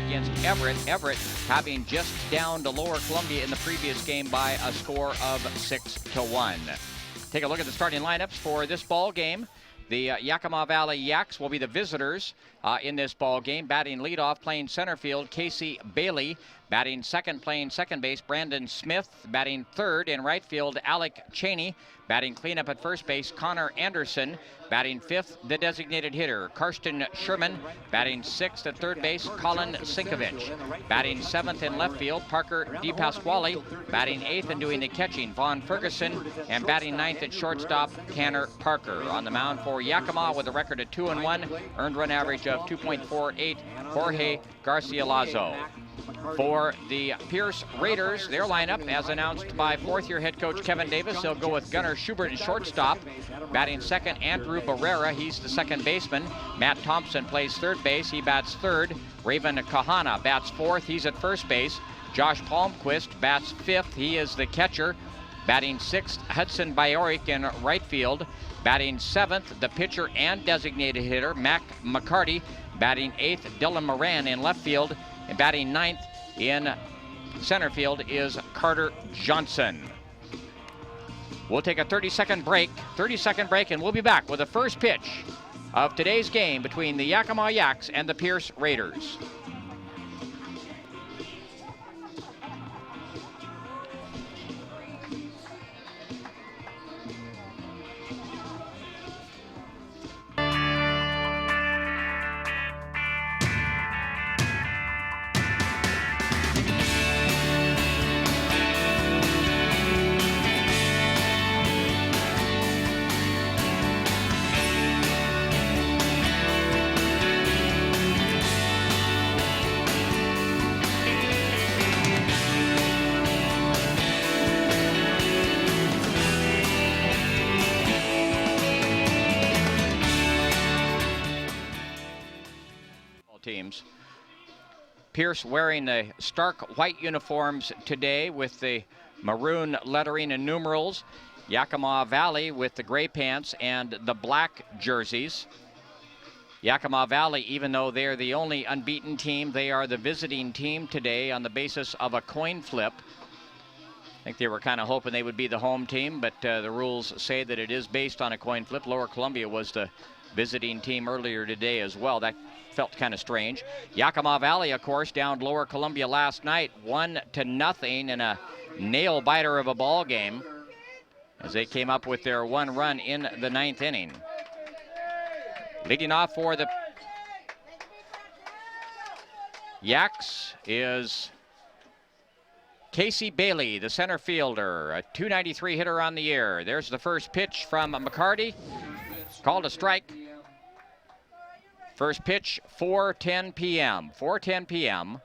Against Everett. Everett having just downed to Lower Columbia in the previous game by a score of 6-1. Take a look at the starting lineups for this ball game. The Yakima Valley Yaks will be the visitors in this ball game. Batting leadoff, playing center field, Casey Bailey. Batting second, playing second base, Brandon Smith. Batting third in right field, Alec Cheney. Batting cleanup at first base, Connor Anderson. Batting fifth, the designated hitter, Karsten Sherman. Batting sixth at third base, Colin Sinkovich. Batting seventh in left field, Parker DePasquale. Batting eighth and doing the catching, Vaughn Ferguson. And batting ninth at shortstop, Tanner Parker. On the mound for Yakima with a record of 2-1, earned run average of 2.48, Jorge Garcia-Lazo. For the Pierce Raiders, their lineup, as announced by fourth-year head coach Kevin Davis, they'll go with Gunnar Schubert at shortstop. Batting second, Andrew Barrera. He's the second baseman. Matt Thompson plays third base. He bats third. Raven Kahana bats fourth. He's at first base. Josh Palmquist bats fifth. He is the catcher. Batting sixth, Hudson Biorik in right field. Batting seventh, the pitcher and designated hitter, Mac McCarty. Batting eighth, Dylan Moran in left field. And batting ninth in center field is Carter Johnson. We'll take a 30-second break, and we'll be back with the first pitch of today's game between the Yakima Yaks and the Pierce Raiders. Teams. Pierce wearing the stark white uniforms today with the maroon lettering and numerals. Yakima Valley with the gray pants and the black jerseys. Yakima Valley, even though they're the only unbeaten team, they are the visiting team today on the basis of a coin flip. I think they were kind of hoping they would be the home team, but the rules say that it is based on a coin flip. Lower Columbia was the visiting team earlier today as well. That felt kind of strange. Yakima Valley, of course, downed Lower Columbia last night 1-0 in a nail biter of a ball game as they came up with their one run in the ninth inning. Leading off for the Yaks is Casey Bailey, the center fielder, a .293 hitter on the year. There's the first pitch from McCarty, called a strike. First pitch, 4:10 p.m. 4:10 p.m.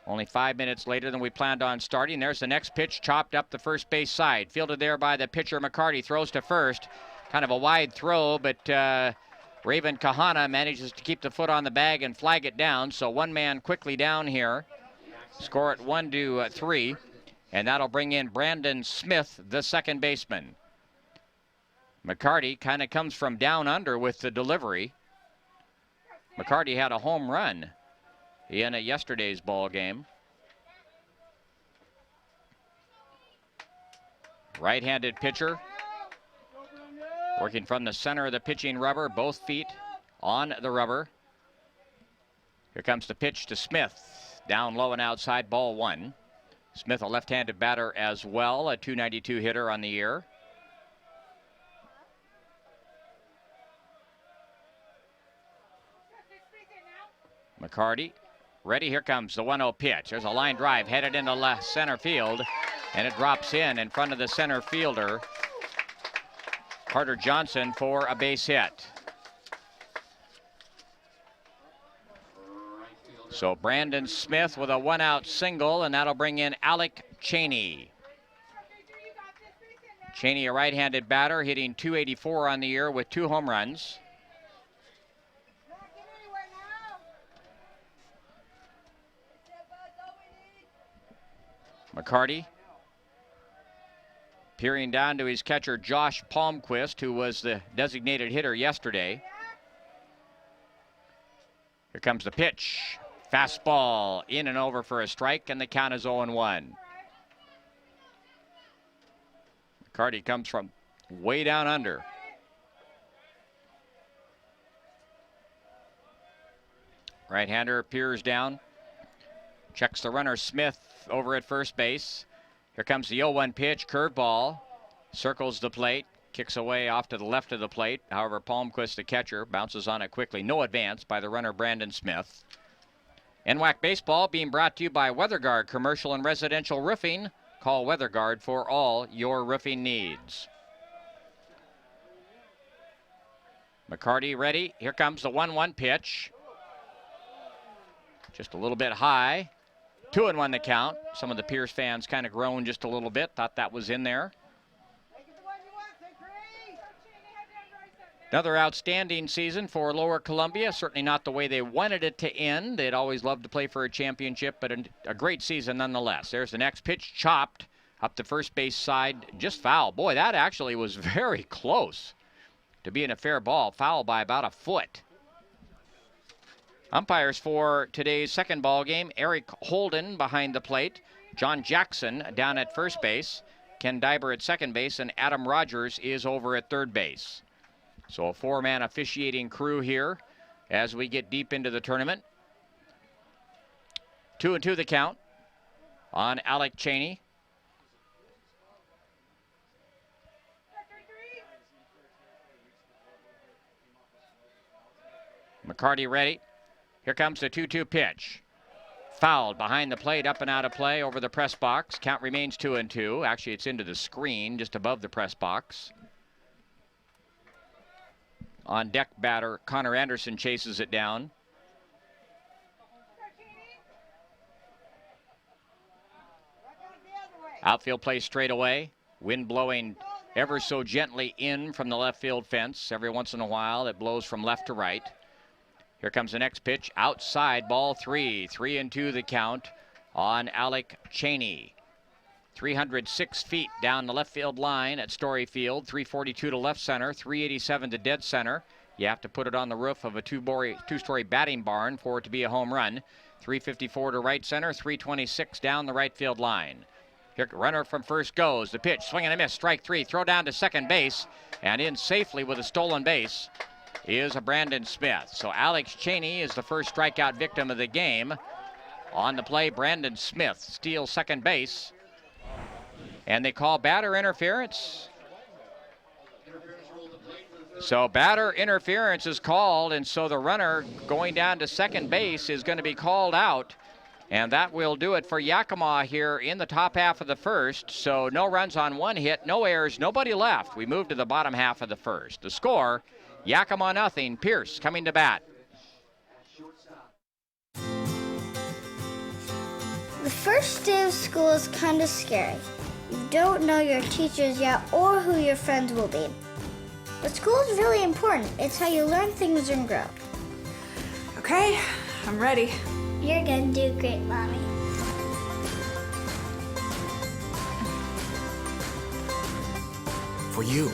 Only 5 minutes later than we planned on starting. There's the next pitch, chopped up the first base side. Fielded there by the pitcher, McCarty. Throws to first. Kind of a wide throw, but Raven Kahana manages to keep the foot on the bag and flag it down. So one man quickly down here. Score it 1-3. And that'll bring in Brandon Smith, the second baseman. McCarty kind of comes from down under with the delivery. McCarty had a home run in yesterday's ball game. Right-handed pitcher, working from the center of the pitching rubber, both feet on the rubber. Here comes the pitch to Smith. Down low and outside, ball one. Smith, a left-handed batter as well, a .292 hitter on the year. McCarty, ready, here comes the 1-0 pitch. There's a line drive headed into left center field, and it drops in front of the center fielder, Carter Johnson, for a base hit. So Brandon Smith with a one-out single, and that'll bring in Alec Cheney. Cheney, a right-handed batter, hitting .284 on the year with 2 home runs. McCarty peering down to his catcher, Josh Palmquist, who was the designated hitter yesterday. Here comes the pitch. Fastball in and over for a strike, and the count is 0-1. McCarty comes from way down under. Right-hander peers down. Checks the runner, Smith, over at first base. Here comes the 0-1 pitch, curveball. Circles the plate, kicks away off to the left of the plate. However, Palmquist, the catcher, bounces on it quickly. No advance by the runner, Brandon Smith. NWAC Baseball being brought to you by WeatherGuard Commercial and Residential Roofing. Call WeatherGuard for all your roofing needs. McCarty ready. Here comes the 1-1 pitch. Just a little bit high. 2-1 the count. Some of the Pierce fans kind of groaned just a little bit. Thought that was in there. Another outstanding season for Lower Columbia. Certainly not the way they wanted it to end. They'd always loved to play for a championship, but a great season nonetheless. There's the next pitch, chopped up the first base side, just foul. Boy, that actually was very close to being a fair ball. Foul by about a foot. Umpires for today's second ball game, Eric Holden behind the plate, John Jackson down at first base, Ken Diber at second base, and Adam Rogers is over at third base. So a four-man officiating crew here as we get deep into the tournament. 2-2 the count on Alec Cheney. McCarty ready. Here comes the 2-2 pitch. Fouled behind the plate, up and out of play over the press box. Count remains 2-2. Actually, it's into the screen just above the press box. On deck batter, Connor Anderson chases it down. Outfield play straight away. Wind blowing ever so gently in from the left field fence. Every once in a while, it blows from left to right. Here comes the next pitch, outside, ball 3. 3-2 the count on Alec Cheney. 306 feet down the left field line at Story Field. 342 to left center, 387 to dead center. You have to put it on the roof of a two-story batting barn for it to be a home run. 354 to right center, 326 down the right field line. Here, runner from first goes. The pitch, swing and a miss, strike 3. Throw down to second base, and in safely with a stolen base is a Brandon Smith. So Alex Cheney is the first strikeout victim of the game. On the play, Brandon Smith steals second base. And they call batter interference. So batter interference is called, and so the runner going down to second base is going to be called out. And that will do it for Yakima here in the top half of the first. So no runs on one hit, no errors, nobody left. We move to the bottom half of the first. The score, Yakima nothing. Pierce coming to bat. The first day of school is kind of scary. You don't know your teachers yet or who your friends will be. But school is really important. It's how you learn things and grow. Okay, I'm ready. You're gonna do great, Mommy. For you,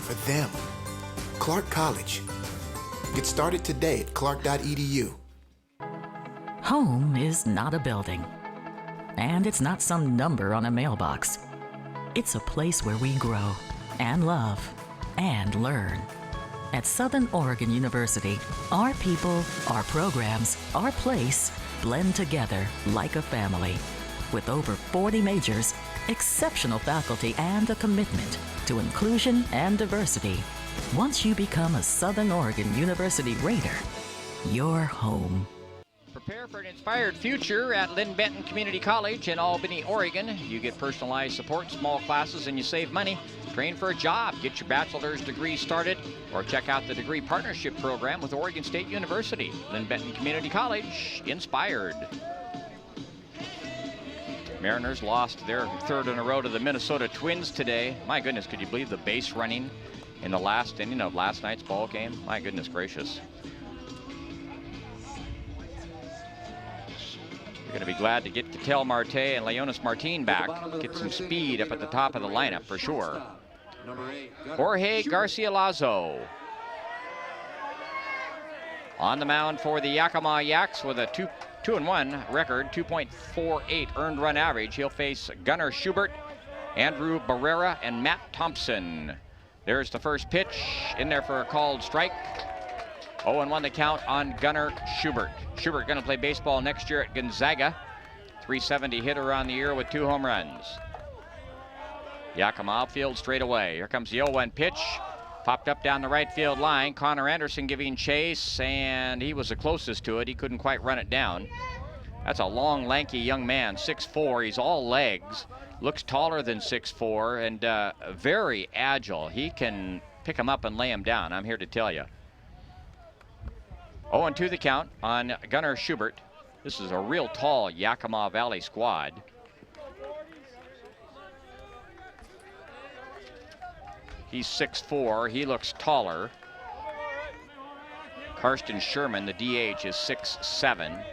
for them, Clark College. Get started today at clark.edu. Home is not a building, and it's not some number on a mailbox. It's a place where we grow and love and learn. At Southern Oregon University, our people, our programs, our place blend together like a family. With over 40 majors, exceptional faculty, and a commitment to inclusion and diversity, once you become a Southern Oregon University Raider, you're home. Prepare for an inspired future at Lynn Benton Community College in Albany, Oregon. You get personalized support, small classes, and you save money. Train for a job, get your bachelor's degree started, or check out the degree partnership program with Oregon State University. Lynn Benton Community College, inspired. Mariners lost their third in a row to the Minnesota Twins today. My goodness, could you believe the base running in the last inning of last night's ball game? My goodness gracious. You're going to be glad to get Cattell Marte and Leonis Martin back. Get some speed up at the top of the lineup for sure. Jorge Garcia-Lazo on the mound for the Yakima Yaks with a 2-1 record, 2.48 earned run average. He'll face Gunnar Schubert, Andrew Barrera, and Matt Thompson. There's the first pitch in there for a called strike. 0-1 the count on Gunnar Schubert. Schubert going to play baseball next year at Gonzaga. 370 hitter on the year with 2 home runs. Yakima outfield straight away. Here comes the 0-1 pitch. Popped up down the right field line. Connor Anderson giving chase, and he was the closest to it. He couldn't quite run it down. That's a long, lanky young man, 6'4". He's all legs. Looks taller than 6'4", and very agile. He can pick him up and lay him down, I'm here to tell you. 0-2 the count on Gunnar Schubert. This is a real tall Yakima Valley squad. He's 6'4", he looks taller. Karsten Sherman, the DH, is 6'7".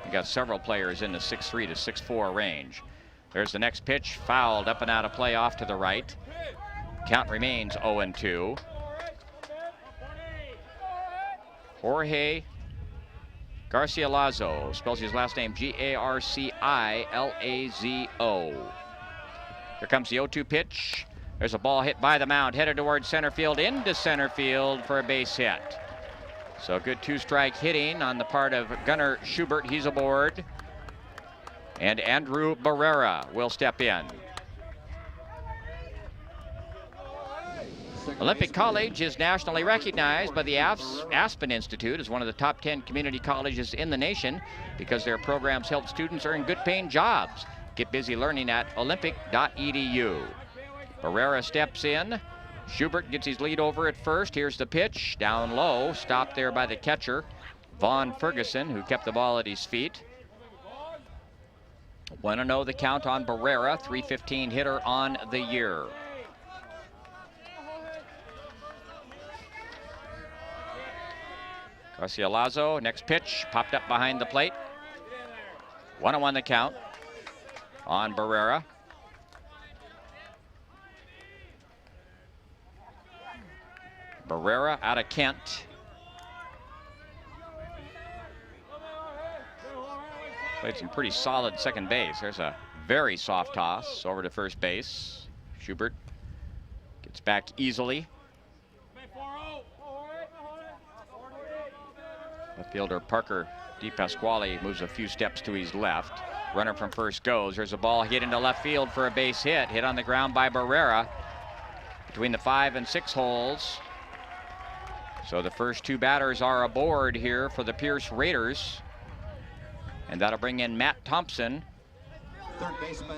We got several players in the 6'3" to 6'4" range. There's the next pitch, fouled up and out of play off to the right. Count remains 0-2. Jorge Garcia-Lazo, spells his last name Garcilazo. Here comes the 0-2 pitch. There's a ball hit by the mound, headed towards center field, into center field for a base hit. So good 2-strike hitting on the part of Gunnar Schubert. He's aboard. And Andrew Barrera will step in. Olympic College is nationally recognized by the Aspen Institute as one of the top 10 community colleges in the nation because their programs help students earn good-paying jobs. Get busy learning at olympic.edu. Barrera steps in. Schubert gets his lead over at first. Here's the pitch, down low, stopped there by the catcher, Vaughn Ferguson, who kept the ball at his feet. 1-0 the count on Barrera, 315 hitter on the year. Garcia-Lazo, next pitch, popped up behind the plate. 1-1 the count on Barrera. Barrera out of Kent. Played some pretty solid second base. There's a very soft toss over to first base. Schubert gets back easily. Left fielder Parker DePasquale moves a few steps to his left. Runner from first goes. There's a ball hit into left field for a base hit. Hit on the ground by Barrera between the 5 and 6 holes. So the first 2 batters are aboard here for the Pierce Raiders. And that'll bring in Matt Thompson.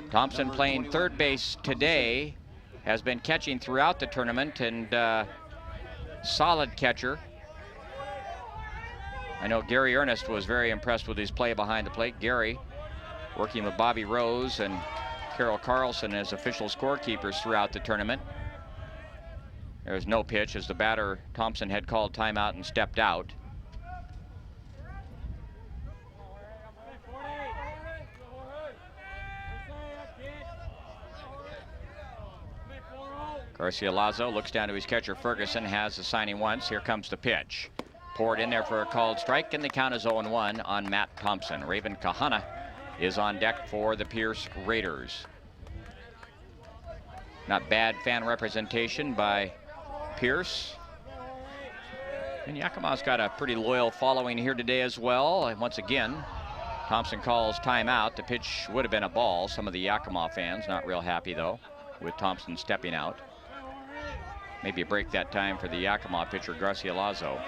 Thompson playing third base today. Has been catching throughout the tournament and solid catcher. I know Gary Ernest was very impressed with his play behind the plate. Gary working with Bobby Rose and Carol Carlson as official scorekeepers throughout the tournament. There's no pitch as the batter, Thompson, had called timeout and stepped out. Garcia-Lazo looks down to his catcher Ferguson, has the signing once. Here comes the pitch. Poured in there for a called strike, and the count is 0-1 on Matt Thompson. Raven Kahana is on deck for the Pierce Raiders. Not bad fan representation by Pierce. And Yakima's got a pretty loyal following here today as well. And once again, Thompson calls timeout. The pitch would have been a ball. Some of the Yakima fans not real happy, though, with Thompson stepping out. Maybe a break that time for the Yakima pitcher, Garcia-Lazo.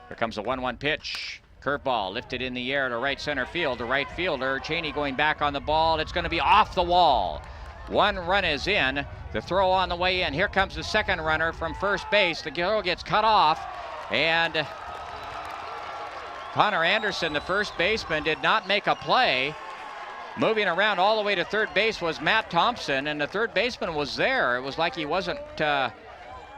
Here comes the 1-1 pitch. Curveball lifted in the air to right center field. The right fielder, Cheney, going back on the ball. It's going to be off the wall. 1 run is in. The throw on the way in. Here comes the second runner from first base. The throw gets cut off. And Connor Anderson, the first baseman, did not make a play. Moving around all the way to third base was Matt Thompson, and the third baseman was there. It was like he wasn't...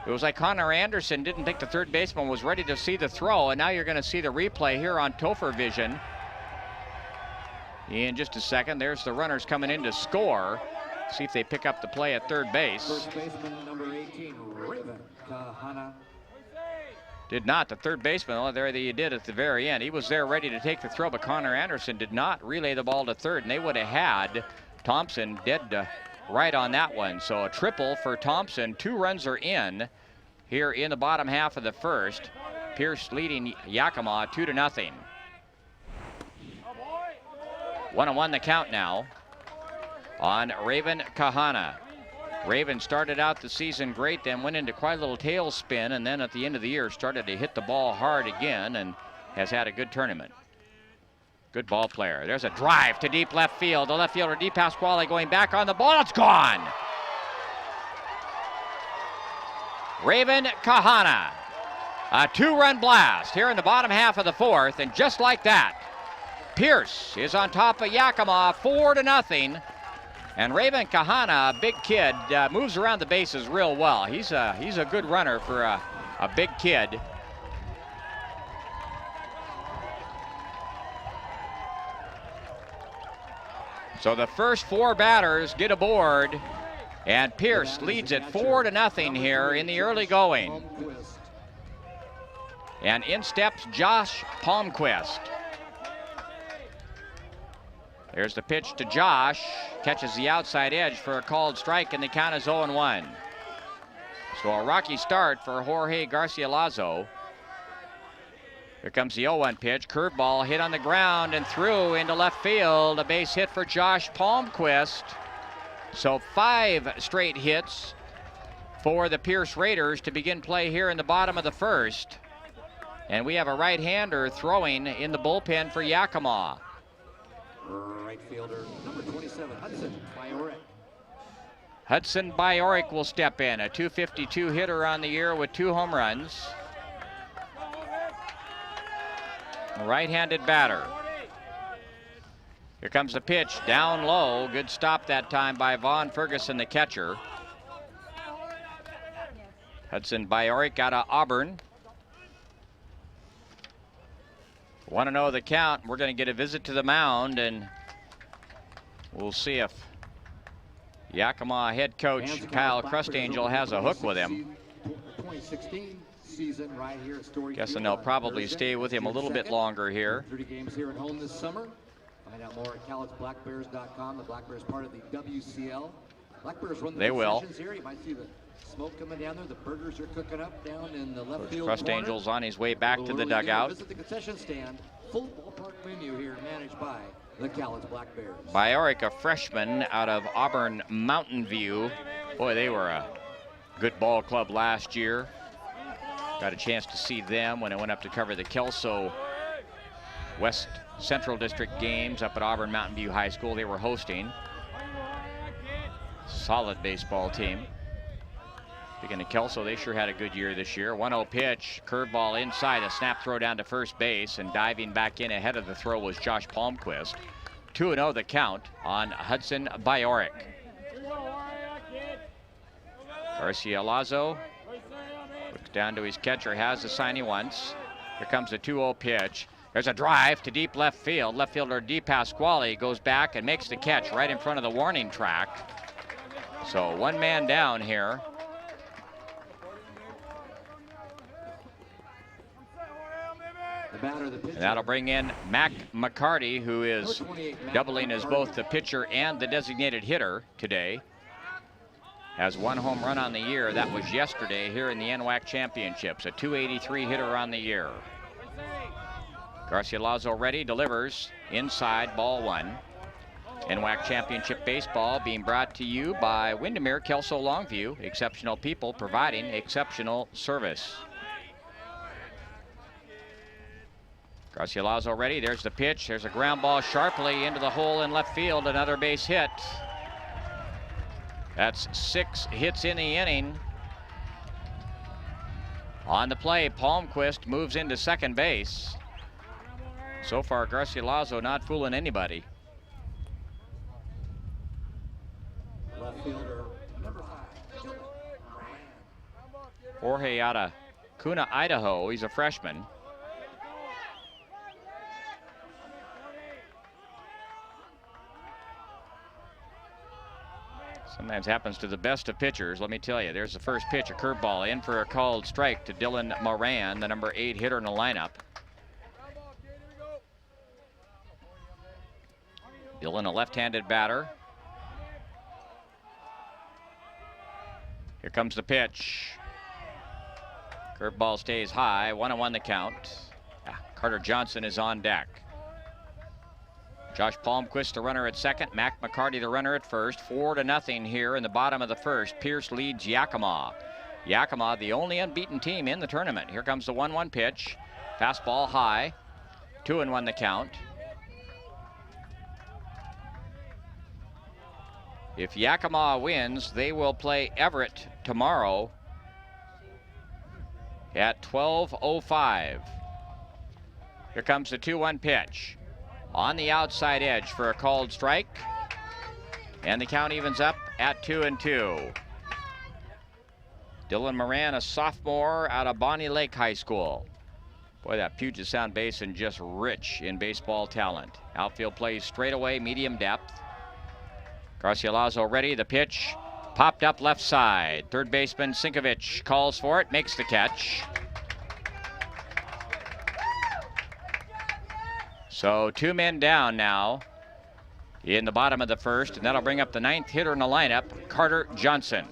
It was like Connor Anderson didn't think the third baseman was ready to see the throw, and now you're going to see the replay here on Topher Vision. in just a second. There's the runners coming in to score. See if they pick up the play at third base. First baseman number 18, Raven Kahana. Did not. The third baseman, oh, there you did at the very end. He was there ready to take the throw, but Connor Anderson did not relay the ball to third, and they would have had Thompson dead right on that one. So a triple for Thompson. 2 runs are in here in the bottom half of the first. Pierce leading Yakima 2-0. 1-1 the count now on Raven Kahana. Raven started out the season great, then went into quite a little tailspin, and then at the end of the year started to hit the ball hard again and has had a good tournament. Good ball player. There's a drive to deep left field. The left fielder, Di Pasquale, going back on the ball. It's gone. Raven Kahana. A 2-run blast here in the bottom half of the fourth, and just like that, Pierce is on top of Yakima 4-0. And Raven Kahana, a big kid, moves around the bases real well. He's a good runner for a big kid. So the first 4 batters get aboard, and Pierce leads it 4-0 here in the early going. And in steps Josh Palmquist. There's the pitch to Josh. Catches the outside edge for a called strike, and the count is 0-1. So a rocky start for Jorge Garcilaso. Here comes the 0-1 pitch. Curveball hit on the ground and through into left field. A base hit for Josh Palmquist. So 5 straight hits for the Pierce Raiders to begin play here in the bottom of the first. And we have a right-hander throwing in the bullpen for Yakima. Right fielder, number 27, Hudson Biorik. Hudson Biorik will step in, a .252 hitter on the year with 2 home runs. A right-handed batter. Here comes the pitch, down low. Good stop that time by Vaughn Ferguson, the catcher. Hudson Biorik out of Auburn. 1-0 the count. We're going to get a visit to the mound, and we'll see if Yakima head coach Kyle Crustangel has a hook with him. 2016 season right here at Story. Guessing they'll probably stay with him a little bit longer here. 30 games here at home this summer. Find out more at CalixBlackBears.com. The Black Bears part of the WCL. Black Bears run the They will. here. You might see the smoke coming down there. The burgers are cooking up down in the left Coach field Crustangel's corner. on his way back to the dugout. Visit the concession stand. Full ballpark menu here managed by the Calix Black Bears. Biorik, a freshman out of Auburn Mountain View. Boy, they were a good ball club last year. Got a chance to see them when I went up to cover the Kelso West Central District games up at Auburn Mountain View High School. They were hosting. Solid baseball team. Speaking of Kelso, they sure had a good year this year. 1-0 pitch, curveball inside, a snap throw down to first base, and diving back in ahead of the throw was Josh Palmquist. 2-0 the count on Hudson Biorik. Garcilaso looks down to his catcher, has the sign he wants. Here comes the 2-0 pitch. There's a drive to deep left field. Left fielder Di Pasquale goes back and makes the catch right in front of the warning track. So 1 man down here. And that'll bring in Mac McCarty, who is doubling as both the pitcher and the designated hitter today. Has 1 home run on the year. That was yesterday here in the NWAC Championships. A .283 hitter on the year. Garcilaso ready, delivers inside, ball 1. NWAC Championship Baseball being brought to you by Windermere Kelso Longview. Exceptional people providing exceptional service. Garcilaso ready, there's the pitch. There's a ground ball sharply into the hole in left field, another base hit. That's 6 hits in the inning. On the play, Palmquist moves into second base. So far, Garcilaso not fooling anybody. Left fielder, number 5. Jorge out of Kuna, Idaho. He's a freshman. Sometimes happens to the best of pitchers, let me tell you. There's the first pitch, a curveball in for a called strike to Dylan Moran, the number 8 hitter in the lineup. Dylan, a left-handed batter. Here comes the pitch. Curveball stays high, 1-1 the count. Carter Johnson is on deck. Josh Palmquist, the runner at second. Mac McCarty, the runner at first. 4-0 here in the bottom of the first. Pierce leads Yakima. Yakima, the only unbeaten team in the tournament. Here comes the 1-1 pitch. Fastball high. 2-1 the count. If Yakima wins, they will play Everett tomorrow at 12:05. Here comes the 2-1 pitch. On the outside edge for a called strike. And the count evens up at 2-2. Dylan Moran, a sophomore out of Bonnie Lake High School. Boy, that Puget Sound Basin just rich in baseball talent. Outfield plays straight away, medium depth. Garcilaso ready, the pitch. Popped up left side. Third baseman Sinkovich calls for it, makes the catch. So 2 men down now in the bottom of the first, and that'll bring up the 9th hitter in the lineup, Carter Johnson.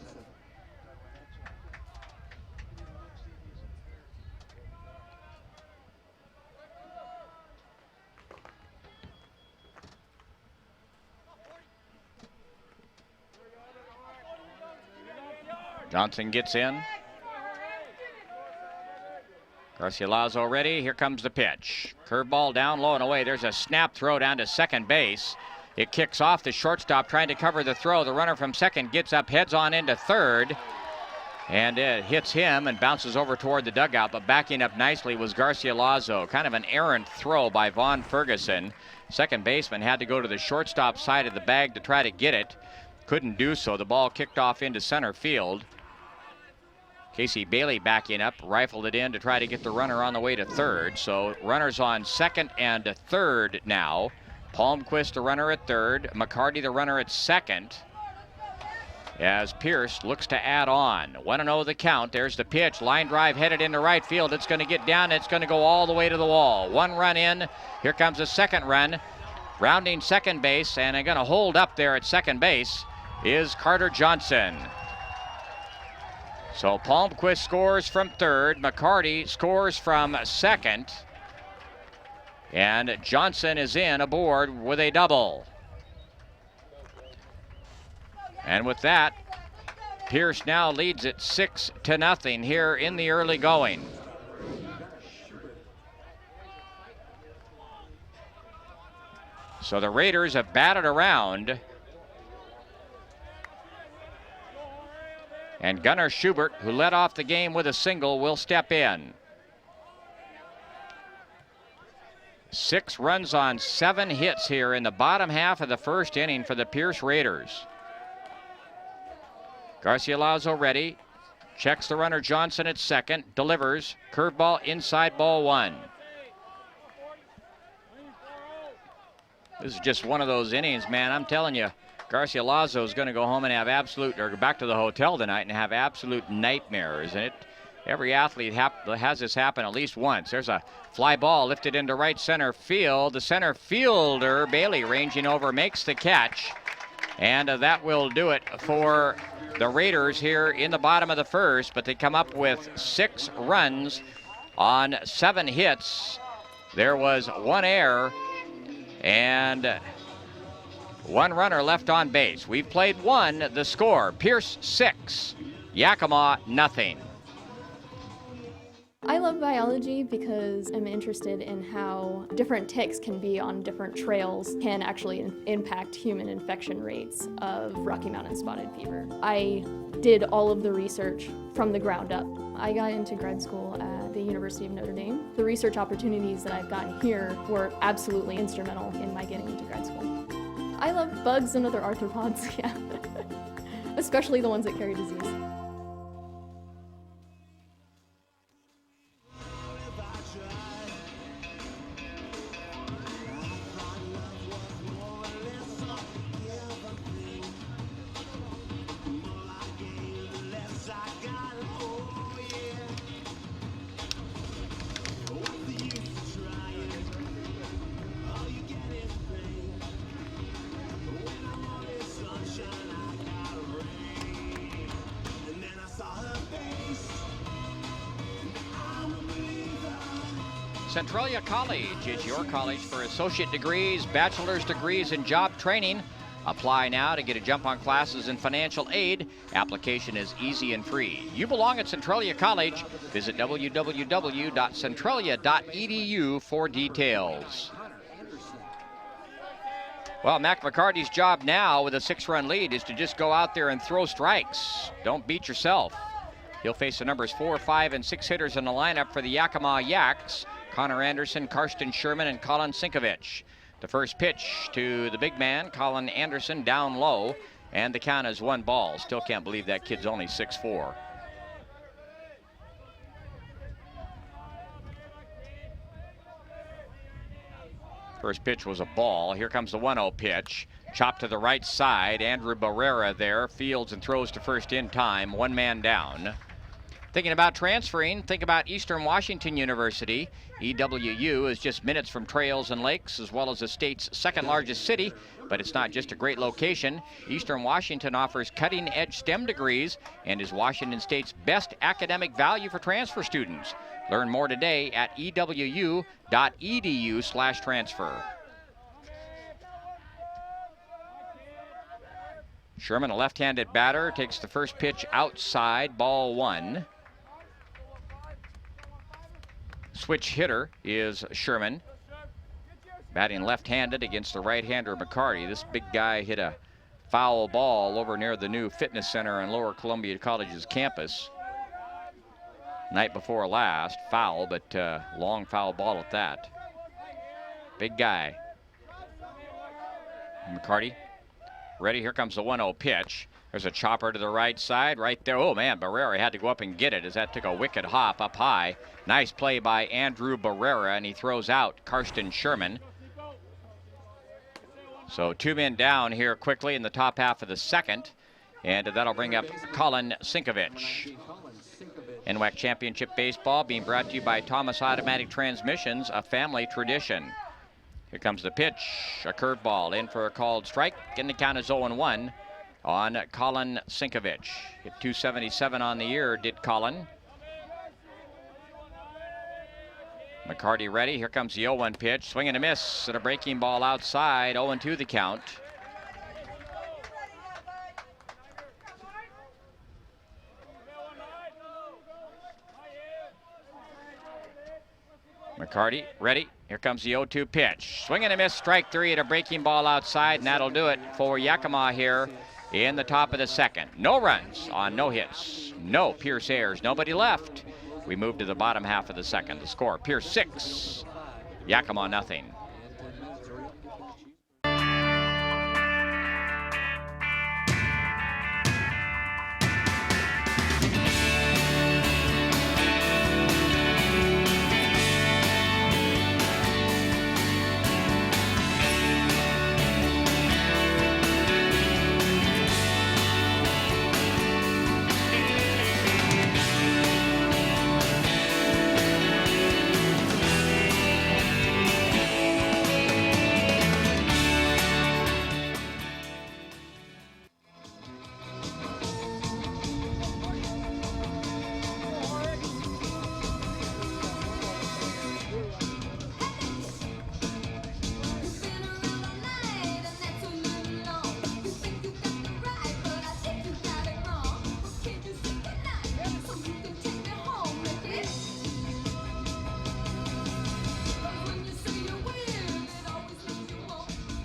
Johnson gets in. Garcilaso ready. Here comes the pitch. Curveball down low and away. There's a snap throw down to second base. It kicks off the shortstop trying to cover the throw. The runner from second gets up, heads on into third. And it hits him and bounces over toward the dugout. But backing up nicely was Garcilaso. Kind of an errant throw by Vaughn Ferguson. Second baseman had to go to the shortstop side of the bag to try to get it. Couldn't do so. The ball kicked off into center field. Casey Bailey backing up, rifled it in to try to get the runner on the way to third. So runners on second and third now. Palmquist, the runner at third. McCarty, the runner at second. As Pierce looks to add on. 1-0 the count. There's the pitch. Line drive headed into right field. It's going to get down. It's going to go all the way to the wall. 1 run in. Here comes the second run. Rounding second base and going to hold up there at second base is Carter Johnson. So Palmquist scores from third. McCarty scores from second. And Johnson is in aboard with a double. And with that, Pierce now leads it 6-0 here in the early going. So the Raiders have batted around. And Gunnar Schubert, who led off the game with a single, will step in. 6 runs on 7 hits here in the bottom half of the first inning for the Pierce Raiders. Garcilaso ready. Checks the runner Johnson at second. Delivers. Curveball inside, ball 1. This is just one of those innings, man. I'm telling you. Garcilaso is going to go home and have go back to the hotel tonight and have absolute nightmares. And every athlete has this happen at least once. There's a fly ball lifted into right center field. The center fielder, Bailey, ranging over, makes the catch. And that will do it for the Raiders here in the bottom of the first. But they come up with 6 runs on 7 hits. There was 1 error and 1 runner left on base. We've played 1. The score, Pierce 6, Yakima nothing. I love biology because I'm interested in how different ticks can be on different trails can actually impact human infection rates of Rocky Mountain spotted fever. I did all of the research from the ground up. I got into grad school at the University of Notre Dame. The research opportunities that I've gotten here were absolutely instrumental in my getting into grad school. I love bugs and other arthropods, yeah. Especially the ones that carry disease. Centralia College is your college for associate degrees, bachelor's degrees, and job training. Apply now to get a jump on classes and financial aid. Application is easy and free. You belong at Centralia College. Visit www.centralia.edu for details. Well, Mac McCarty's job now with a 6-run lead is to just go out there and throw strikes. Don't beat yourself. He'll face the numbers 4, 5, and 6 hitters in the lineup for the Yakima Yaks. Connor Anderson, Karsten Sherman, and Colin Sinkovich. The first pitch to the big man, Colin Anderson, down low, and the count is 1 ball. Still can't believe that kid's only 6'4". First pitch was a ball. Here comes the 1-0 pitch. Chopped to the right side. Andrew Barrera there. Fields and throws to first in time. 1 man down. Thinking about transferring, think about Eastern Washington University. EWU is just minutes from trails and lakes, as well as the state's 2nd largest city. But it's not just a great location. Eastern Washington offers cutting-edge STEM degrees and is Washington State's best academic value for transfer students. Learn more today at ewu.edu/transfer. Sherman, a left-handed batter, takes the first pitch outside, ball 1. Switch hitter is Sherman, batting left-handed against the right-hander McCarty. This big guy hit a foul ball over near the new fitness center on Lower Columbia College's campus night before last. Foul, but long foul ball at that. Big guy. McCarty ready. Here comes the 1-0 pitch. There's a chopper to the right side right there. Oh man, Barrera had to go up and get it as that took a wicked hop up high. Nice play by Andrew Barrera, and he throws out Karsten Sherman. So 2 men down here quickly in the top half of the 2nd, and that'll bring up Colin Sinkovich. NWAC Championship Baseball being brought to you by Thomas Automatic Transmissions, a family tradition. Here comes the pitch, a curveball in for a called strike, and the count is 0-1 on Colin Sinkovich. Hit 277 on the year, did Colin. McCarty ready. Here comes the 0-1 pitch. Swing and a miss, and a breaking ball outside. 0-2 the count. McCarty ready. Here comes the 0-2 pitch. Swing and a miss, strike 3, and a breaking ball outside, and that'll do it for Yakima here in the top of the 2nd. No runs on no hits. No Pierce errors. Nobody left. We move to the bottom half of the 2nd. The score, Pierce 6, Yakima nothing.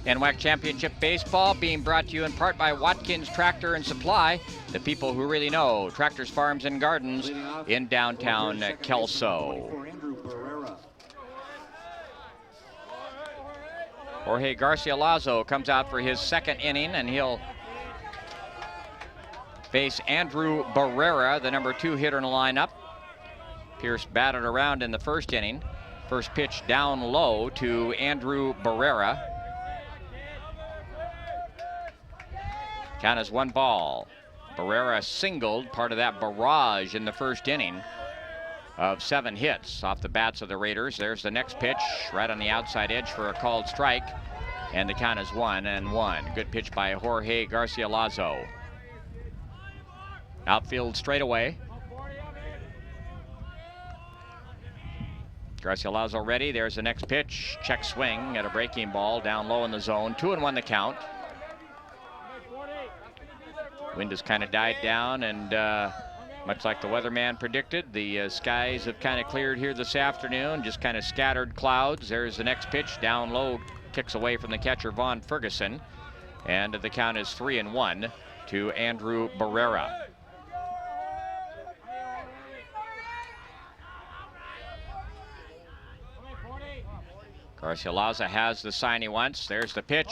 NWAC Championship Baseball being brought to you in part by Watkins Tractor and Supply, the people who really know tractors, farms, and gardens in downtown Kelso. Jorge Garcia-Lazo comes out for his 2nd inning, and he'll face Andrew Barrera, the number 2 hitter in the lineup. Pierce batted around in the 1st inning. First pitch down low to Andrew Barrera. Count is 1 ball. Barrera singled, part of that barrage in the 1st inning of 7 hits off the bats of the Raiders. There's the next pitch, right on the outside edge for a called strike, and the count is 1-1. Good pitch by Jorge Garcia-Lazo. Outfield straightaway. Garcilaso ready. There's the next pitch. Check swing at a breaking ball down low in the zone. 2-1 the count. Wind has kind of died down, and much like the weatherman predicted, the skies have kind of cleared here this afternoon. Just kind of scattered clouds. There's the next pitch. Down low, kicks away from the catcher, Vaughn Ferguson. And the count is 3-1 to Andrew Barrera. Garcilaso has the sign he wants. There's the pitch.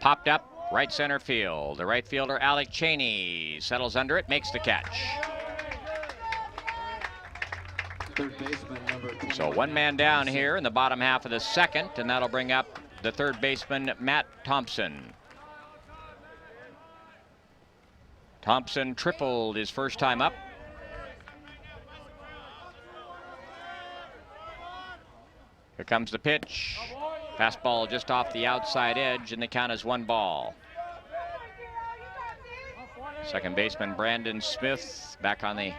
Popped up right center field. The right fielder, Alec Cheney, settles under it, makes the catch. Third baseman, number 21. So one man down here in the bottom half of the second, and that'll bring up the third baseman, Matt Thompson. Thompson tripled his first time up. Here comes the pitch. Fastball just off the outside edge, and the count is 1-ball. Second baseman Brandon Smith back on the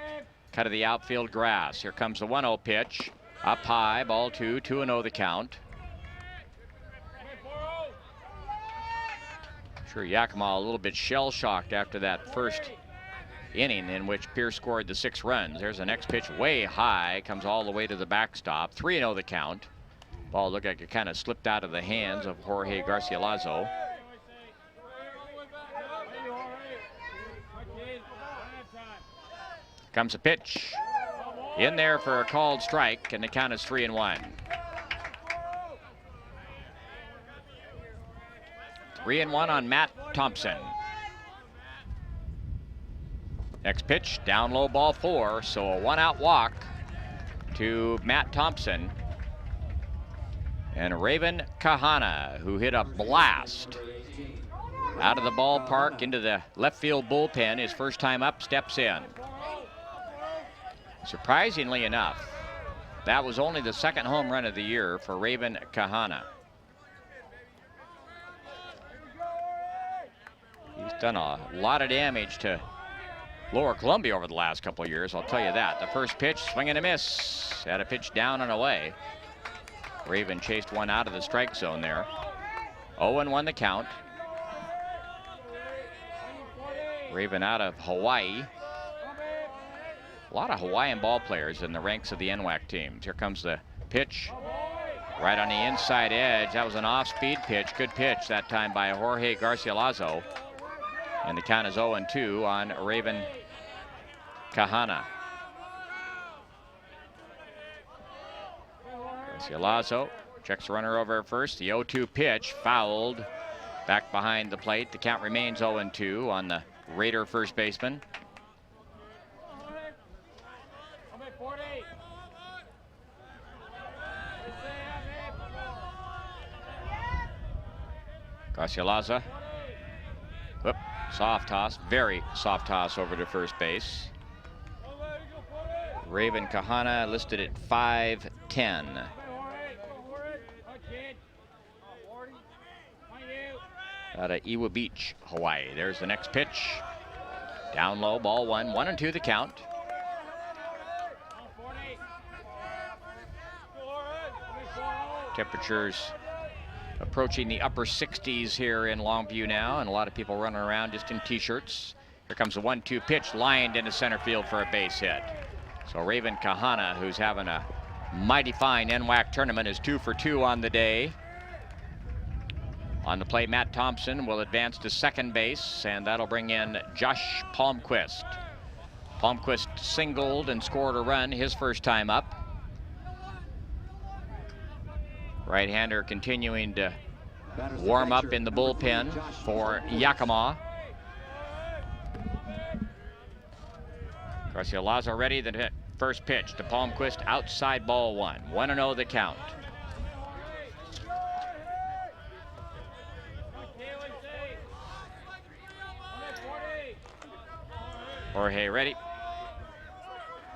cut of the outfield grass. Here comes the 1-0 pitch. Up high, ball 2, 2-0 the count. Sure, Yakima a little bit shell-shocked after that first inning in which Pierce scored the 6 runs. There's the next pitch way high, comes all the way to the backstop. 3-0 the count. Ball looked like it kind of slipped out of the hands of Jorge Garcilaso. Comes a pitch. In there for a called strike, and the count is 3-1. 3-1 on Matt Thompson. Next pitch, down low, ball 4, so a 1-out walk to Matt Thompson. And Raven Kahana, who hit a blast out of the ballpark into the left field bullpen. His first time up, steps in. Surprisingly enough, that was only the second home run of the year for Raven Kahana. He's done a lot of damage to Lower Columbia over the last couple of years, I'll tell you that. The first pitch, swing and a miss. Had a pitch down and away. Raven chased one out of the strike zone there. 0-1 the count. Raven out of Hawaii. A lot of Hawaiian ball players in the ranks of the NWAC teams. Here comes the pitch. Right on the inside edge. That was an off-speed pitch. Good pitch that time by Jorge Garcilaso. And the count is 0-2 on Raven Kahana. Garcilaso checks the runner over at first. The 0-2 pitch fouled back behind the plate. The count remains 0-2 on the Raider first baseman. Garcilaso. Whoop, soft toss, very soft toss over to first base. Raven Kahana listed at 5'10". Out of Iwa Beach, Hawaii. There's the next pitch. Down low, ball 1, 1-2 the count. Temperatures approaching the upper 60s here in Longview now, and a lot of people running around just in t-shirts. Here comes a 1-2 pitch, lined into center field for a base hit. So Raven Kahana, who's having a mighty fine NWAC tournament, is 2 for 2 on the day. On the play, Matt Thompson will advance to second base, and that'll bring in Josh Palmquist. Palmquist singled and scored a run his first time up. Right-hander continuing to warm up in the bullpen for Yakima. Garcilaso ready, the first pitch to Palmquist, outside ball 1. 1-0 the count. Jorge ready.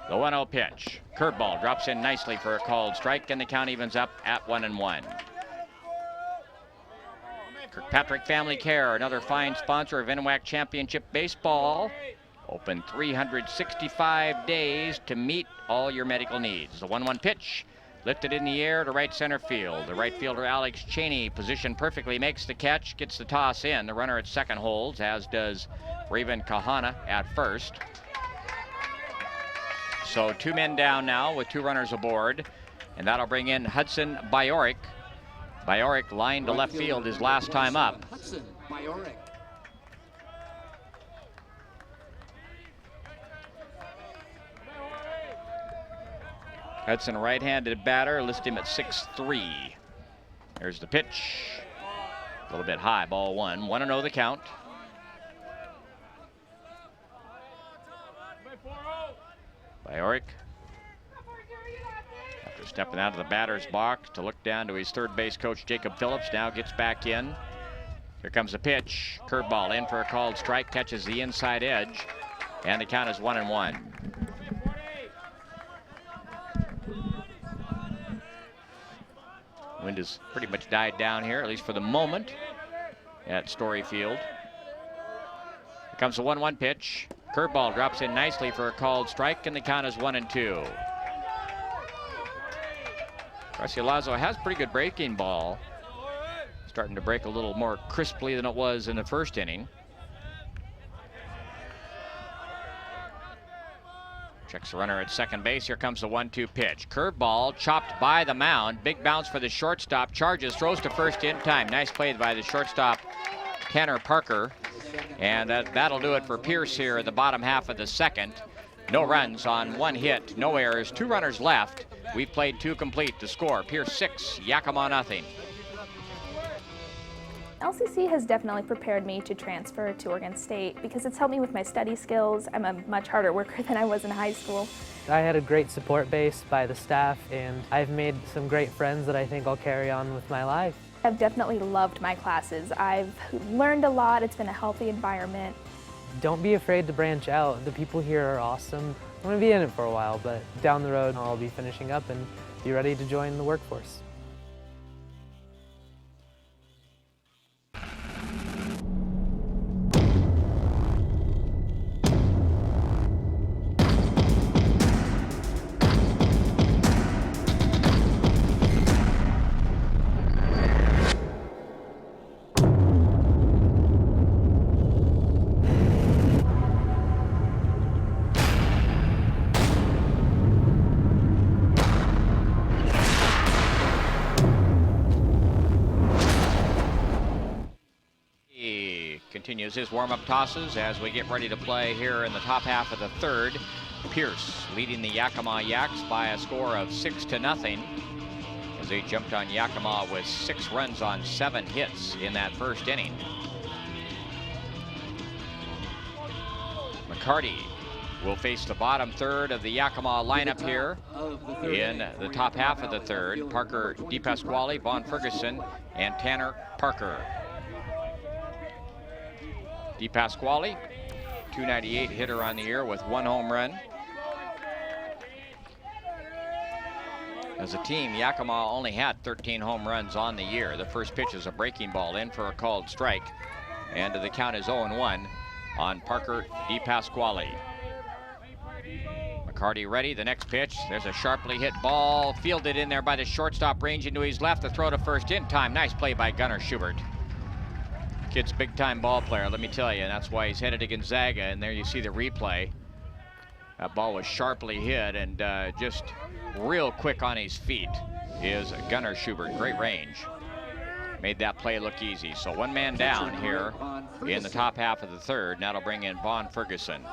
The 1-0 pitch. Curveball drops in nicely for a called strike, and the count evens up at 1-1. Kirkpatrick Family Care, another fine sponsor of NWAC Championship Baseball. Open 365 days to meet all your medical needs. The 1-1 pitch. Lifted in the air to right center field. The right fielder, Alex Cheney, positioned perfectly, makes the catch, gets the toss in. The runner at second holds, as does Raven Kahana at first. So 2 men down now with 2 runners aboard, and that'll bring in Hudson Bajorek. Bajorek lined to left field his last time up. Hudson Bajorek. Hudson, right-handed batter, list him at 6'3". There's the pitch. A little bit high, ball 1. 1-0 the count. Bajorek, after stepping out of the batter's box to look down to his third base coach, Jacob Phillips, now gets back in. Here comes the pitch. Curveball in for a called strike, catches the inside edge, and the count is 1-1. Wind has pretty much died down here, at least for the moment, at Story Field. Here comes the 1-1 pitch. Curveball drops in nicely for a called strike, and the count is 1-2. Garcilaso has pretty good breaking ball. Starting to break a little more crisply than it was in the first inning. Checks the runner at second base. Here comes the 1-2 pitch. Curveball chopped by the mound. Big bounce for the shortstop. Charges, throws to first in time. Nice play by the shortstop, Tanner Parker. And that'll do it for Pierce here in the bottom half of the second. No runs on 1 hit, no errors, 2 runners left. We've played 2 complete. The score, Pierce 6, Yakima nothing. LCC has definitely prepared me to transfer to Oregon State because it's helped me with my study skills. I'm a much harder worker than I was in high school. I had a great support base by the staff, and I've made some great friends that I think I'll carry on with my life. I've definitely loved my classes. I've learned a lot. It's been a healthy environment. Don't be afraid to branch out. The people here are awesome. I'm going to be in it for a while, but down the road I'll be finishing up and be ready to join the workforce. Continues his warm-up tosses as we get ready to play here in the top half of the third. Pierce leading the Yakima Yaks by a score of 6-0 as they jumped on Yakima with 6 runs on 7 hits in that first inning. McCarty will face the bottom third of the Yakima lineup here in the top half of the third. Parker DePasquale, Vaughn Ferguson, and Tanner Parker. DePasquale, .298 hitter on the year with 1 home run. As a team, Yakima only had 13 home runs on the year. The first pitch is a breaking ball in for a called strike, and the count is 0-1 on Parker DePasquale. McCarty ready, the next pitch. There's a sharply hit ball, fielded in there by the shortstop, range into his left, the throw to first in time. Nice play by Gunnar Schubert. Kid's a big-time ball player, let me tell you, and that's why he's headed to Gonzaga, and there you see the replay. That ball was sharply hit, and just real quick on his feet is Gunnar Schubert. Great range. Made that play look easy. So 1 man down here in the top half of the third. Now that'll bring in Vaughn Ferguson.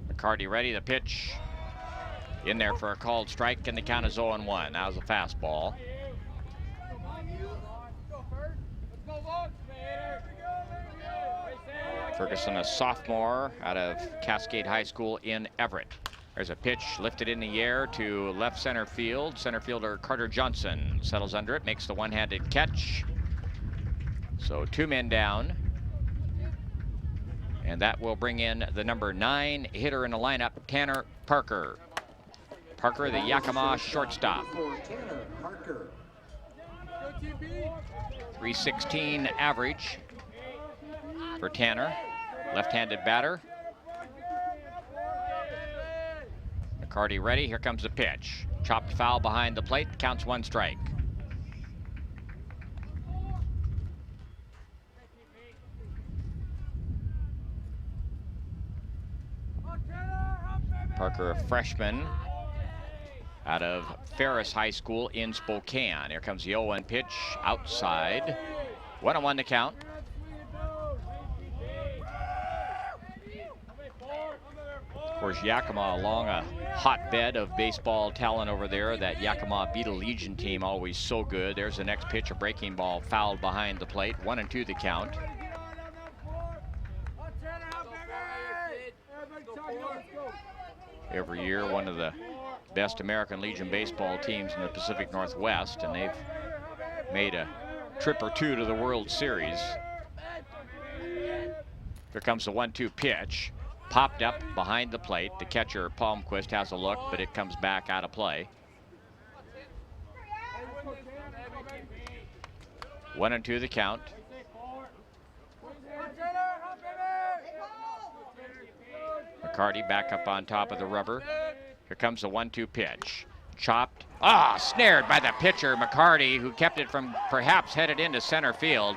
McCarty ready, the pitch. In there for a called strike, and the count is 0-1. That was a fastball. Ferguson, a sophomore out of Cascade High School in Everett. There's a pitch lifted in the air to left center field. Center fielder Carter Johnson settles under it, makes the one-handed catch. So 2 men down. And that will bring in the number 9 hitter in the lineup, Tanner Parker. Parker, the Yakima shortstop. 316 average for Tanner, left-handed batter. McCarty ready. Here comes the pitch. Chopped foul behind the plate. Counts 1 strike. Parker, a freshman out of Ferris High School in Spokane. Here comes the 0-1 pitch outside. 1-1 to count. Of course, Yakima along a hotbed of baseball talent over there. That Yakima Beetle Legion team always so good. There's the next pitch, a breaking ball fouled behind the plate. 1-2 the count. Every year, one of the best American Legion baseball teams in the Pacific Northwest, and they've made a trip or two to the World Series. Here comes the 1-2 pitch. Popped up behind the plate. The catcher, Palmquist, has a look, but it comes back out of play. 1-2 the count. McCarty back up on top of the rubber. Here comes the 1-2 pitch. Chopped. Snared by the pitcher, McCarty, who kept it from perhaps headed into center field.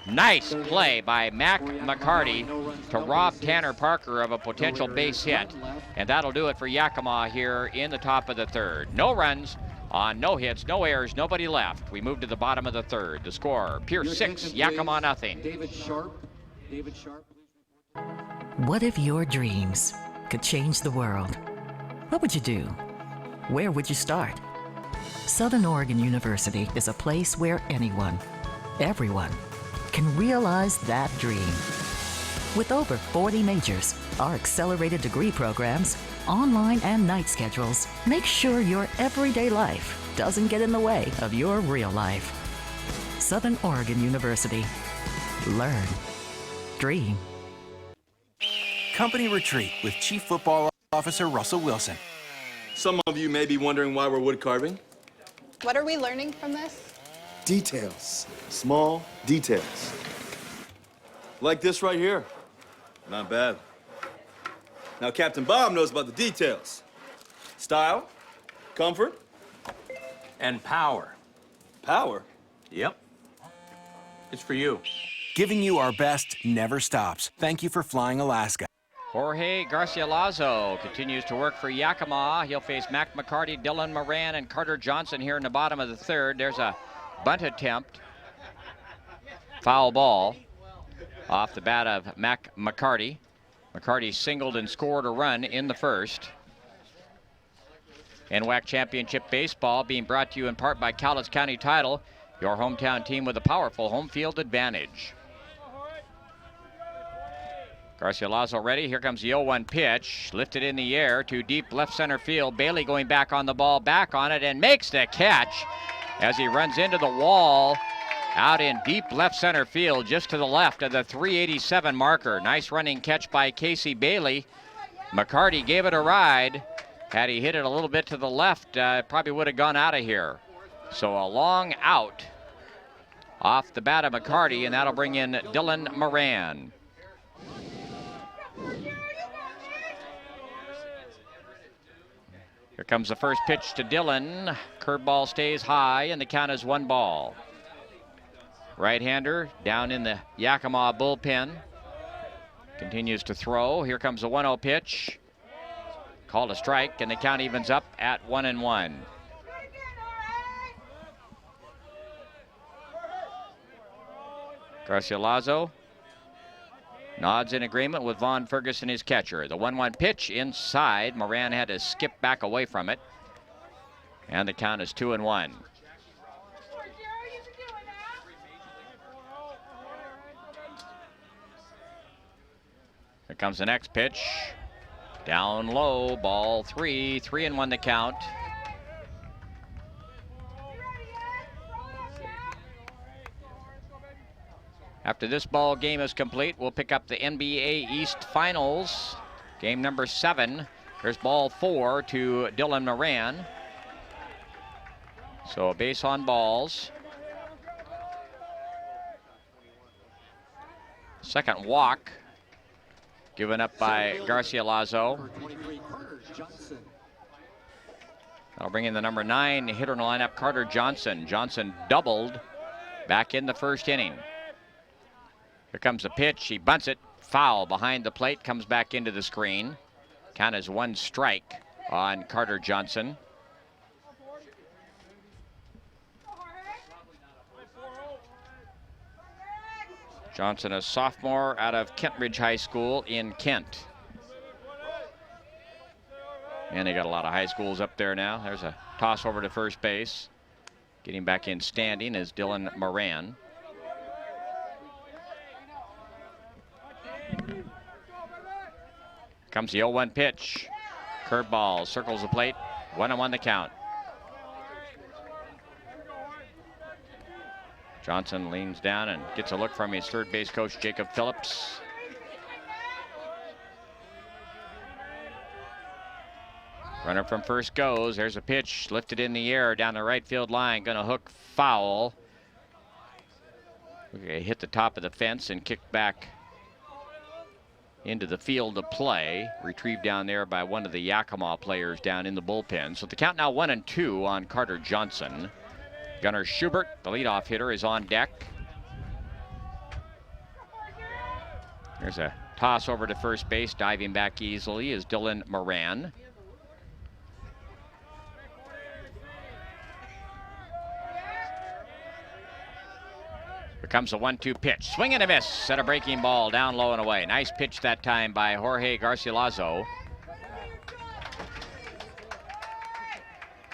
Nice play by Mac McCarty to rob Tanner Parker of a potential base hit. And that'll do it for Yakima here in the top of the third. No runs on no hits, no errors, nobody left. We move to the bottom of the third. The score, Pierce 6, Yakima nothing. David Sharp. What if your dreams could change the world? What would you do? Where would you start? Southern Oregon University is a place where anyone, everyone, can realize that dream. With over 40 majors, our accelerated degree programs, online and night schedules make sure your everyday life doesn't get in the way of your real life. Southern Oregon University. Learn. Dream. Company retreat with Chief Football Officer Russell Wilson. Some of you may be wondering why we're wood carving. What are we learning from this? Details. Small details. Like this right here. Not bad. Now, Captain Bob knows about the details. Style, comfort, And power. power. Yep. It's for you. Giving you our best never stops. Thank you for flying Alaska. Jorge Garcialazo continues to work for Yakima. He'll face Mac McCarty, Dylan Moran, and Carter Johnson here in the bottom of the third. There's a bunt attempt. Foul ball off the bat of Mac McCarty. McCarty singled and scored a run in the first. NWAC Championship Baseball being brought to you in part by Cowlitz County Title, your hometown team with a powerful home field advantage. Garcialazo ready. Here comes the 0-1 pitch. Lifted in the air to deep left center field. Bailey going back on the ball, back on it, and makes the catch as he runs into the wall out in deep left center field, just to the left of the 387 marker. Nice running catch by Casey Bailey. McCarty gave it a ride. Had he hit it a little bit to the left, probably would have gone out of here. So a long out off the bat of McCarty, and that'll bring in Dylan Moran. Here comes the first pitch to Dylan. Curveball stays high, and the count is 1-ball. Right-hander down in the Yakima bullpen. Continues to throw. Here comes the 1-0 pitch. Called a strike, and the count evens up at 1-1. Garcialazo nods in agreement with Vaughn Ferguson, his catcher. The 1-1 pitch inside. Moran had to skip back away from it. And the count is 2-1. Here comes the next pitch. Down low, ball 3, 3-1 the count. After this ball game is complete, we'll pick up the NBA East Finals. Game number 7. Here's ball 4 to Dylan Moran. So a base on balls. Second walk given up by Garcialazo. Number 23, Carter Johnson. That'll bring in the number 9 hitter in the lineup, Carter Johnson. Johnson doubled back in the first inning. Here comes the pitch. He bunts it. Foul behind the plate. Comes back into the screen. Count is 1 strike on Carter Johnson. Johnson, a sophomore out of Kentridge High School in Kent. And they got a lot of high schools up there now. There's a toss over to first base. Getting back in standing is Dylan Moran. Comes the 0-1 pitch. Curveball circles the plate. 1-1 the count. Johnson leans down and gets a look from his third base coach, Jacob Phillips. Runner from first goes. There's a pitch lifted in the air down the right field line. Gonna hook foul. Okay, hit the top of the fence and kicked back into the field of play. Retrieved down there by one of the Yakima players down in the bullpen. So the count now 1-2 on Carter Johnson. Gunnar Schubert, the leadoff hitter, is on deck. There's a toss over to first base. Diving back easily is Dylan Moran. Here comes a 1-2 pitch. Swing and a miss at a breaking ball down low and away. Nice pitch that time by Jorge Garcilaso.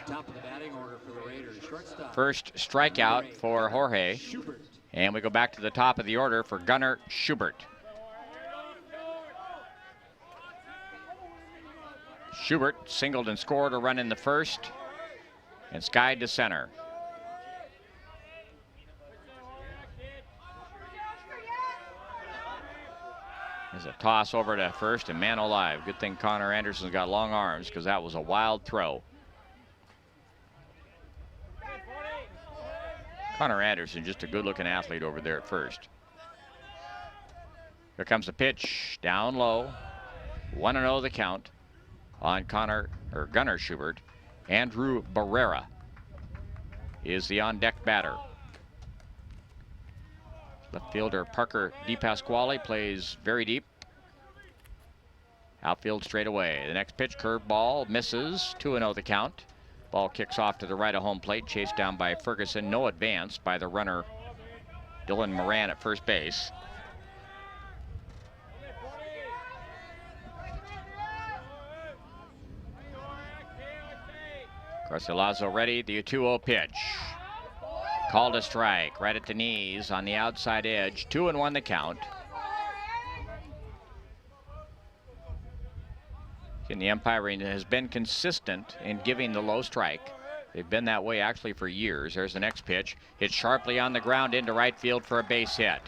Top of the batting order for the Raiders. Shortstop. First strikeout for Jorge. And we go back to the top of the order for Gunnar Schubert. Schubert singled and scored a run in the first and skied to center. There's a toss over to first, and man alive, good thing Connor Anderson's got long arms because that was a wild throw. Connor Anderson, just a good-looking athlete over there at first. Here comes the pitch, down low. 1-0 the count on Gunnar Schubert. Andrew Barrera is the on-deck batter. Left fielder Parker DePasquale plays very deep. Outfield straight away. The next pitch, curveball, misses. 2-0 the count. Ball kicks off to the right of home plate, chased down by Ferguson. No advance by the runner, Dylan Moran at first base. Garcilaso ready, the 2-0 pitch. Called a strike, right at the knees on the outside edge. 2-1 the count. And the umpiring has been consistent in giving the low strike. They've been that way actually for years. There's the next pitch. Hit sharply on the ground into right field for a base hit.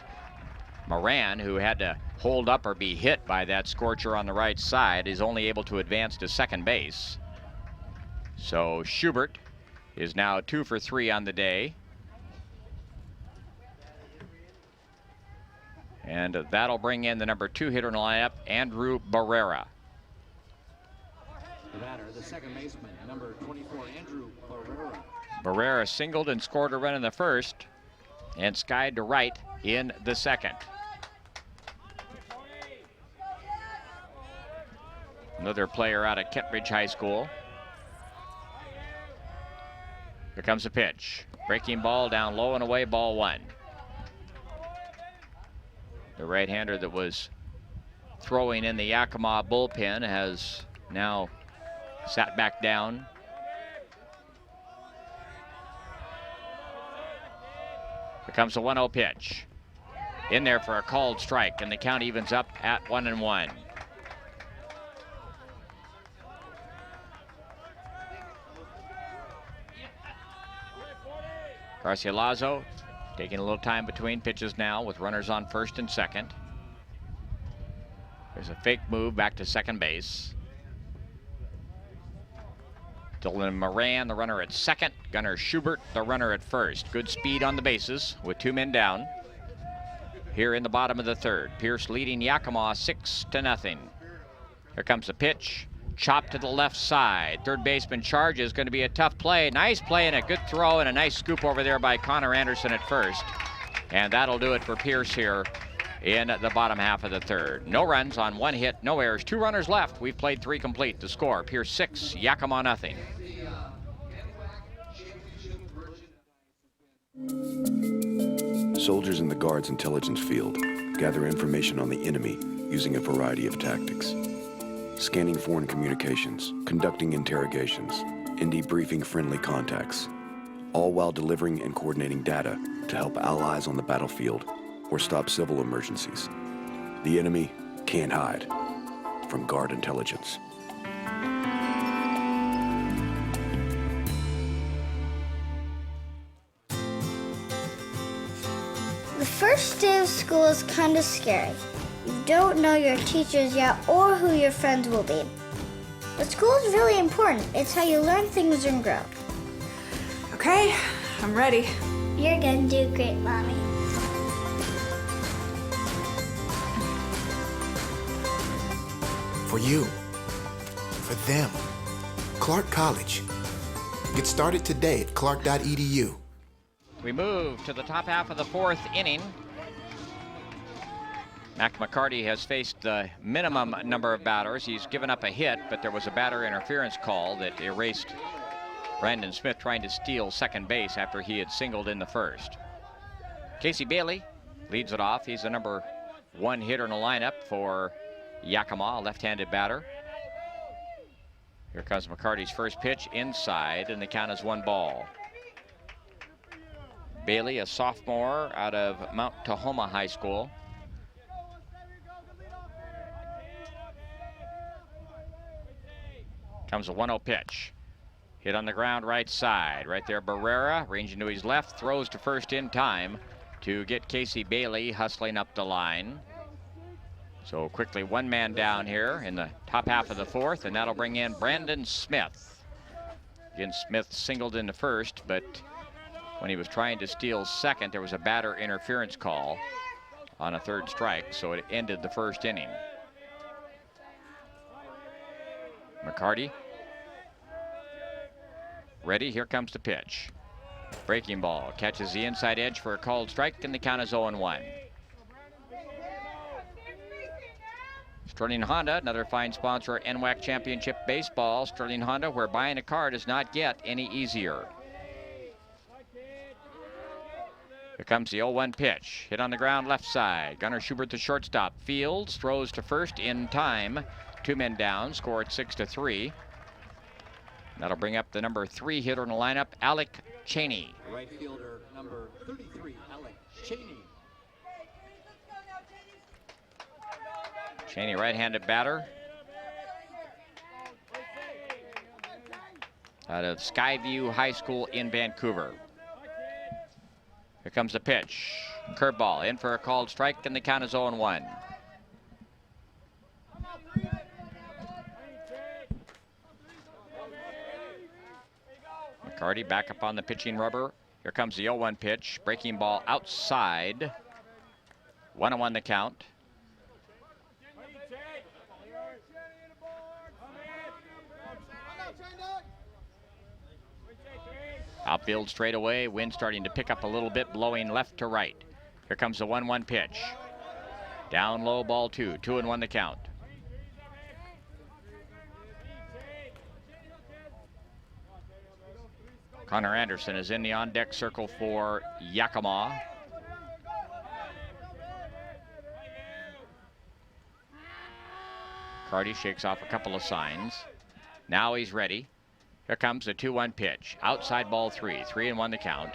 Moran, who had to hold up or be hit by that scorcher on the right side, is only able to advance to second base. So Schubert is now 2 for 3 on the day. And that'll bring in the number 2 hitter in the lineup, Andrew Barrera. The batter, the second baseman, number 24, Andrew Barrera. Barrera singled and scored a run in the first and skied to right in the second. Another player out of Kentridge High School. Here comes the pitch. Breaking ball down low and away, ball 1. The right-hander that was throwing in the Yakima bullpen has now sat back down. Here comes the 1-0 pitch. In there for a called strike, and the count evens up at 1-1. Garcilaso taking a little time between pitches now with runners on first and second. There's a fake move back to second base. Dylan Moran, the runner at second. Gunnar Schubert, the runner at first. Good speed on the bases with 2 men down. Here in the bottom of the third. Pierce leading Yakima 6-0. Here comes the pitch. Chop to the left side. Third baseman charges. Going to be a tough play. Nice play and a good throw and a nice scoop over there by Connor Anderson at first. And that'll do it for Pierce here in the bottom half of the third. No runs on one hit, no errors, 2 runners left. We've played 3 complete. The score, Pierce 6, Yakima nothing. Soldiers in the Guard's intelligence field gather information on the enemy using a variety of tactics. Scanning foreign communications, conducting interrogations, and debriefing friendly contacts, all while delivering and coordinating data to help allies on the battlefield or stop civil emergencies. The enemy can't hide from Guard intelligence. The first day of school is kind of scary. You don't know your teachers yet or who your friends will be. But school is really important. It's how you learn things and grow. Okay, I'm ready. You're gonna do great, Mommy. For you. For them. Clark College. Get started today at clark.edu. We move to the top half of the 4th inning. Mac McCarty has faced the minimum number of batters. He's given up a hit, but there was a batter interference call that erased Brandon Smith trying to steal second base after he had singled in the first. Casey Bailey leads it off. He's the number 1 hitter in the lineup for Yakima, a left-handed batter. Here comes McCarty's first pitch inside, and the count is 1 ball. Bailey, a sophomore out of Mount Tahoma High School. Comes a 1-0 pitch. Hit on the ground right side. Right there, Barrera ranging to his left, throws to first in time to get Casey Bailey hustling up the line. So quickly 1 man down here in the top half of the 4th, and that'll bring in Brandon Smith. Again, Smith singled in the first, but when he was trying to steal second, there was a batter interference call on a 3rd strike, so it ended the 1st inning. McCarty ready. Here comes the pitch. Breaking ball catches the inside edge for a called strike, and the count is 0-1. Sterling Honda, another fine sponsor of NWAC Championship Baseball. Sterling Honda, where buying a car does not get any easier. Here comes the 0-1 pitch. Hit on the ground left side. Gunnar Schubert, the shortstop. Fields throws to first in time. 2 men down, scored 6-3. That'll bring up the number 3 hitter in the lineup, Alec Cheney. Right fielder number 33, Alec Cheney. Cheney, right-handed batter. Out of Skyview High School in Vancouver. Here comes the pitch. Curveball in for a called strike, and the count is 0-1. McCarty back up on the pitching rubber. Here comes the 0-1 pitch. Breaking ball outside. 1-1 the count. Outfield straight away. Wind starting to pick up a little bit, blowing left to right. Here comes the 1-1 pitch. Down low, ball 2. 2-1 the count. Connor Anderson is in the on-deck circle for Yakima. Carty shakes off a couple of signs. Now he's ready. Here comes the 2-1 pitch. Outside ball 3. 3-1 the count.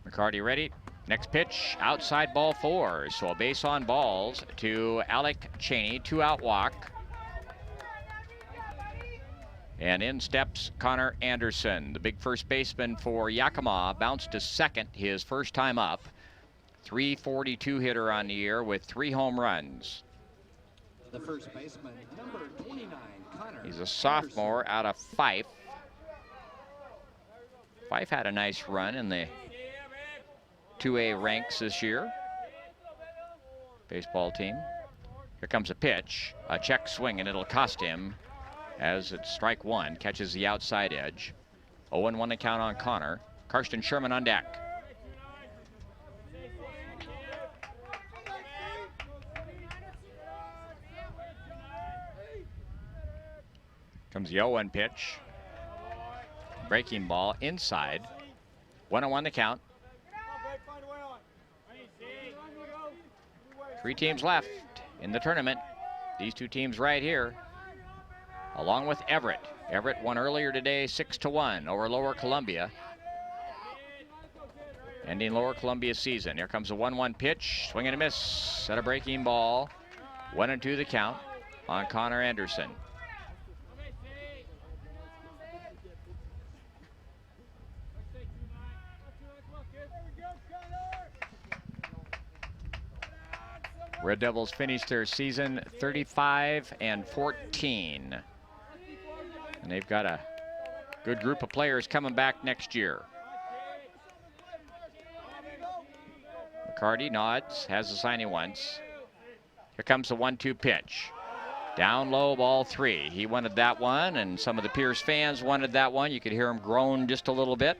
McCarty ready. Next pitch, outside ball 4. So a base on balls to Alec Cheney. 2-out walk. And in steps Connor Anderson, the big first baseman for Yakima, bounced to second his first time up. .342 hitter on the year with 3 home runs. The first baseman, number 29, Connor. He's a sophomore out of Fife. Fife had a nice run in the 2A ranks this year. Baseball team. Here comes a pitch, a check swing, and it'll cost him as it's strike one. Catches the outside edge. 0-1 the count on Connor. Karsten Sherman on deck. Comes the 0-1 pitch. Breaking ball inside. 1-1 the count. 3 teams left in the tournament. These 2 teams right here, along with Everett. Everett won earlier today 6-1 over Lower Columbia, ending Lower Columbia's season. Here comes a 1-1 pitch. Swing and a miss at a breaking ball. 1-2 the count on Connor Anderson. Red Devils finished their season 35-14. And they've got a good group of players coming back next year. McCarty nods, has the signing once. Here comes the 1-2 pitch. Down low, ball 3. He wanted that one, and some of the Pierce fans wanted that one. You could hear him groan just a little bit.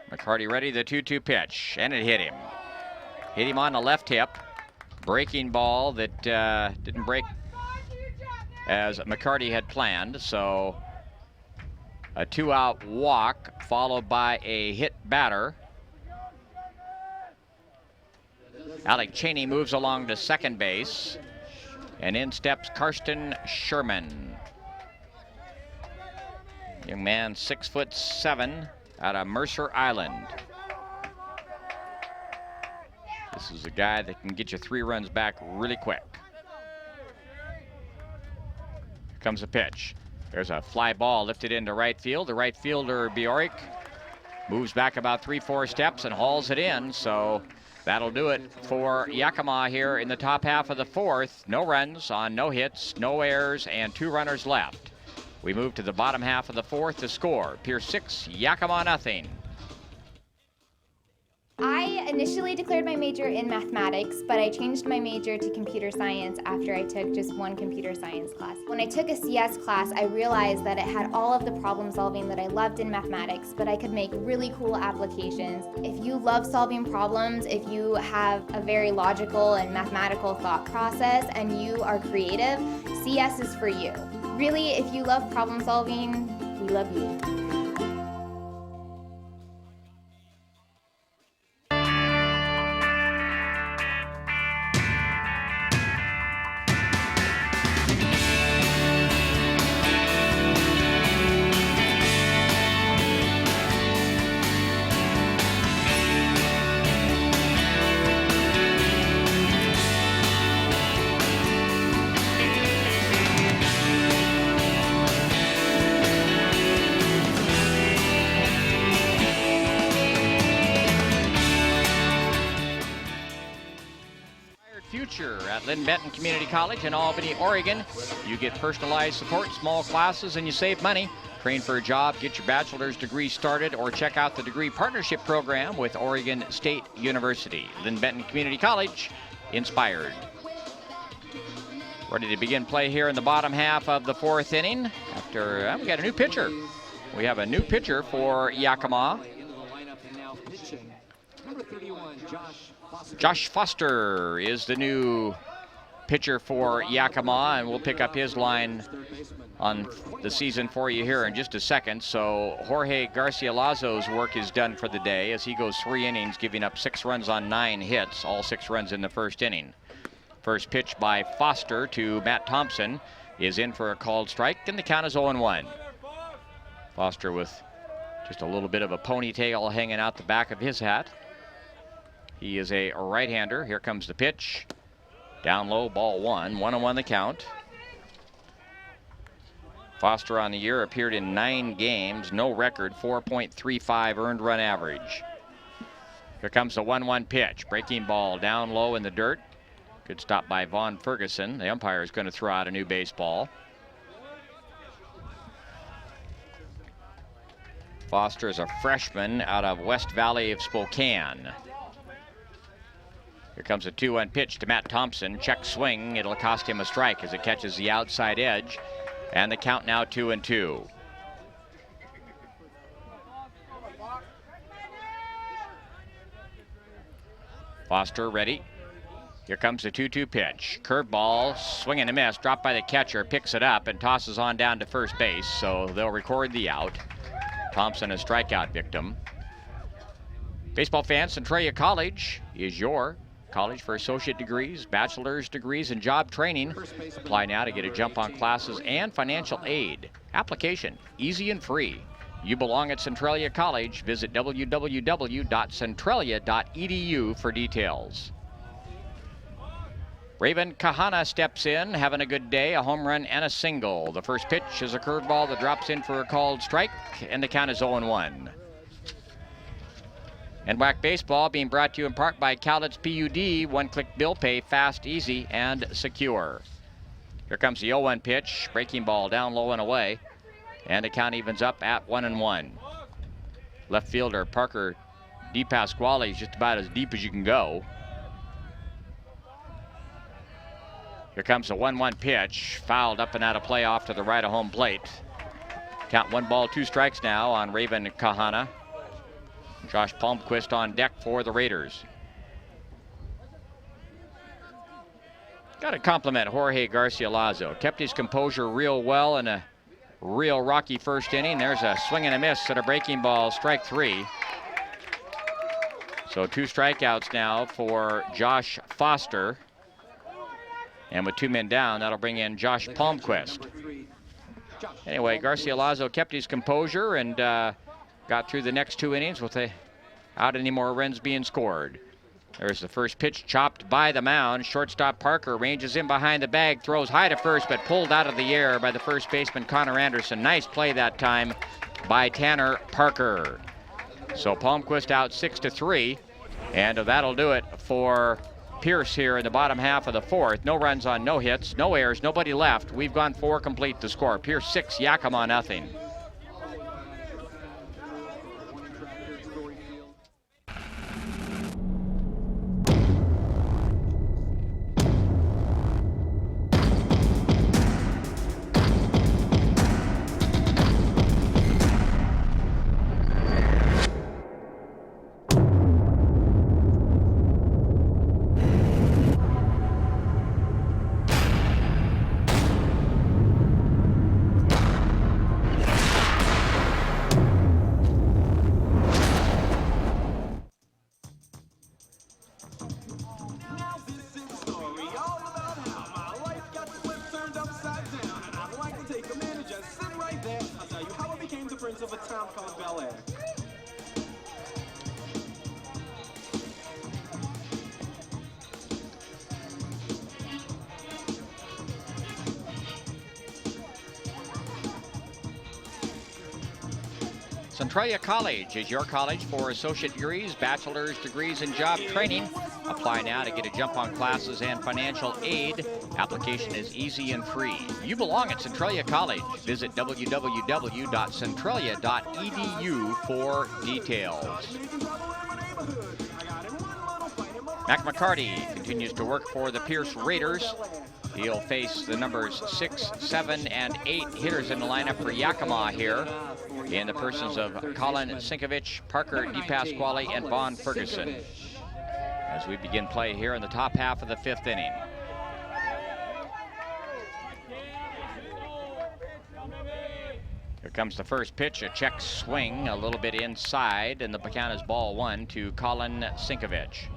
McCarty ready, the 2-2 pitch, and it hit him. Hit him on the left hip. Breaking ball that didn't break as McCarty had planned, so a 2-out walk followed by a hit batter. Alec Cheney moves along to second base, and in steps Karsten Sherman. Young man, 6'7", out of Mercer Island. This is a guy that can get you 3 runs back really quick. Here comes a pitch. There's a fly ball lifted into right field. The right fielder, Bjork, moves back about 3-4 steps and hauls it in. So that'll do it for Yakima here in the top half of the 4th. No runs on no hits, no errors, and 2 runners left. We move to the bottom half of the 4th to score. Pierce 6, Yakima nothing. I initially declared my major in mathematics, but I changed my major to computer science after I took just 1 computer science class. When I took a CS class, I realized that it had all of the problem solving that I loved in mathematics, but I could make really cool applications. If you love solving problems, if you have a very logical and mathematical thought process, and you are creative, CS is for you. Really, if you love problem solving, we love you. Lynn Benton Community College in Albany, Oregon. You get personalized support, small classes, and you save money. Train for a job, get your bachelor's degree started, or check out the degree partnership program with Oregon State University. Lynn Benton Community College, inspired. Ready to begin play here in the bottom half of the 4th inning. After we got a new pitcher. We have a new pitcher for Yakima. Josh Foster is the new pitcher for Yakima, and we'll pick up his line on the season for you here in just a second. So Jorge Garcia-Lazo's work is done for the day as he goes 3 innings, giving up 6 runs on 9 hits, all 6 runs in the 1st inning. First pitch by Foster to Matt Thompson is in for a called strike, and the count is 0-1. Foster with just a little bit of a ponytail hanging out the back of his hat. He is a right-hander. Here comes the pitch. Down low, ball 1. 1-1 the count. Foster on the year appeared in 9 games. No record, 4.35 earned run average. Here comes the 1-1 pitch. Breaking ball down low in the dirt. Good stop by Vaughn Ferguson. The umpire is going to throw out a new baseball. Foster is a freshman out of West Valley of Spokane. Here comes a 2-1 pitch to Matt Thompson. Check swing. It'll cost him a strike as it catches the outside edge. And the count now 2-2. Foster ready. Here comes the 2-2 pitch. Curveball, swing and a miss, dropped by the catcher, picks it up and tosses on down to first base, so they'll record the out. Thompson, a strikeout victim. Baseball fans, Centralia College is your college for associate degrees, bachelor's degrees, and job training. Apply now to get a jump on classes and financial aid. Application, easy and free. You belong at Centralia College. Visit www.centralia.edu for details. Raven Kahana steps in, having a good day, a home run and a single. The first pitch is a curveball that drops in for a called strike, and the count is 0-1. NWAC Baseball being brought to you in part by Cowlitz PUD, one-click bill pay, fast, easy, and secure. Here comes the 0-1 pitch, breaking ball down low and away, and the count evens up at 1-1. Left fielder Parker DePasquale is just about as deep as you can go. Here comes the 1-1 pitch, fouled up and out of play off to the right of home plate. Count 1 ball, 2 strikes now on Raven Kahana. Josh Palmquist on deck for the Raiders. Got to compliment Jorge Garcilazo. Kept his composure real well in a real rocky first inning. There's a swing and a miss at a breaking ball, strike 3. So 2 strikeouts now for Josh Foster. And with 2 men down, that'll bring in Josh Palmquist. Anyway, Garcilazo kept his composure and got through the next 2 innings without any more runs being scored. There's the first pitch chopped by the mound. Shortstop Parker ranges in behind the bag, throws high to first, but pulled out of the air by the first baseman Connor Anderson. Nice play that time by Tanner Parker. So Palmquist out 6-3, and that'll do it for Pierce here in the bottom half of the 4th. No runs on no hits, no errors, nobody left. We've gone 4 complete to score. Pierce 6, Yakima nothing. Centralia College is your college for associate degrees, bachelor's degrees, and job training. Apply now to get a jump on classes and financial aid. Application is easy and free. You belong at Centralia College. Visit www.centralia.edu for details. Mac McCarty continues to work for the Pierce Raiders. He'll face the numbers 6, 7, and 8 hitters in the lineup for Yakima here in the persons of Colin Sinkovich, Parker DePasquale, and Vaughn Ferguson as we begin play here in the top half of the 5th inning. Here comes the first pitch, a check swing, a little bit inside, and the count is ball 1 to Colin Sinkovich.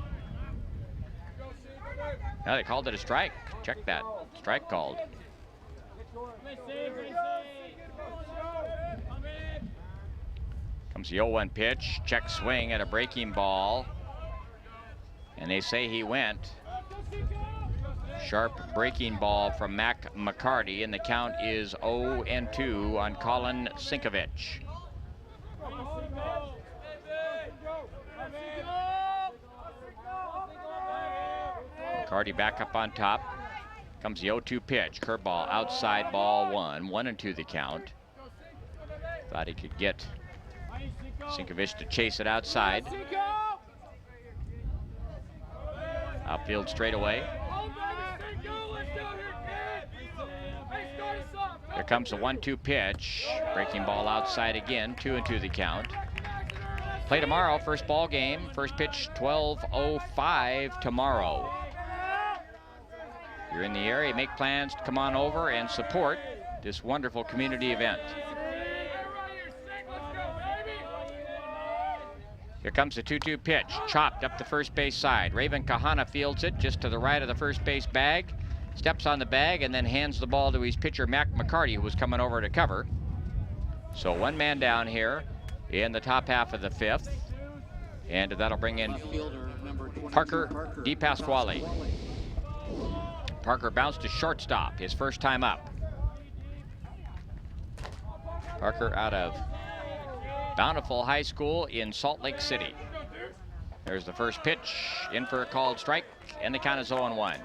Now they called it a strike. Check that. Strike called. Comes the 0-1 pitch. Check swing at a breaking ball. And they say he went. Sharp breaking ball from Mac McCarty, and the count is 0-2 on Colin Sinkovich. McCarty back up on top. Comes the 0-2 pitch. Curveball outside, ball 1. 1-2 the count. Thought he could get Sinkovich to chase it outside. Outfield straightaway. Here comes the 1-2 pitch. Breaking ball outside again. 2-2 the count. Play tomorrow, first ball game. First pitch 12:05 tomorrow. If you're in the area, make plans to come on over and support this wonderful community event. Here comes the 2-2 pitch, chopped up the first base side. Raven Kahana fields it just to the right of the first base bag, steps on the bag, and then hands the ball to his pitcher, Mac McCarty, who was coming over to cover. So one man down here in the top half of the 5th, and that'll bring in Parker DePasquale. Parker bounced to shortstop, his first time up. Parker out of Bountiful High School in Salt Lake City. There's the first pitch, in for a called strike, and the count is 0-1.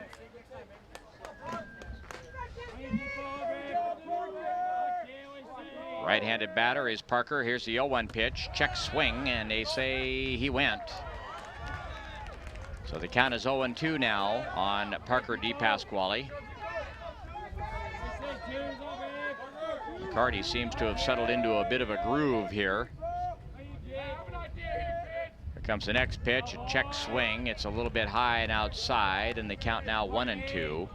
Right-handed batter is Parker. Here's the 0-1 pitch, check swing, and they say he went. So the count is 0-2 now on Parker DePasquale. McCarty seems to have settled into a bit of a groove here. Here comes the next pitch, a check swing. It's a little bit high and outside, and the count now 1-2.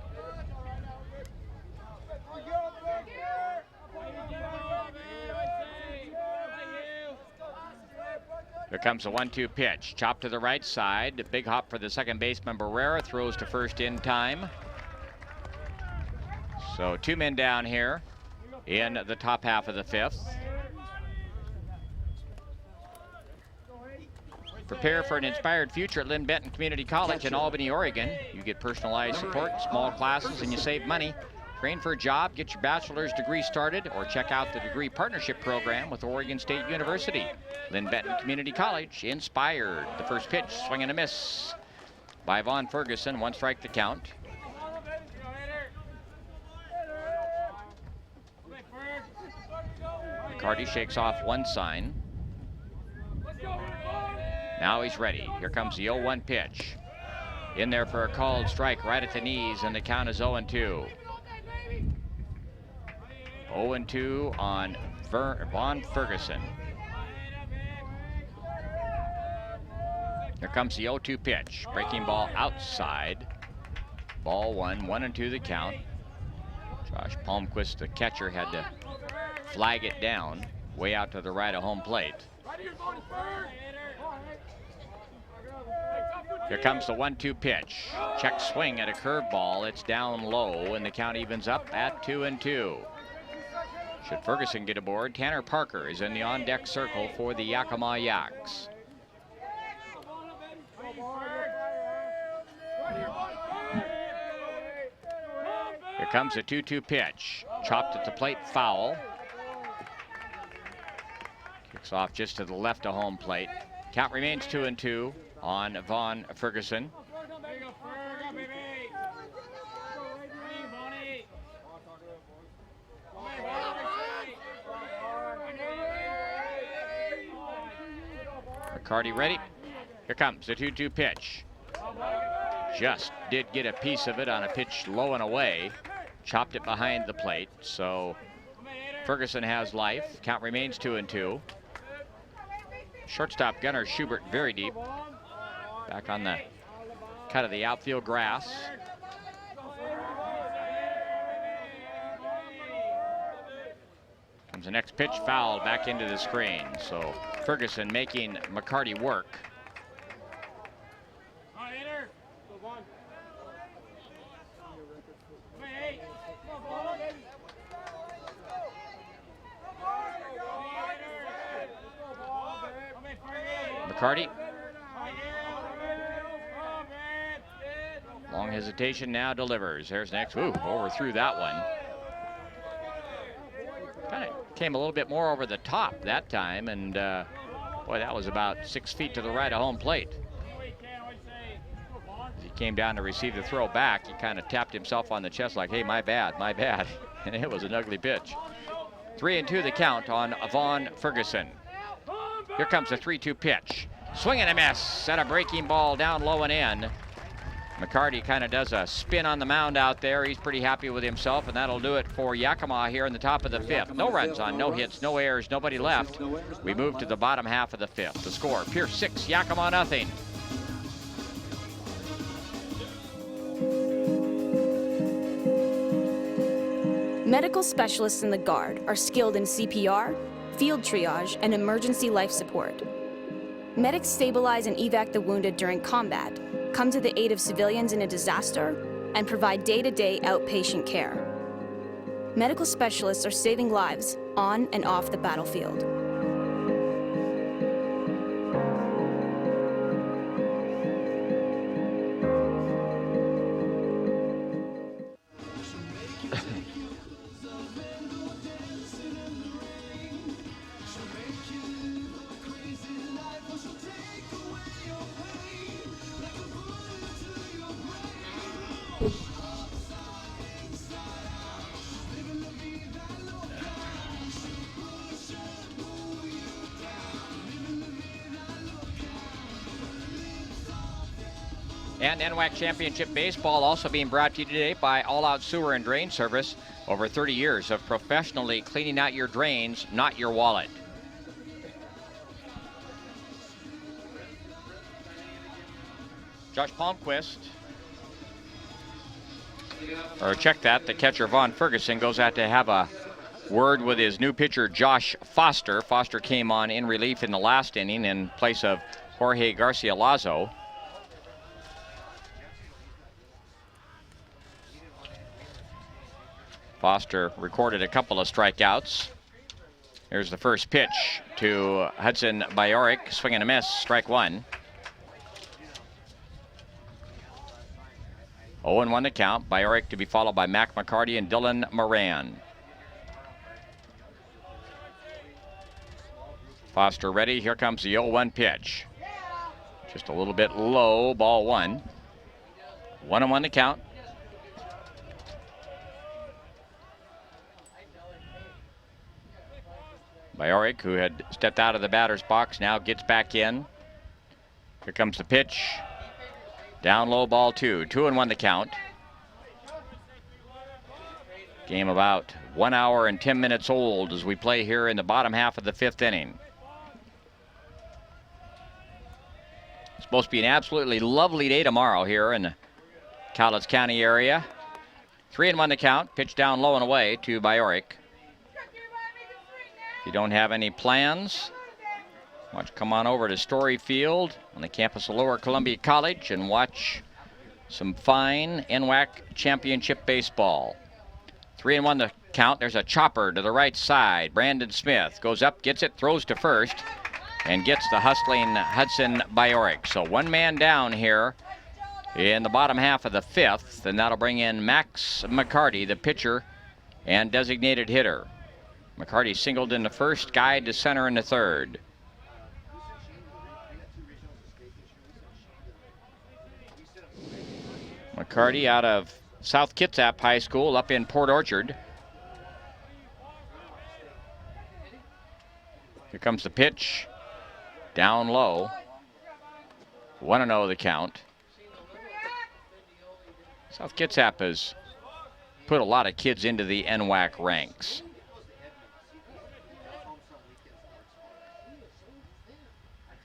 Here comes the 1-2 pitch, chopped to the right side. The big hop for the second baseman Barrera, throws to first in time. So 2 men down here in the top half of the 5th. Prepare for an inspired future at Lynn Benton Community College in Albany, Oregon. You get personalized support, small classes, and you save money. Train for a job, get your bachelor's degree started, or check out the degree partnership program with Oregon State University. Lynn Benton Community College, inspired. The first pitch, swing and a miss by Vaughn Ferguson. 1 strike the count. McCarty shakes off one sign. Now he's ready. Here comes the 0-1 pitch. In there for a called strike right at the knees, and the count is 0-2. 0-2 on Vaughn Ferguson. Here comes the 0-2 pitch. Breaking ball outside. Ball 1, 1-2 the count. Josh Palmquist, the catcher, had to flag it down way out to the right of home plate. Here comes the 1-2 pitch. Check swing at a curveball. It's down low, and the count evens up at 2-2. Should Ferguson get aboard, Tanner Parker is in the on-deck circle for the Yakima Yaks. Here comes the 2-2 pitch. Chopped at the plate, foul. Kicks off just to the left of home plate. Count remains 2-2 on Vaughn Ferguson. McCarty ready. Here comes the 2-2 pitch. Just did get a piece of it on a pitch low and away. Chopped it behind the plate, so Ferguson has life. Count remains 2-2. Shortstop Gunnar Schubert very deep. Back on the cut of the outfield grass. Comes the next pitch, fouled back into the screen. So Ferguson making McCarty work. McCarty. Long hesitation, now delivers. There's next. Ooh, overthrew that one. Kind of came a little bit more over the top that time, and boy, that was about 6 feet to the right of home plate. He came down to receive the throw back, he kind of tapped himself on the chest like, hey, my bad, my bad. And it was an ugly pitch. 3-2 the count on Vaughn Ferguson. Here comes the 3-2 pitch. Swing and a miss, and a breaking ball down low and in. McCarty kind of does a spin on the mound out there. He's pretty happy with himself, and that'll do it for Yakima here in the top of the fifth. No runs on, no hits, no errors, nobody left. We move to the bottom half of the fifth. The score, Pierce 6, Yakima nothing. Medical specialists in the Guard are skilled in CPR, field triage, and emergency life support. Medics stabilize and evac the wounded during combat, come to the aid of civilians in a disaster, and provide day-to-day outpatient care. Medical specialists are saving lives on and off the battlefield. And NWAC Championship Baseball also being brought to you today by All Out Sewer and Drain Service. Over 30 years of professionally cleaning out your drains, not your wallet. Josh Palmquist, or check that, the catcher Vaughn Ferguson goes out to have a word with his new pitcher Josh Foster. Foster came on in relief in the last inning in place of Jorge Garcia Lazo. Foster recorded a couple of strikeouts. Here's the first pitch to Hudson Bajoric. Swing and a miss, strike one. 0-1 the count. Bajoric to be followed by Mac McCarty and Dylan Moran. Foster ready. Here comes the 0-1 pitch. Just a little bit low, ball one. 1-1 the count. Bajoric, who had stepped out of the batter's box, now gets back in. Here comes the pitch. Down low, ball two. 2-1 the count. Game about 1 hour and 10 minutes old as we play here in the bottom half of the fifth inning. It's supposed to be an absolutely lovely day tomorrow here in the Cowlitz County area. 3-1 the count. Pitch down low and away to Bajoric. If you don't have any plans, why don't you come on over to Story Field on the campus of Lower Columbia College and watch some fine NWAC Championship Baseball. 3-1 the count. There's a chopper to the right side. Brandon Smith goes up, gets it, throws to first, and gets the hustling Hudson Bajoric. So one man down here in the bottom half of the fifth, and that'll bring in Max McCarty, the pitcher and designated hitter. McCarty singled in the first, guide to center in the third. McCarty out of South Kitsap High School up in Port Orchard. Here comes the pitch. Down low. 1-0 the count. South Kitsap has put a lot of kids into the NWAC ranks.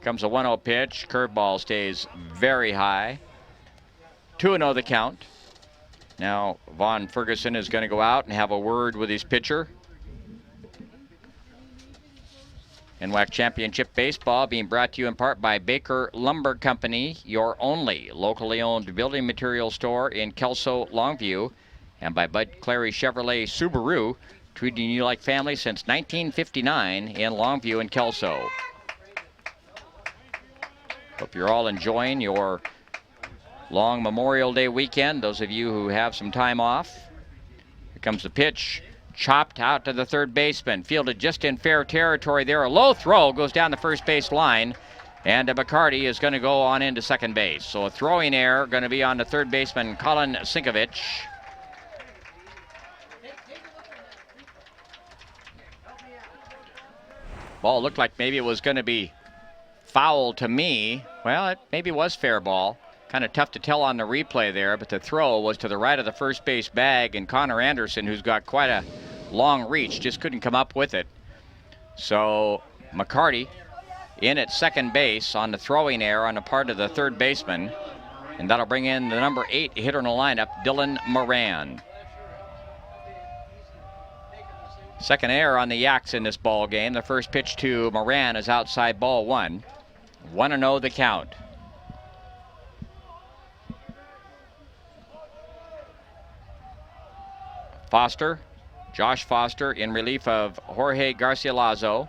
Comes a 1-0 pitch. Curveball stays very high. 2-0 the count. Now Vaughn Ferguson is going to go out and have a word with his pitcher. NWAC Championship Baseball being brought to you in part by Baker Lumber Company, your only locally owned building material store in Kelso, Longview, and by Bud Clary Chevrolet Subaru, treating you like family since 1959 in Longview and Kelso. Hope you're all enjoying your long Memorial Day weekend, those of you who have some time off. Here comes the pitch. Chopped out to the third baseman. Fielded just in fair territory there. A low throw goes down the first base line. And McCarty is going to go on into second base. So a throwing error going to be on the third baseman, Colin Sinkovich. Ball looked like maybe it was going to be foul to me. Well, it maybe was fair ball. Kind of tough to tell on the replay there, but the throw was to the right of the first base bag, and Connor Anderson, who's got quite a long reach, just couldn't come up with it. So McCarty in at second base on the throwing error on the part of the third baseman, and that'll bring in the number 8 hitter in the lineup, Dylan Moran. Second error on the Yaks in this ball game. The first pitch to Moran is outside ball 1. 1-0 the count. Foster, Josh Foster in relief of Jorge Garcilaso.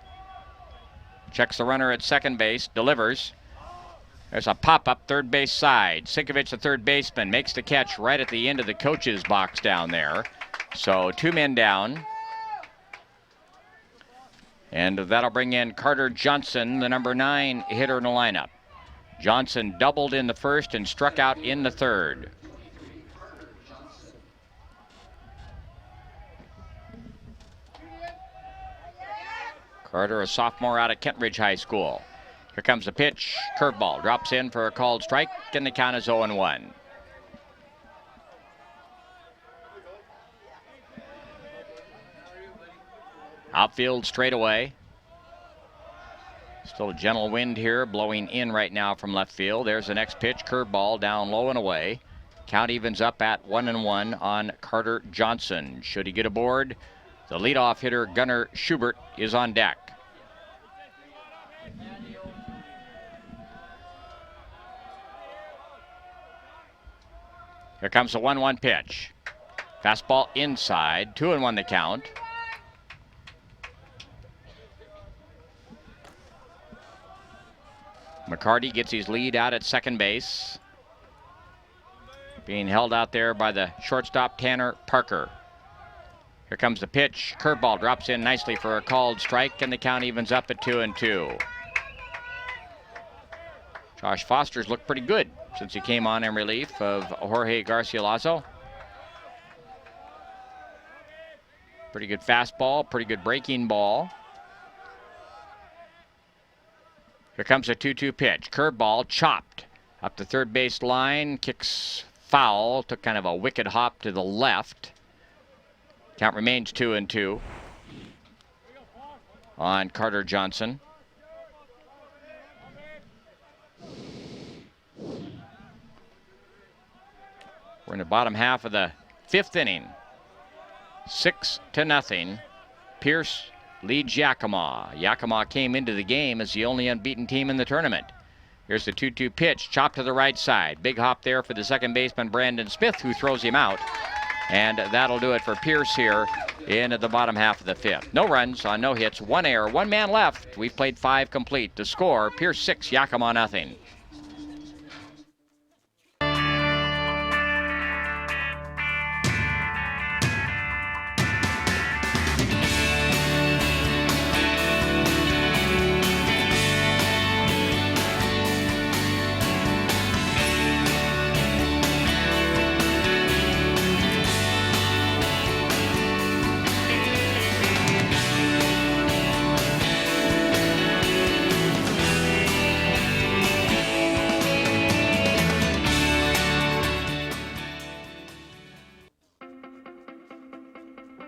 Checks the runner at second base, delivers. There's a pop-up third base side. Sinkovich, the third baseman, makes the catch right at the end of the coach's box down there. So 2 men down. And that'll bring in Carter Johnson, the number 9 hitter in the lineup. Johnson doubled in the first and struck out in the third. Carter, a sophomore out of Kentridge High School. Here comes the pitch. Curveball drops in for a called strike, and the count is 0-1. Outfield straightaway. Still a gentle wind here blowing in right now from left field. There's the next pitch. Curveball down low and away. Count evens up at 1-1 on Carter Johnson. Should he get aboard, the leadoff hitter Gunnar Schubert is on deck. Here comes the 1-1 pitch. Fastball inside, 2-1 the count. McCarty gets his lead out at second base. Being held out there by the shortstop Tanner Parker. Here comes the pitch. Curveball drops in nicely for a called strike, and the count evens up at 2-2. Josh Foster's looked pretty good since he came on in relief of Jorge Garcilaso. Pretty good fastball, pretty good breaking ball. Here comes a 2-2 pitch. Curveball chopped up the third base line. Kicks foul. Took kind of a wicked hop to the left. Count remains 2-2 on Carter Johnson. We're in the bottom half of the 5th inning. 6-0. Pierce leads Yakima. Yakima came into the game as the only unbeaten team in the tournament. Here's the 2-2 pitch, chopped to the right side. Big hop there for the second baseman, Brandon Smith, who throws him out. And that'll do it for Pierce here in the bottom half of the 5th. No runs on no hits, 1 error, 1 man left. We've played 5 complete. The score, Pierce 6, Yakima nothing.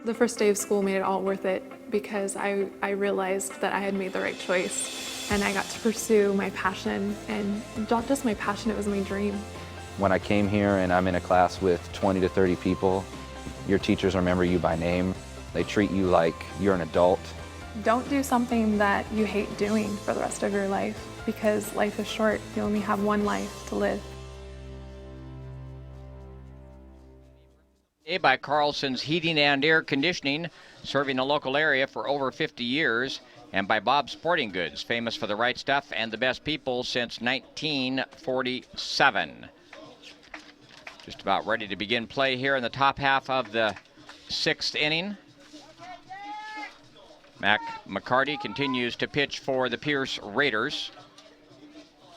The first day of school made it all worth it because I realized that I had made the right choice and I got to pursue my passion, and not just my passion, it was my dream. When I came here and I'm in a class with 20 to 30 people, your teachers remember you by name. They treat you like you're an adult. Don't do something that you hate doing for the rest of your life, because life is short. You only have one life to live. By Carlson's Heating and Air Conditioning, serving the local area for over 50 years, and by Bob's Sporting Goods, famous for the right stuff and the best people since 1947. Just about ready to begin play here in the top half of the 6th inning. Mac McCarty continues to pitch for the Pierce Raiders.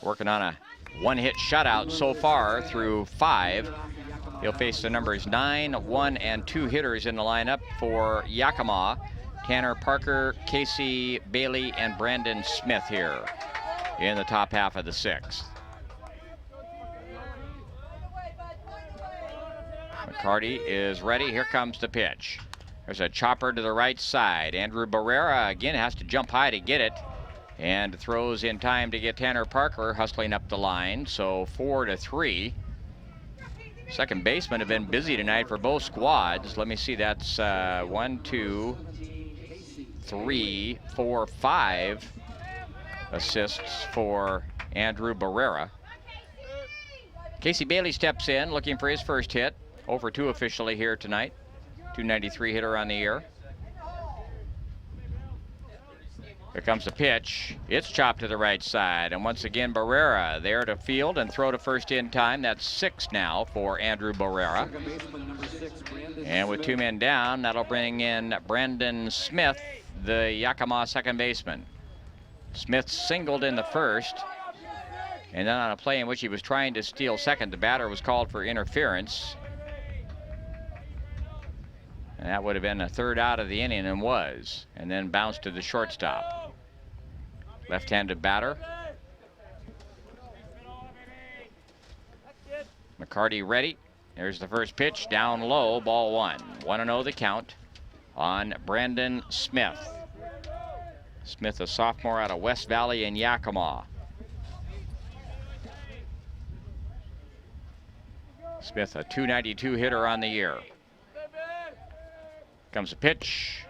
working on a one-hit shutout so far through 5. He'll face the numbers 9, 1, and 2 hitters in the lineup for Yakima. Tanner Parker, Casey Bailey, and Brandon Smith here in the top half of the 6th. McCarty is ready. Here comes the pitch. There's a chopper to the right side. Andrew Barrera again has to jump high to get it, and throws in time to get Tanner Parker hustling up the line. So 4-3. Second basemen have been busy tonight for both squads. Let me see, that's 1, 2, 3, 4, 5 assists for Andrew Barrera. Casey Bailey steps in looking for his first hit. 0-2 officially here tonight. 293 hitter on the year. Here comes the pitch. It's chopped to the right side. And once again, Barrera there to field and throw to first in time. That's 6 now for Andrew Barrera. And with 2 men down, that'll bring in Brandon Smith, the Yakima second baseman. Smith singled in the first. And then on a play in which he was trying to steal second, the batter was called for interference. And that would have been a third out of the inning, and was. And then bounced to the shortstop. Left-handed batter. McCarty ready. There's the first pitch, down low, ball 1. 1-0 the count on Brandon Smith. Smith, a sophomore out of West Valley in Yakima. Smith, a .292 hitter on the year. Comes a pitch.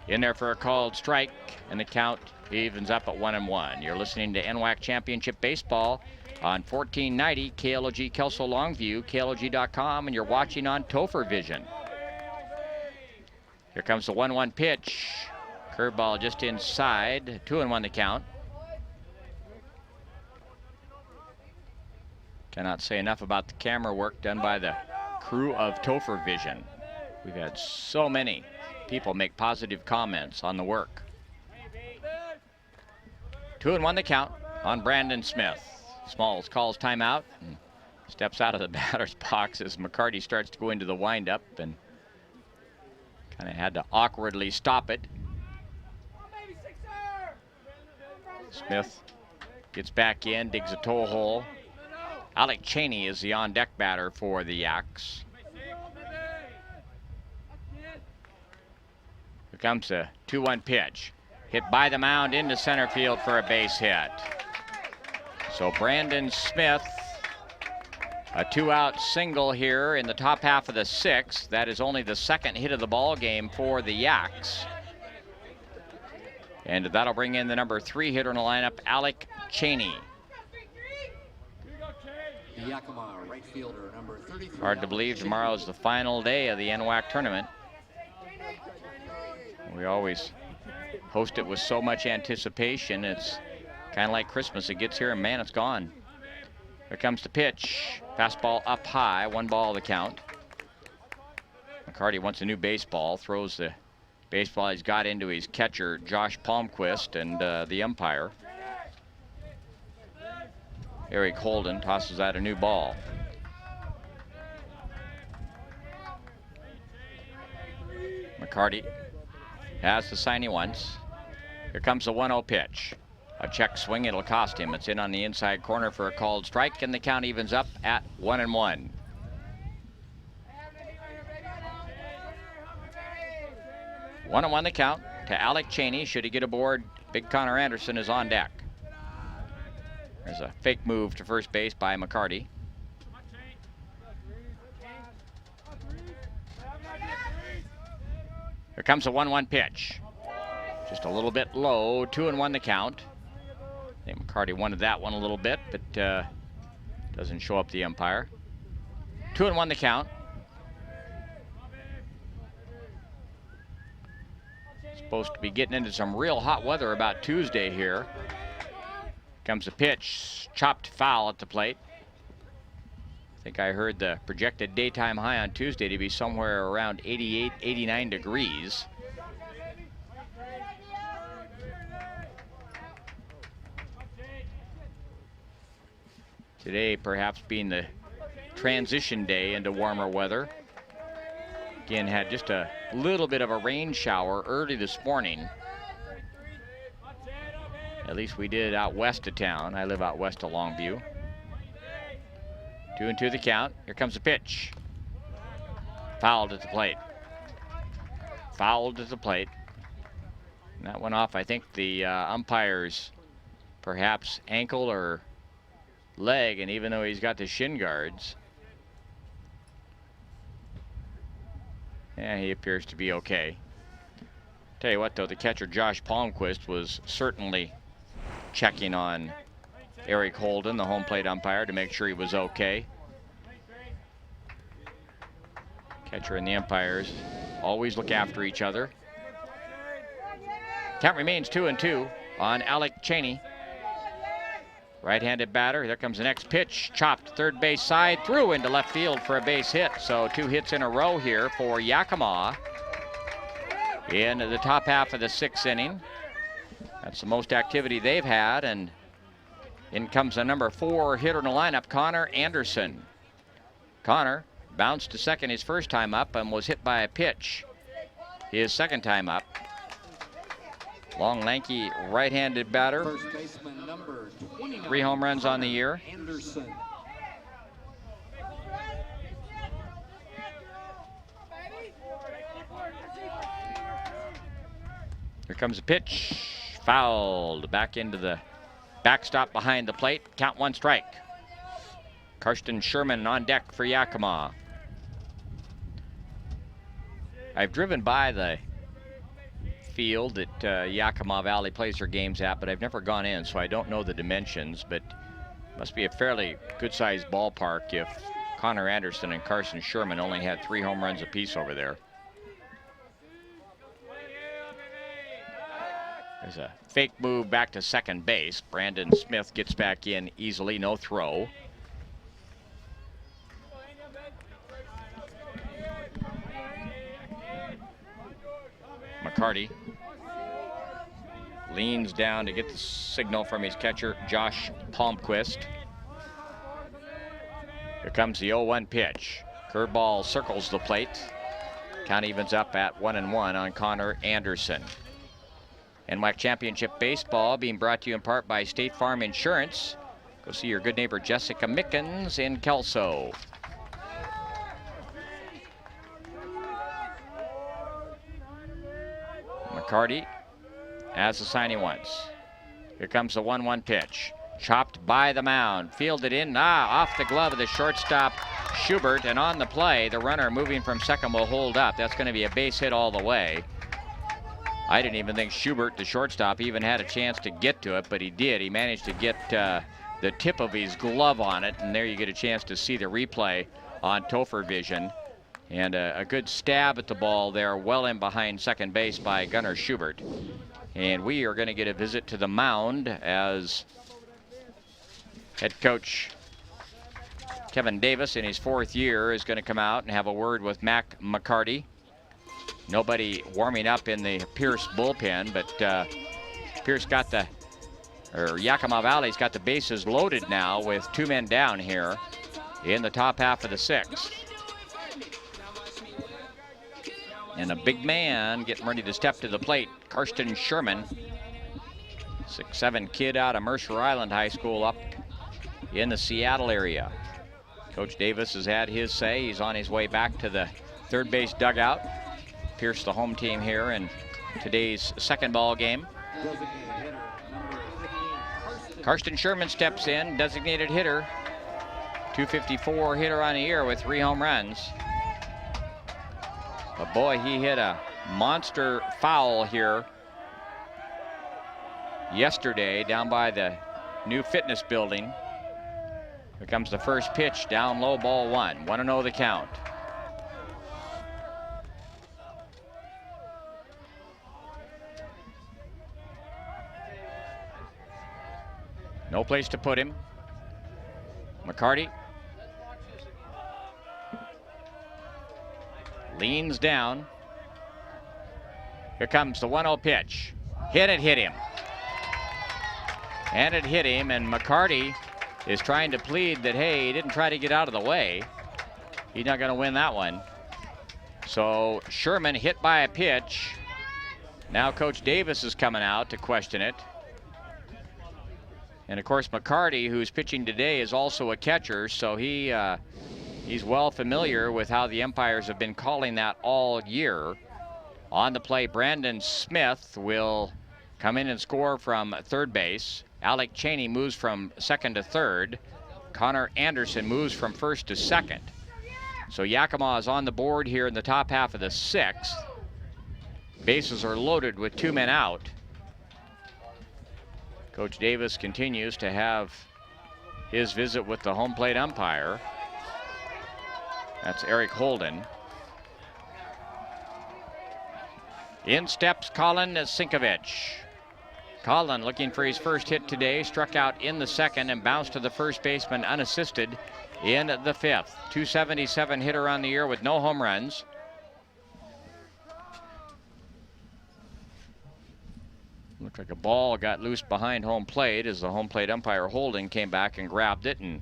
In there for a called strike, and the count evens up at 1-1. You're listening to NWAC Championship Baseball on 1490 KLOG Kelso Longview, KLOG.com, and you're watching on Topher Vision. Here comes the 1-1 pitch. Curveball just inside. 2-1 the count. Cannot say enough about the camera work done by the crew of Topher Vision. We've had so many people make positive comments on the work. 2-1 the count on Brandon Smith. Smalls calls timeout and steps out of the batter's box as McCarty starts to go into the windup, and kind of had to awkwardly stop it. Smith gets back in, digs a toe hole. Alec Cheney is the on-deck batter for the Yaks. Here comes a 2-1 pitch. Hit by the mound into center field for a base hit. So Brandon Smith, a 2-out single here in the top half of the 6th. That is only the second hit of the ball game for the Yaks. And that'll bring in the number 3 hitter in the lineup, Alec Cheney. Yakima right fielder number 33. Hard to believe tomorrow is the final day of the NWAC tournament. We always host it with so much anticipation. It's kind of like Christmas. It gets here and man, it's gone. Here comes the pitch. Fastball up high, 1 ball the count. McCarty wants a new baseball, throws the baseball he's got into his catcher, Josh Palmquist, and the umpire. Eric Holden tosses out a new ball. McCarty has the sign he wants. Here comes the 1-0 pitch. A check swing, it'll cost him. It's in on the inside corner for a called strike, and the count evens up at 1-1. One and 1 the count to Alec Cheney. Should he get aboard, Big Connor Anderson is on deck. There's a fake move to first base by McCarty. Here comes a 1-1 pitch. Just a little bit low, 2-1 the count. I think McCarty wanted that one a little bit, but doesn't show up the umpire. 2-1 the count. Supposed to be getting into some real hot weather about Tuesday here. Comes a pitch, chopped foul at the plate. I think I heard the projected daytime high on Tuesday to be somewhere around 88, 89 degrees. Today perhaps being the transition day into warmer weather. Again, had just a little bit of a rain shower early this morning. At least we did out west of town. I live out west of Longview. 2-2 the count. Here comes the pitch. Fouled at the plate. Fouled at the plate. And that went off, I think, the umpire's perhaps ankle or leg, and even though he's got the shin guards, yeah, he appears to be okay. Tell you what, though, the catcher Josh Palmquist was certainly checking on Eric Holden, the home plate umpire, to make sure he was okay. Catcher and the umpires always look after each other. Count remains 2-2 on Alec Cheney. Right-handed batter. There comes the next pitch. Chopped third base side, through into left field for a base hit. So 2 hits in a row here for Yakima in the top half of the 6th inning. That's the most activity they've had, and in comes the number 4 hitter in the lineup, Connor Anderson. Connor bounced to second his first time up and was hit by a pitch his second time up. Long, lanky, right-handed batter. First baseman number 29. 3 home runs on the year. Anderson. Here comes a pitch. Fouled back into the backstop behind the plate. Count 1 strike. Karsten Sherman on deck for Yakima. I've driven by the field that Yakima Valley plays their games at, but I've never gone in, so I don't know the dimensions, but must be a fairly good-sized ballpark if Connor Anderson and Carson Sherman only had 3 home runs apiece over there. There's a fake move back to second base. Brandon Smith gets back in easily, no throw. McCarty leans down to get the signal from his catcher, Josh Palmquist. Here comes the 0-1 pitch. Curveball circles the plate. Count evens up at 1-1 on Connor Anderson. NWAC Championship Baseball being brought to you in part by State Farm Insurance. Go see your good neighbor Jessica Mickens in Kelso. McCarty as the sign he wants. Here comes the 1-1 pitch. Chopped by the mound. Fielded in. Off the glove of the shortstop, Schubert. And on the play, the runner moving from second will hold up. That's going to be a base hit all the way. I didn't even think Schubert, the shortstop, even had a chance to get to it, but he did. He managed to get the tip of his glove on it, and there you get a chance to see the replay on Topher Vision. And a good stab at the ball there, well in behind second base by Gunnar Schubert. And we are going to get a visit to the mound as head coach Kevin Davis, in his 4th year, is going to come out and have a word with Mac McCarty. Nobody warming up in the Pierce bullpen, but Pierce got Yakima Valley's got the bases loaded now with 2 men down here in the top half of the 6th. And a big man getting ready to step to the plate, Karsten Sherman, 6'7" kid out of Mercer Island High School up in the Seattle area. Coach Davis has had his say. He's on his way back to the third base dugout. Pierce, the home team here in today's second ball game. Karsten Sherman steps in, designated hitter. 254 hitter on the year with 3 home runs. But boy, he hit a monster foul here yesterday down by the new fitness building. Here comes the first pitch, down low, ball 1. 1-0 the count. No place to put him. McCarty leans down. Here comes the 1-0 pitch. Hit him. And it hit him, and McCarty is trying to plead that, hey, he didn't try to get out of the way. He's not going to win that one. So Sherman hit by a pitch. Now Coach Davis is coming out to question it. And of course McCarty, who's pitching today, is also a catcher, so he's well familiar with how the umpires have been calling that all year. On the play, Brandon Smith will come in and score from third base. Alec Cheney moves from second to third. Connor Anderson moves from first to second. So Yakima is on the board here in the top half of the sixth. Bases are loaded with 2 men out. Coach Davis continues to have his visit with the home plate umpire. That's Eric Holden. In steps Colin Sinkovich. Colin, looking for his first hit today, struck out in the second and bounced to the first baseman unassisted in the fifth. 277 hitter on the year with no home runs. Looked like a ball got loose behind home plate as the home plate umpire Holden came back and grabbed it and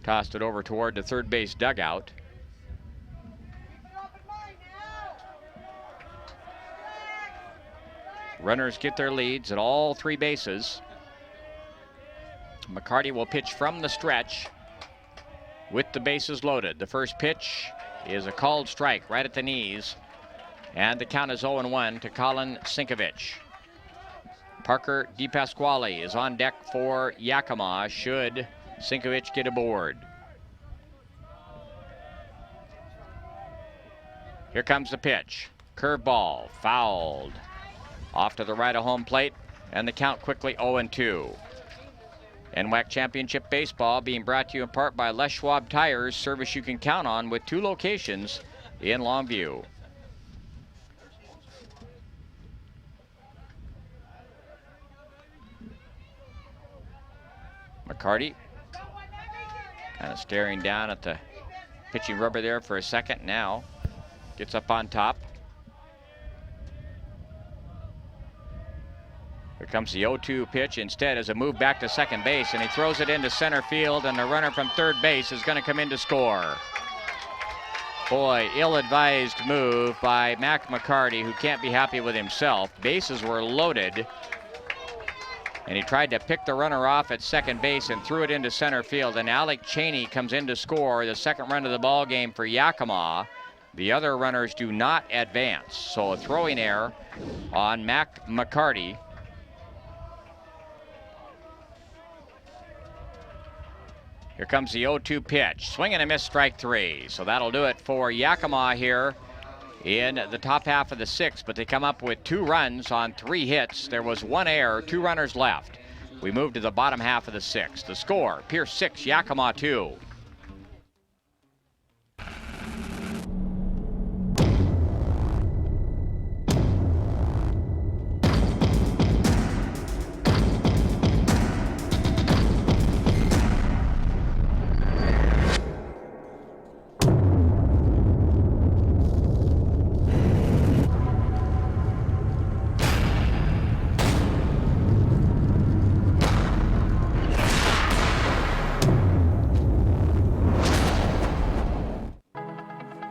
tossed it over toward the third base dugout. Runners get their leads at all 3 bases. McCarty will pitch from the stretch with the bases loaded. The first pitch is a called strike right at the knees, and the count is 0-1 to Colin Sinkovich. Parker DePasquale is on deck for Yakima should Sinkovich get aboard. Here comes the pitch. Curveball, fouled. Off to the right of home plate, and the count quickly 0-2. NWAC Championship Baseball being brought to you in part by Les Schwab Tires, service you can count on with 2 locations in Longview. McCarty kind of staring down at the pitching rubber there for a second. Now gets up on top. Here comes the 0-2 pitch. Instead, as a move back to second base, and he throws it into center field, and the runner from third base is going to come in to score. Boy, ill-advised move by Mac McCarty, who can't be happy with himself. Bases were loaded, and he tried to pick the runner off at second base and threw it into center field, and Alec Cheney comes in to score the second run of the ball game for Yakima. The other runners do not advance, so a throwing error on Mac McCarty. Here comes the 0-2 pitch. Swing and a miss, strike 3. So that'll do it for Yakima here in the top half of the sixth, but they come up with 2 runs on 3 hits. There was 1 error, 2 runners left. We move to the bottom half of the sixth. The score, Pierce 6, Yakima 2.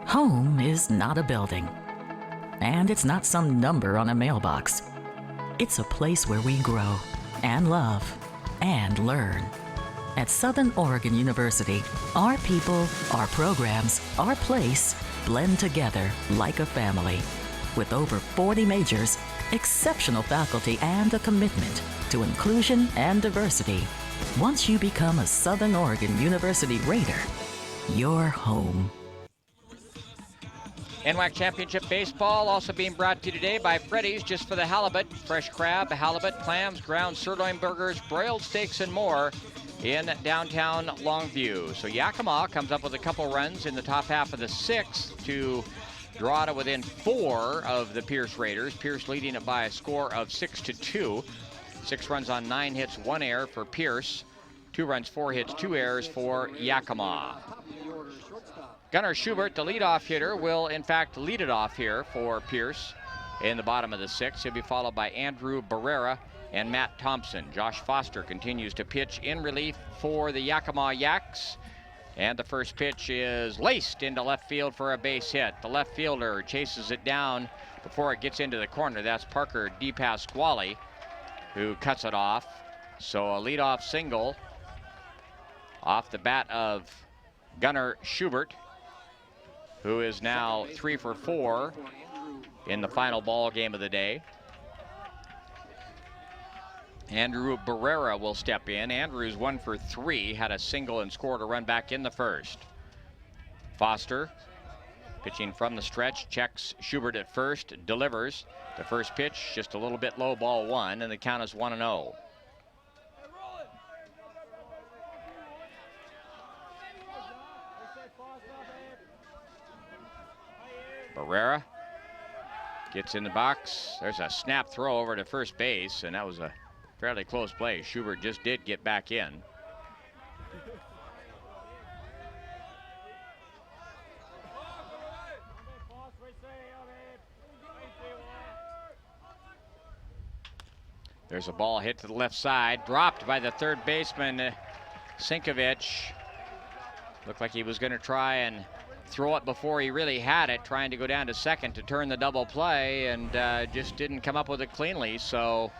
Home is not a building, and it's not some number on a mailbox. It's a place where we grow and love and learn. At Southern Oregon University, our people, our programs, our place blend together like a family. With over 40 majors, exceptional faculty, and a commitment to inclusion and diversity, once you become a Southern Oregon University Raider, you're home. NWAC Championship Baseball also being brought to you today by Freddy's, just for the halibut. Fresh crab, halibut, clams, ground sirloin burgers, broiled steaks, and more in downtown Longview. So Yakima comes up with a couple runs in the top half of the sixth to draw to within 4 of the Pierce Raiders. Pierce leading it by a score of 6-2. 6 runs on 9 hits, 1 error for Pierce. 2 runs, 4 hits, 2 errors for Yakima. Gunnar Schubert, the leadoff hitter, will in fact lead it off here for Pierce in the bottom of the sixth. He'll be followed by Andrew Barrera and Matt Thompson. Josh Foster continues to pitch in relief for the Yakima Yaks. And the first pitch is laced into left field for a base hit. The left fielder chases it down before it gets into the corner. That's Parker DePasquale who cuts it off. So a leadoff single off the bat of Gunnar Schubert, who is now 3 for 4 in the final ball game of the day. Andrew Barrera will step in. Andrew's 1 for 3, had a single and scored a run back in the first. Foster pitching from the stretch, checks Schubert at first, delivers. The first pitch just a little bit low, ball 1, and the count is 1-0. Barrera gets in the box. There's a snap throw over to first base, and that was a fairly close play. Schubert just did get back in. There's a ball hit to the left side, dropped by the third baseman, Sinkovich. Looked like he was going to try and throw it before he really had it, trying to go down to second to turn the double play, and just didn't come up with it cleanly. So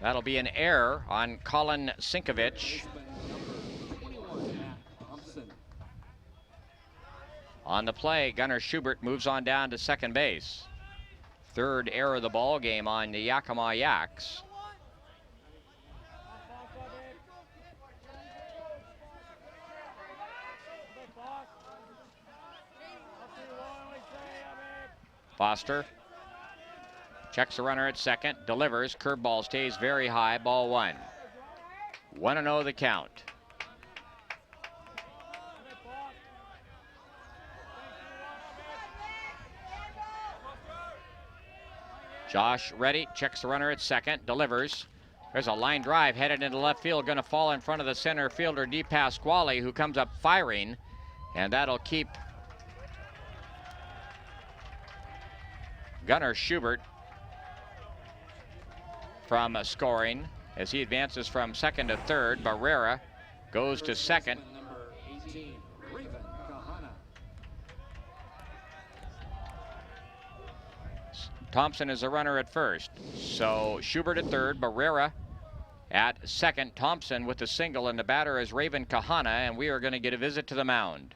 that'll be an error on Colin Sinkovich. On the play, Gunnar Schubert moves on down to second base. Third error of the ball game on the Yakima Yaks. Foster checks the runner at second, delivers, curveball stays very high, ball 1. 1-0 the count. Josh ready, checks the runner at second, delivers. There's a line drive headed into left field, going to fall in front of the center fielder, DePasquale, who comes up firing, and that'll keep Gunnar Schubert from scoring as he advances from second to third. Barrera goes to second. Thompson is a runner at first. So Schubert at third, Barrera at second. Thompson with the single, and the batter is Raven Kahana, and we are going to get a visit to the mound.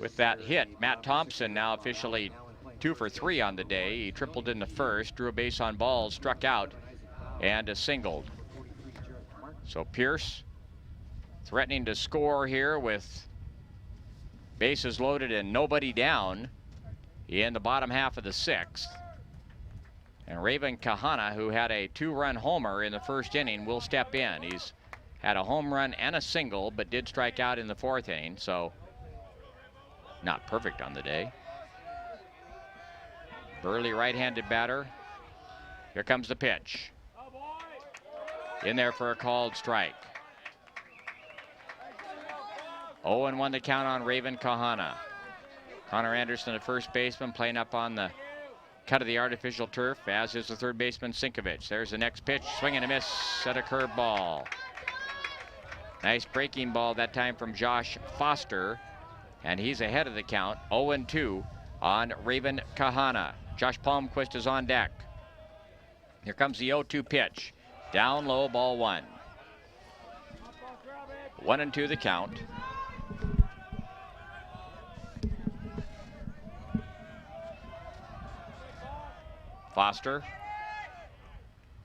With that hit, Matt Thompson now officially 2 for 3 on the day. He tripled in the first, drew a base on balls, struck out, and a singled. So Pierce threatening to score here with bases loaded and nobody down in the bottom half of the 6th. And Raven Kahana, who had a 2-run homer in the first inning, will step in. He's had a home run and a single, but did strike out in the 4th inning, so not perfect on the day. Burley, right-handed batter. Here comes the pitch. In there for a called strike. 0-1 the count on Raven Kahana. Connor Anderson, the first baseman, playing up on the cut of the artificial turf, as is the third baseman, Sinkovich. There's the next pitch, swing and a miss at a curve ball. Nice breaking ball that time from Josh Foster, and he's ahead of the count, 0-2 on Raven Kahana. Josh Palmquist is on deck. Here comes the 0-2 pitch. Down low, ball 1. 1-2 the count. Foster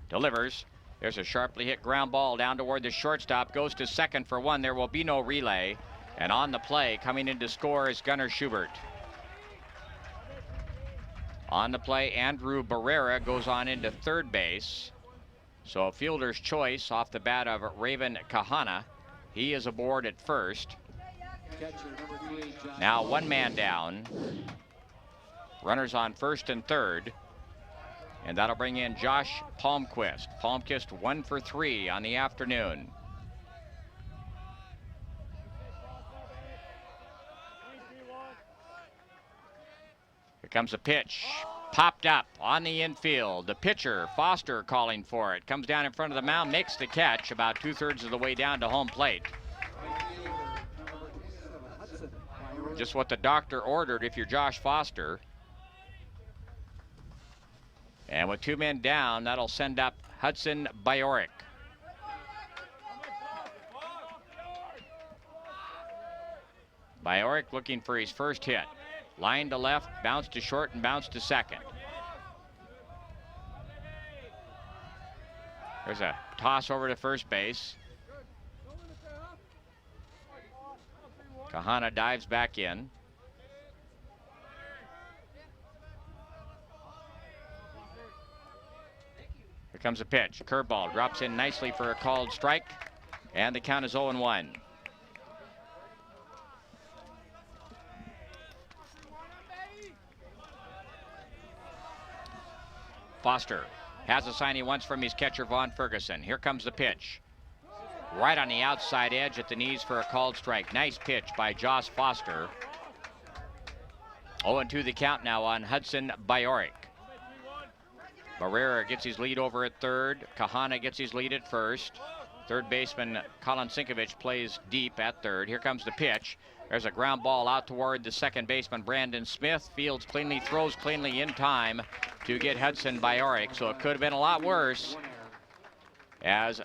delivers. There's a sharply hit ground ball down toward the shortstop. Goes to second for 1. There will be no relay. And on the play, coming in to score, is Gunnar Schubert. On the play, Andrew Barrera goes on into third base. So a fielder's choice off the bat of Raven Kahana. He is aboard at first. Now 1 man down. Runners on first and third. And that'll bring in Josh Palmquist. Palmquist 1 for 3 on the afternoon. Here comes a pitch. popped up on the infield. The pitcher, Foster, calling for it. Comes down in front of the mound, makes the catch about 2/3 of the way down to home plate. Just what the doctor ordered if you're Josh Foster. And with 2 men down, that'll send up Hudson Bajorek. Bajorek looking for his first hit. Line to left, bounce to short, and bounce to second. There's a toss over to first base. Kahana dives back in. Here comes a pitch. Curveball drops in nicely for a called strike. And the count is 0-1. Foster has a sign he wants from his catcher, Vaughn Ferguson. Here comes the pitch. Right on the outside edge at the knees for a called strike. Nice pitch by Josh Foster. 0-2 the count now on Hudson Bajorek. Barrera gets his lead over at third. Kahana gets his lead at first. Third baseman Colin Sinkovich plays deep at third. Here comes the pitch. There's a ground ball out toward the second baseman, Brandon Smith. Fields cleanly, throws cleanly in time to get Hudson Bajorek. So it could have been a lot worse as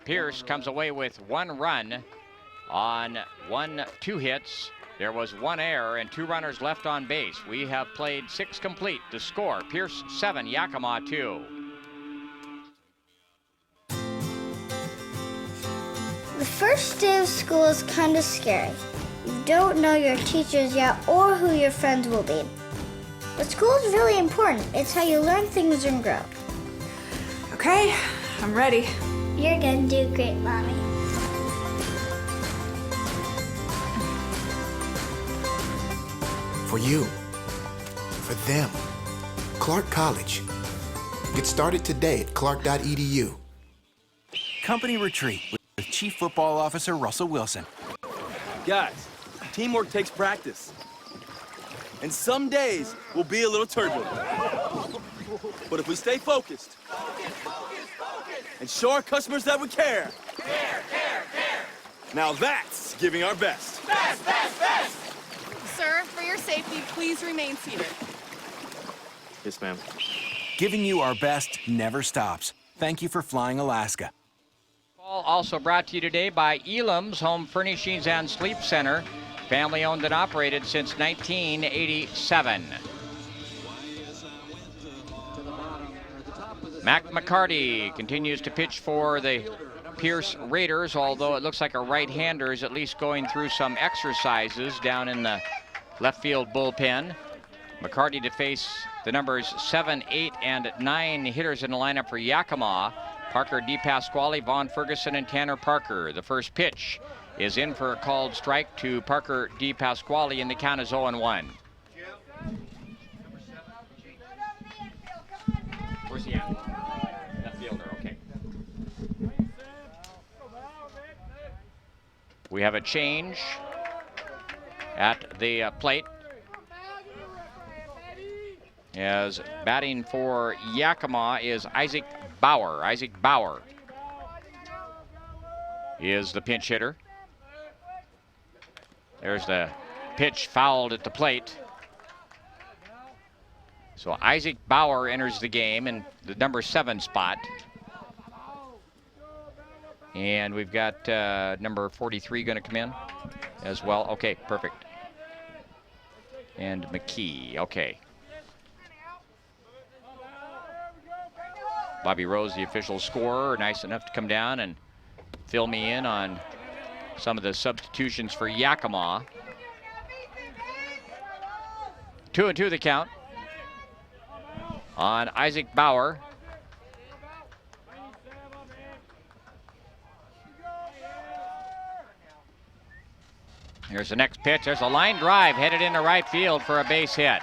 Pierce comes away with 1 run on 2 hits. There was 1 error and 2 runners left on base. We have played 6 complete. The score, Pierce 7, Yakima 2. The first day of school is kind of scary. You don't know your teachers yet or who your friends will be. But school is really important. It's how you learn things and grow. Okay, I'm ready. You're gonna do great, Mommy. For you, for them, Clark College. Get started today at clark.edu. Company retreat with Chief Football Officer Russell Wilson. Guys, teamwork takes practice. And some days will be a little turbulent. But if we stay focused and show our customers that we care. Care. Now that's giving our best. Best. Sir, for your safety, please remain seated. Yes, ma'am. Giving you our best never stops. Thank you for flying Alaska. Also brought to you today by Elam's Home Furnishings and Sleep Center. Family owned and operated since 1987. Mac McCarty continues to pitch for the Pierce Raiders, although it looks like a right-hander is at least going through some exercises down in the left field bullpen. McCarty to face the numbers 7, 8, and 9 hitters in the lineup for Yakima. Parker DePasquale, Vaughn Ferguson, and Tanner Parker. The first pitch is in for a called strike to Parker DePasquale, and the count is 0-1. Where's he at? Left fielder, okay. We have a change at the plate. As batting for Yakima is Isaac Bauer. Isaac Bauer is the pinch hitter. There's the pitch fouled at the plate. So Isaac Bauer enters the game in the number 7 spot. And we've got number 43 going to come in as well. Okay, perfect. And McKee, okay. Bobby Rose, the official scorer, nice enough to come down and fill me in on some of the substitutions for Yakima. 2-2 the count on Isaac Bauer. Here's the next pitch. There's a line drive headed into right field for a base hit.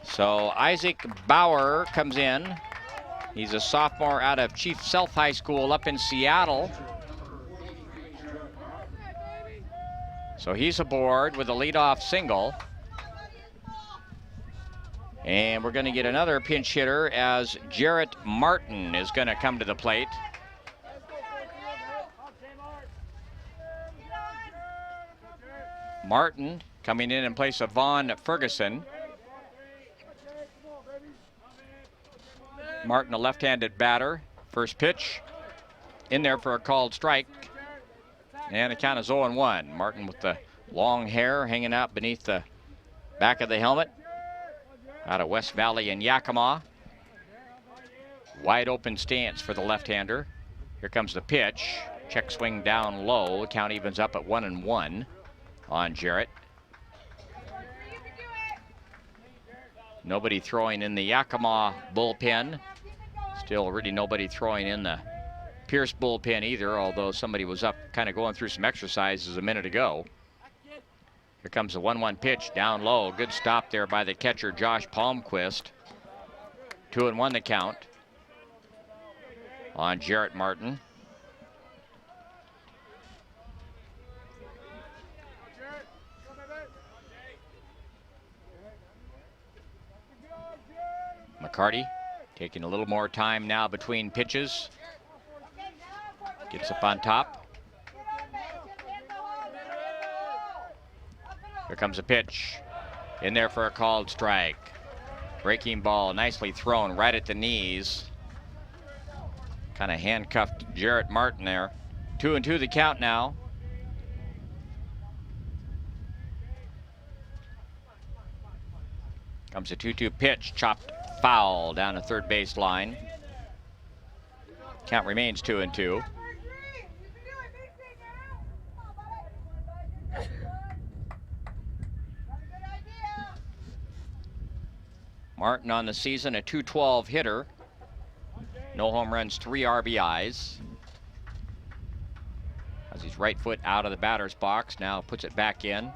So Isaac Bauer comes in. He's a sophomore out of Chief Sealth High School up in Seattle. So he's aboard with a leadoff single. And we're going to get another pinch hitter as Jarrett Martin is going to come to the plate. Martin coming in place of Vaughn Ferguson. Martin, a left-handed batter. First pitch in there for a called strike. And the count is 0-1. Martin with the long hair hanging out beneath the back of the helmet. Out of West Valley in Yakima. Wide open stance for the left-hander. Here comes the pitch. Check swing down low. The count evens up at 1-1 on Jarrett. Nobody throwing in the Yakima bullpen. Still really nobody throwing in the Pierce bullpen either, although somebody was up kind of going through some exercises a minute ago. Here comes the 1-1 pitch down low. Good stop there by the catcher, Josh Palmquist. 2-1 the count on Jarrett Martin. McCarty taking a little more time now between pitches. Gets up on top. Here comes a pitch. In there for a called strike. Breaking ball, nicely thrown right at the knees. Kind of handcuffed Jarrett Martin there. 2-2 the count now. Comes a 2-2 pitch, chopped foul down the third base line. Count remains 2-2. Martin on the season, a .212 hitter. No home runs, 3 RBIs. Has his right foot out of the batter's box, now puts it back in.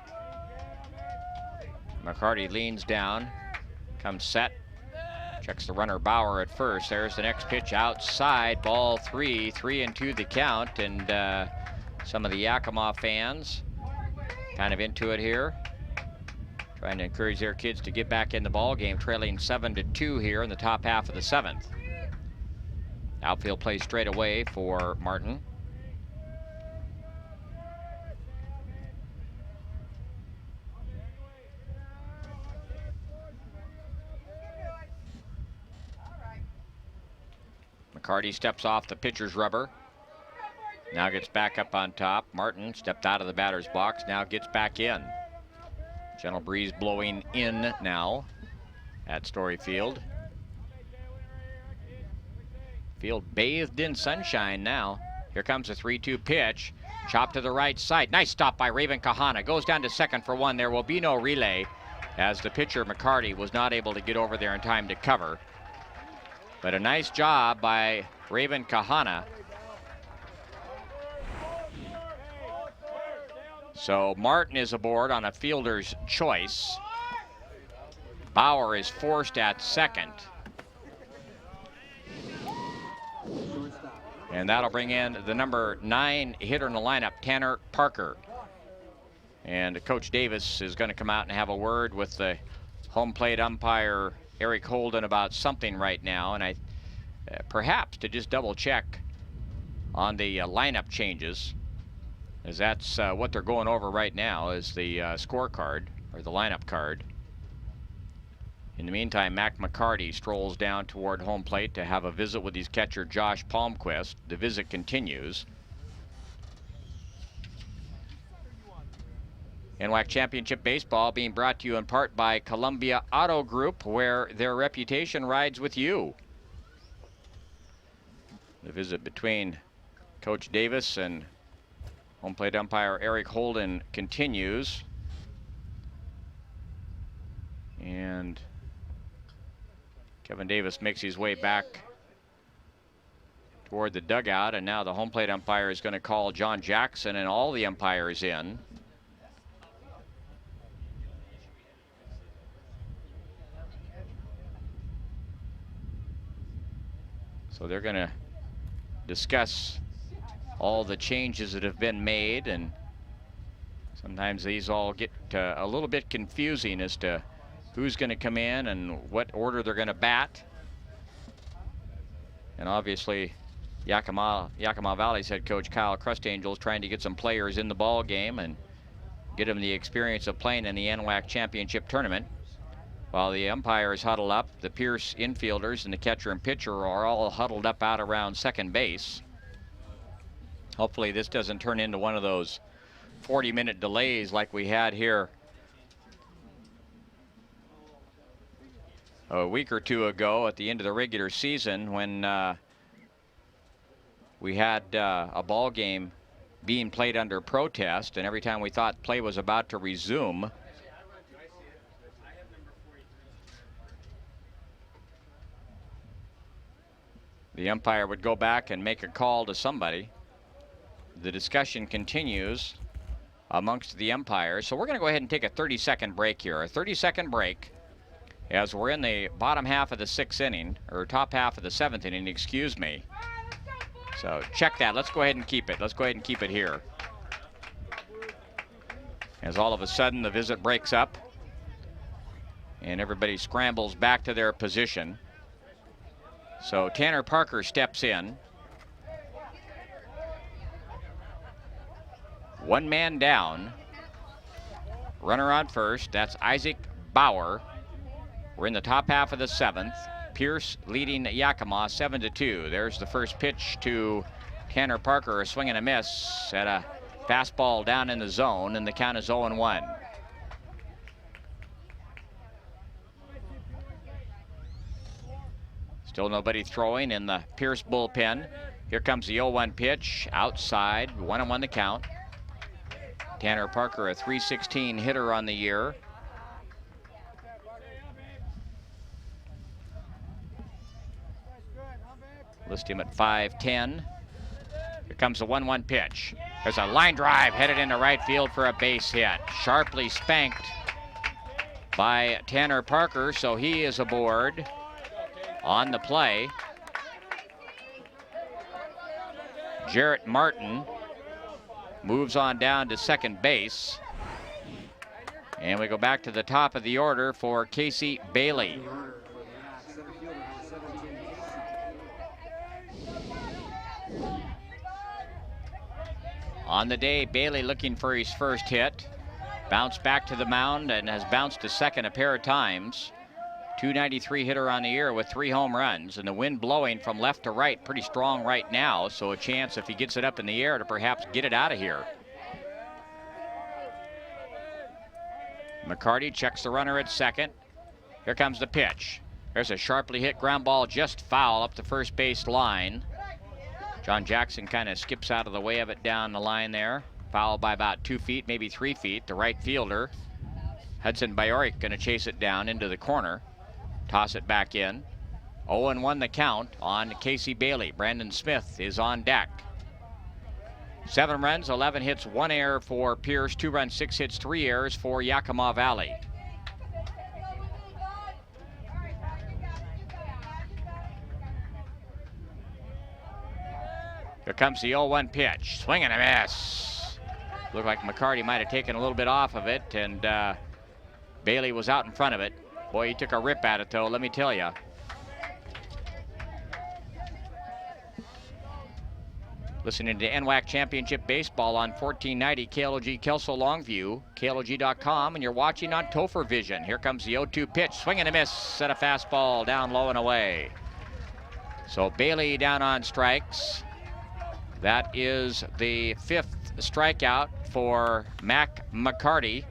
McCarty leans down, comes set, checks the runner Bauer at first. There's the next pitch outside, ball 3, 3-2 the count, and some of the Yakima fans kind of into it here. Trying to encourage their kids to get back in the ball game, trailing 7-2 here in the top half of the 7th. Outfield play straight away for Martin. McCarty steps off the pitcher's rubber. Now gets back up on top. Martin stepped out of the batter's box, now gets back in. Gentle breeze blowing in now at Story Field. Field bathed in sunshine now. Here comes a 3-2 pitch. Chop to the right side. Nice stop by Raven Kahana. Goes down to second for one. There will be no relay as the pitcher McCarty was not able to get over there in time to cover. But a nice job by Raven Kahana. So Martin is aboard on a fielder's choice. Bauer is forced at second. And that'll bring in the number 9 hitter in the lineup, Tanner Parker. And Coach Davis is going to come out and have a word with the home plate umpire, Eric Holden, about something right now. And perhaps to just double check on the lineup changes, as that's what they're going over right now is the scorecard, or the lineup card. In the meantime, Mac McCarty strolls down toward home plate to have a visit with his catcher, Josh Palmquist. The visit continues. NWAC Championship Baseball being brought to you in part by Columbia Auto Group, where their reputation rides with you. The visit between Coach Davis and home plate umpire Eric Holden continues. And Kevin Davis makes his way back toward the dugout, and now the home plate umpire is going to call John Jackson and all the umpires in. So they're going to discuss all the changes that have been made, and sometimes these all get a little bit confusing as to who's going to come in and what order they're going to bat. And obviously, Yakima Valley's head coach Kyle Crustangel is trying to get some players in the ball game and get them the experience of playing in the NWAC championship tournament. While the umpires huddle up, the Pierce infielders and the catcher and pitcher are all huddled up out around second base. Hopefully this doesn't turn into one of those 40-minute delays like we had here a week or two ago at the end of the regular season when we had a ball game being played under protest, and every time we thought play was about to resume, the umpire would go back and make a call to somebody. The discussion continues amongst the umpires. So we're going to go ahead and take a 30-second break here. A 30-second break as we're in the bottom half of the 6th inning, or top half of the 7th inning, excuse me. So check that. Let's go ahead and keep it. Let's go ahead and keep it here. As all of a sudden the visit breaks up and everybody scrambles back to their position. So Tanner Parker steps in. One man down. Runner on first. That's Isaac Bauer. We're in the top half of the 7th. Pierce leading Yakima 7-2. There's the first pitch to Tanner Parker. A swing and a miss at a fastball down in the zone, and the count is 0-1. Still nobody throwing in the Pierce bullpen. Here comes the 0-1 pitch. Outside, 1-1 the count. Tanner Parker, a .316 hitter on the year. List him at 5'10". Here comes the 1-1 pitch. There's a line drive headed into right field for a base hit. Sharply spanked by Tanner Parker, so he is aboard on the play. Jarrett Martin moves on down to second base. And we go back to the top of the order for Casey Bailey. On the day, Bailey looking for his first hit. Bounced back to the mound and has bounced to second a pair of times. .293 hitter on the year with 3 home runs, and the wind blowing from left to right pretty strong right now, so a chance if he gets it up in the air to perhaps get it out of here. McCarty checks the runner at second. Here comes the pitch. There's a sharply hit ground ball just foul up the first base line. John Jackson kind of skips out of the way of it down the line there. Foul by about 2 feet, maybe 3 feet. The right fielder, Hudson Bajoric, going to chase it down into the corner. Toss it back in. 0-1 the count on Casey Bailey. Brandon Smith is on deck. 7 runs, 11 hits, 1 error for Pierce. 2 runs, 6 hits, 3 errors for Yakima Valley. Here comes the 0-1 pitch. Swing and a miss. Looked like McCarty might have taken a little bit off of it, and Bailey was out in front of it. Boy, he took a rip at it, though, let me tell you. Listening to NWAC Championship Baseball on 1490 KLOG Kelso Longview, KLOG.com, and you're watching on Topher Vision. Here comes the 0-2 pitch. Swing and a miss at a fastball down low and away. So Bailey down on strikes. That is the 5th strikeout for Mac McCarty.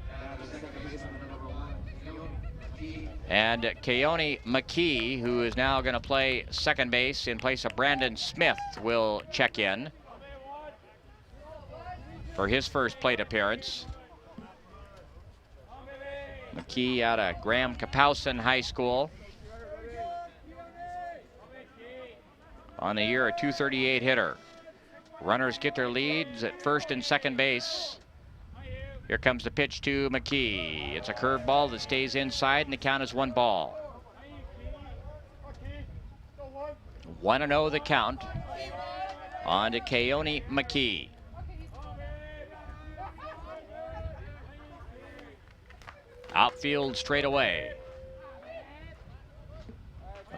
And Keone McKee, who is now going to play second base in place of Brandon Smith, will check in for his first plate appearance. McKee out of Graham Kapowson High School. On the year, a .238 hitter. Runners get their leads at first and second base. Here comes the pitch to McKee. It's a curveball that stays inside, and the count is 1 ball. 1-0 the count on to Keone McKee. Outfield straight away.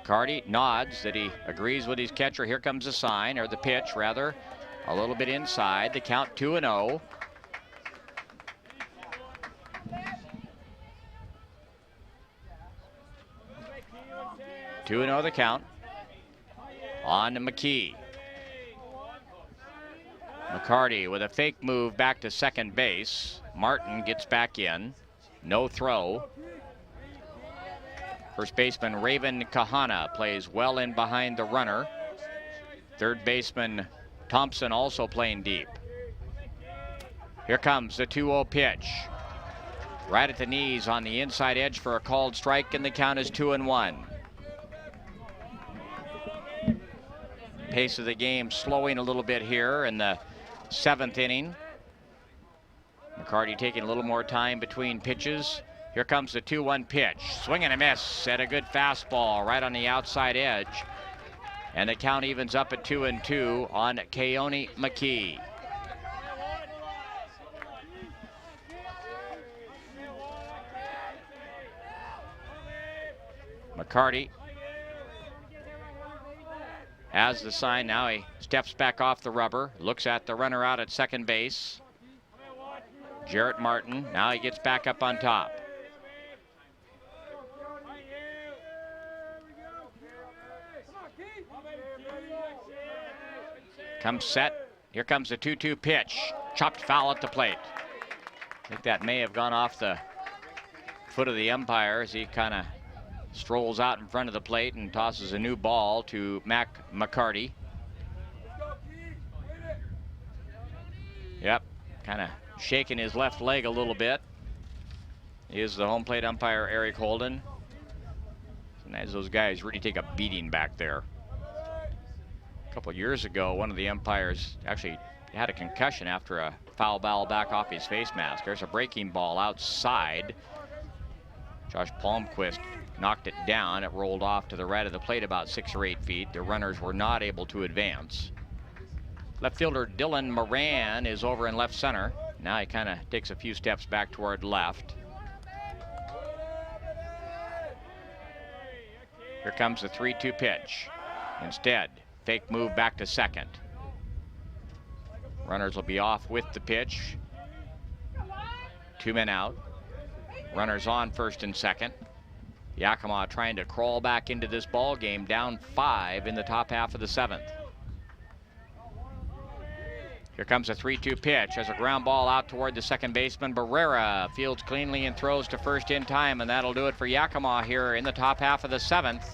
McCarty nods that he agrees with his catcher. Here comes the sign, or the pitch rather, a little bit inside. The count 2-0. The count on to McKee. McCarty with a fake move back to second base. Martin gets back in. No throw. First baseman Raven Kahana plays well in behind the runner. Third baseman Thompson also playing deep. Here comes the 2-0 pitch. Right at the knees on the inside edge for a called strike, and the count is 2-1. Pace of the game slowing a little bit here in the 7th inning. McCarty taking a little more time between pitches. Here comes the 2-1 pitch. Swing and a miss at a good fastball right on the outside edge. And the count evens up at 2-2 on Keone McKee. McCarty has the sign now. He steps back off the rubber, looks at the runner out at second base. Jarrett Martin, now he gets back up on top. Comes set. Here comes the 2-2 pitch. Chopped foul at the plate. I think that may have gone off the foot of the umpire as he kind of strolls out in front of the plate and tosses a new ball to Mac McCarty. Yep, kind of shaking his left leg a little bit. Is the home plate umpire Eric Holden. Sometimes those guys really take a beating back there. A couple years ago, one of the umpires actually had a concussion after a foul ball back off his face mask. There's a breaking ball outside. Josh Palmquist knocked it down. It rolled off to the right of the plate about 6 or 8 feet. The runners were not able to advance. Left fielder Dylan Moran is over in left center. Now he kind of takes a few steps back toward left. Here comes the 3-2 pitch. Instead, fake move back to second. Runners will be off with the pitch. 2 men out. Runners on first and second. Yakima trying to crawl back into this ball game, down 5 in the top half of the 7th. Here comes a 3-2 pitch. There's a ground ball out toward the second baseman. Barrera fields cleanly and throws to first in time, and that'll do it for Yakima here in the top half of the 7th.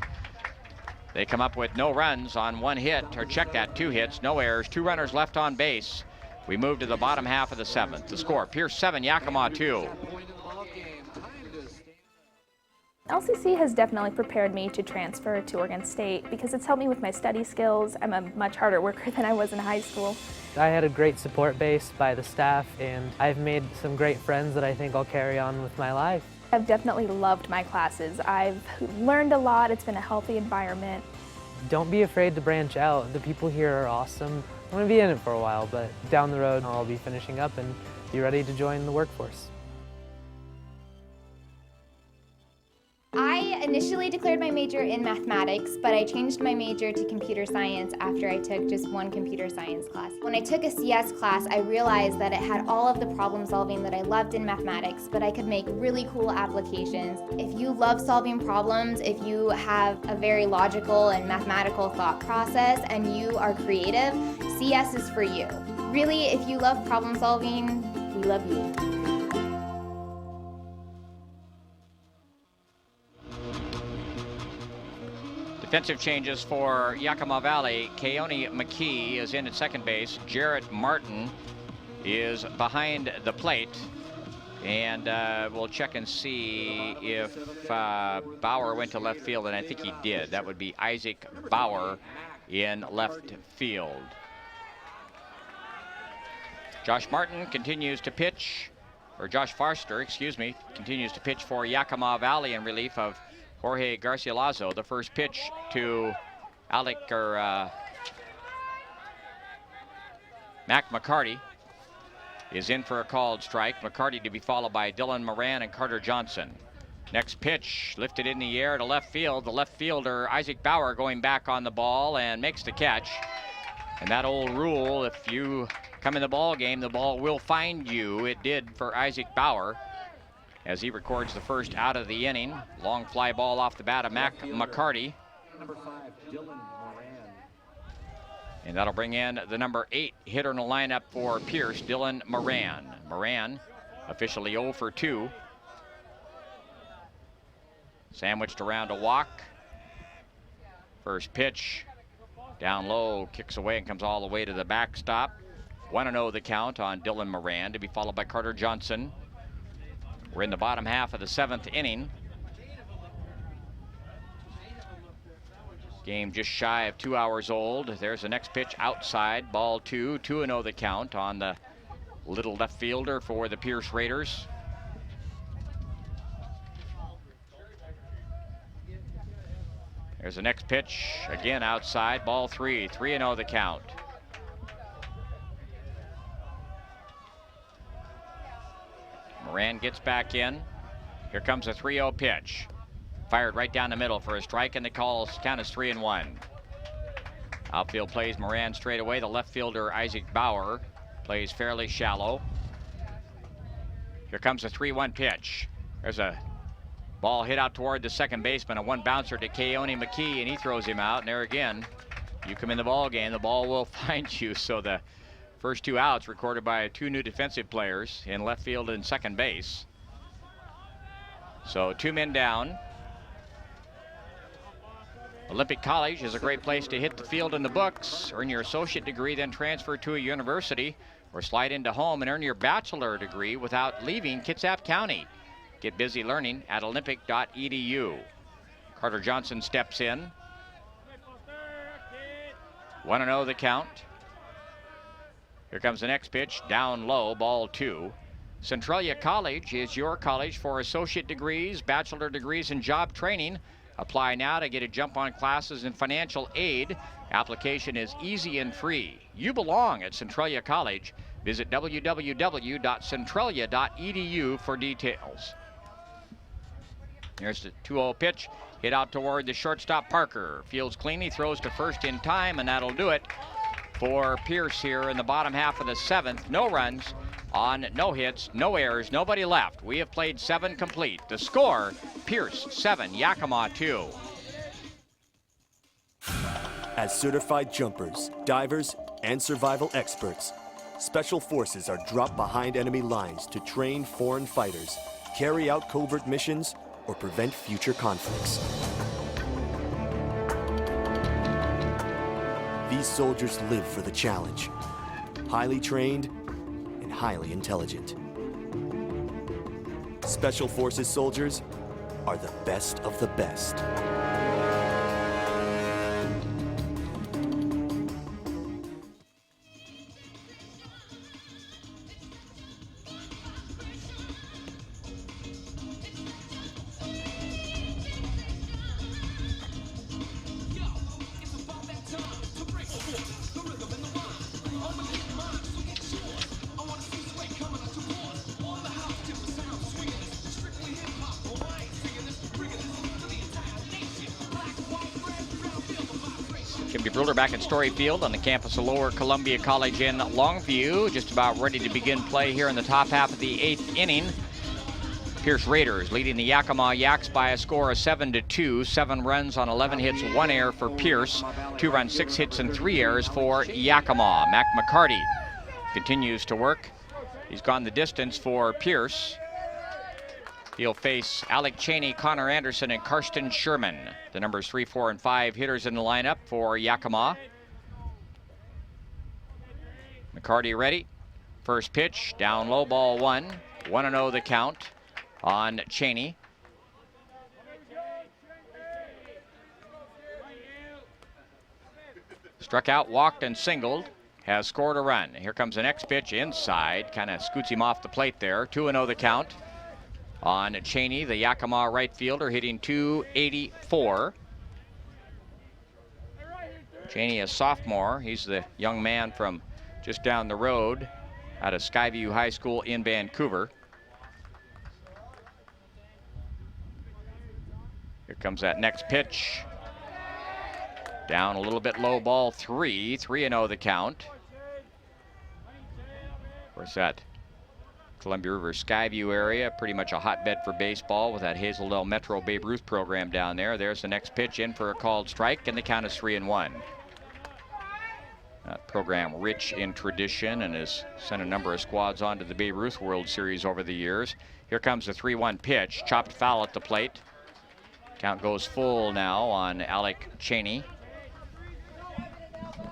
They come up with no runs on 1 hit, or check that, 2 hits, no errors, 2 runners left on base. We move to the bottom half of the 7th. The score, Pierce 7, Yakima 2. LCC has definitely prepared me to transfer to Oregon State because it's helped me with my study skills. I'm a much harder worker than I was in high school. I had a great support base by the staff, and I've made some great friends that I think I'll carry on with my life. I've definitely loved my classes. I've learned a lot. It's been a healthy environment. Don't be afraid to branch out. The people here are awesome. I'm going to be in it for a while, but down the road I'll be finishing up and be ready to join the workforce. I initially declared my major in mathematics, but I changed my major to computer science after I took just 1 computer science class. When I took a CS class, I realized that it had all of the problem solving that I loved in mathematics, but I could make really cool applications. If you love solving problems, if you have a very logical and mathematical thought process, and you are creative, CS is for you. Really, if you love problem solving, we love you. Defensive changes for Yakima Valley. Keone McKee is in at second base. Jarrett Martin is behind the plate. And we'll check and see if Bauer went to left field, and I think he did. That would be Isaac Bauer in left field. Josh Martin continues to pitch, or Josh Farster, excuse me, continues to pitch for Yakima Valley in relief of Jorge Garcilaso. The first pitch to Mac McCarty is in for a called strike. McCarty to be followed by Dylan Moran and Carter Johnson. Next pitch lifted in the air to left field. The left fielder, Isaac Bauer, going back on the ball and makes the catch. And that old rule, if you come in the ball game, the ball will find you. It did for Isaac Bauer as he records the first out of the inning. Long fly ball off the bat of Mac McCarty. Number 5, Dylan Moran. And that'll bring in the number 8 hitter in the lineup for Pierce, Dylan Moran. Moran officially 0 for 2. Sandwiched around a walk. First pitch, down low, kicks away and comes all the way to the backstop. 1-0 the count on Dylan Moran, to be followed by Carter Johnson. We're in the bottom half of the 7th inning. Game just shy of 2 hours old. There's the next pitch outside, ball 2, 2-0 the count on the little left fielder for the Pierce Raiders. There's the next pitch, again outside, ball 3, 3-0 the count. Moran gets back in. Here comes a 3-0 pitch. Fired right down the middle for a strike, and the call count is 3-1. Outfield plays Moran straight away. The left fielder, Isaac Bauer, plays fairly shallow. Here comes a 3-1 pitch. There's a ball hit out toward the second baseman, a one bouncer to Keone McKee, and he throws him out. And there again, you come in the ball game, the ball will find you. So the first 2 outs recorded by 2 new defensive players in left field and second base. So 2 men down. Olympic College is a great place to hit the field in the books, earn your associate degree, then transfer to a university, or slide into home and earn your bachelor degree without leaving Kitsap County. Get busy learning at olympic.edu. Carter Johnson steps in. 1-0 the count. Here comes the next pitch, down low, ball 2. Centralia College is your college for associate degrees, bachelor degrees, and job training. Apply now to get a jump on classes and financial aid. Application is easy and free. You belong at Centralia College. Visit www.centralia.edu for details. Here's the 2-0 pitch, hit out toward the shortstop Parker. Fields clean, he throws to first in time, and that'll do it for Pierce here in the bottom half of the 7th. No runs on no hits, no errors, nobody left. We have played 7 complete. The score, Pierce 7, Yakima 2. As certified jumpers, divers, and survival experts, Special Forces are dropped behind enemy lines to train foreign fighters, carry out covert missions, or prevent future conflicts. These soldiers live for the challenge, highly trained and highly intelligent. Special Forces soldiers are the best of the best. Back at Story Field on the campus of Lower Columbia College in Longview. Just about ready to begin play here in the top half of the 8th inning. Pierce Raiders leading the Yakima Yaks by a score of 7-2. 7 runs on 11 hits, 1 error for Pierce. 2 runs, 6 hits, and 3 errors for Yakima. Mac McCarty continues to work. He's gone the distance for Pierce. He'll face Alec Cheney, Connor Anderson, and Karsten Sherman. The numbers 3, 4, and 5 hitters in the lineup for Yakima. McCarty ready. First pitch, down low, ball 1. 1-0 the count on Cheney. Struck out, walked, and singled. Has scored a run. Here comes the next pitch inside. Kind of scoots him off the plate there. 2-0 the count on Cheney, the Yakima right fielder, hitting .284. Cheney, a sophomore. He's the young man from just down the road out of Skyview High School in Vancouver. Here comes that next pitch. Down a little bit low, ball 3. 3-0 the count. Of course, that Columbia River Skyview area, pretty much a hotbed for baseball with that Hazeldale Metro Babe Ruth program down there. There's the next pitch in for a called strike, and the count is 3-1. That program rich in tradition and has sent a number of squads on to the Babe Ruth World Series over the years. Here comes the 3-1 pitch, chopped foul at the plate. Count goes full now on Alec Cheney.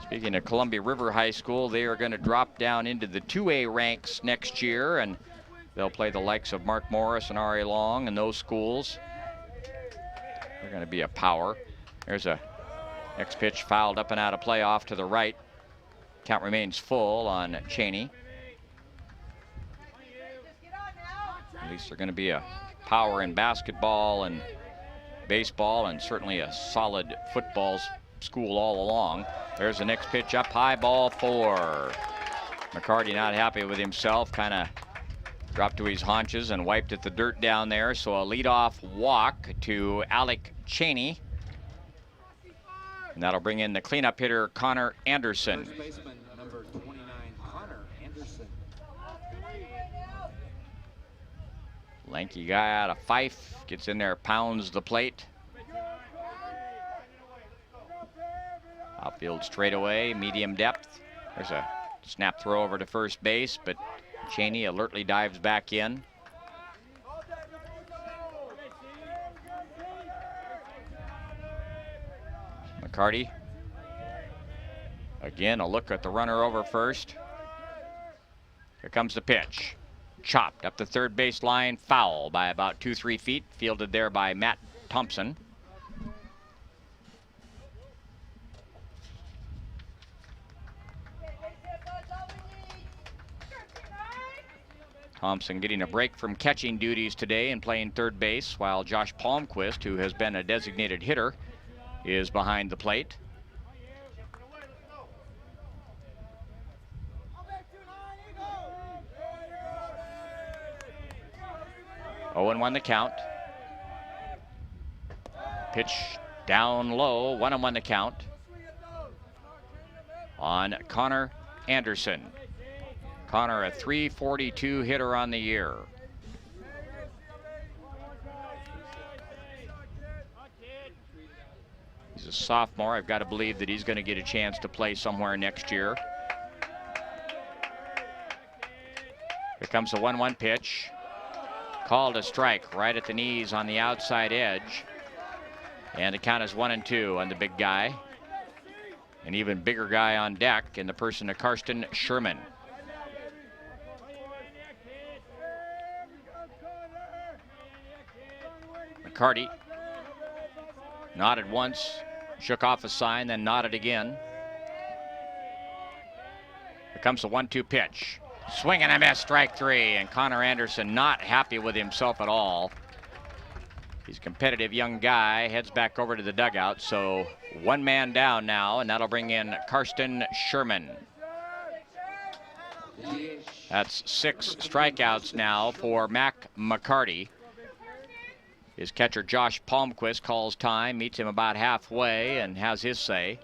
Speaking of Columbia River High School, they are going to drop down into the 2A ranks next year, and they'll play the likes of Mark Morris and R.A. Long and those schools. They're going to be a power. There's a next pitch fouled up and out of play off to the right. Count remains full on Cheney. At least they're going to be a power in basketball and baseball, and certainly a solid football school all along. There's the next pitch up high, ball 4. McCarty not happy with himself, kind of dropped to his haunches and wiped at the dirt down there. So a leadoff walk to Alec Cheney. And that'll bring in the cleanup hitter, Connor Anderson. First baseman, number 29, Connor Anderson. Lanky guy out of Fife, gets in there, pounds the plate. Outfield straightaway, medium depth. There's a snap throw over to first base, but Cheney alertly dives back in. McCarty. Again, a look at the runner over first. Here comes the pitch. Chopped up the third base line, foul by about 2-3 feet, fielded there by Matt Thompson. Thompson getting a break from catching duties today and playing third base, while Josh Palmquist, who has been a designated hitter, is behind the plate. Oh, and 1 the count. Pitch down low, 1-1 the count on Connor Anderson. Connor, a .342 hitter on the year. He's a sophomore. I've got to believe that he's going to get a chance to play somewhere next year. Here comes the 1-1 pitch. Called a strike right at the knees on the outside edge. And the count is 1-2 on the big guy. An even bigger guy on deck in the person of Karsten Sherman. McCarty nodded once, shook off a sign, then nodded again. Here comes the 1-2 pitch. Swing and a miss, strike 3, and Connor Anderson not happy with himself at all. He's a competitive young guy, heads back over to the dugout, so 1 man down now, and that'll bring in Karsten Sherman. That's 6 strikeouts now for Mac McCarty. His catcher Josh Palmquist calls time, meets him about halfway, and has his say.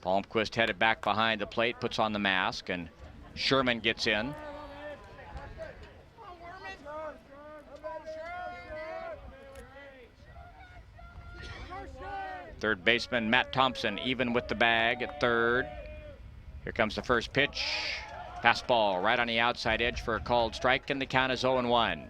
Palmquist headed back behind the plate, puts on the mask, and Sherman gets in. Third baseman Matt Thompson even with the bag at third. Here comes the first pitch. Fastball right on the outside edge for a called strike, and the count is 0-1.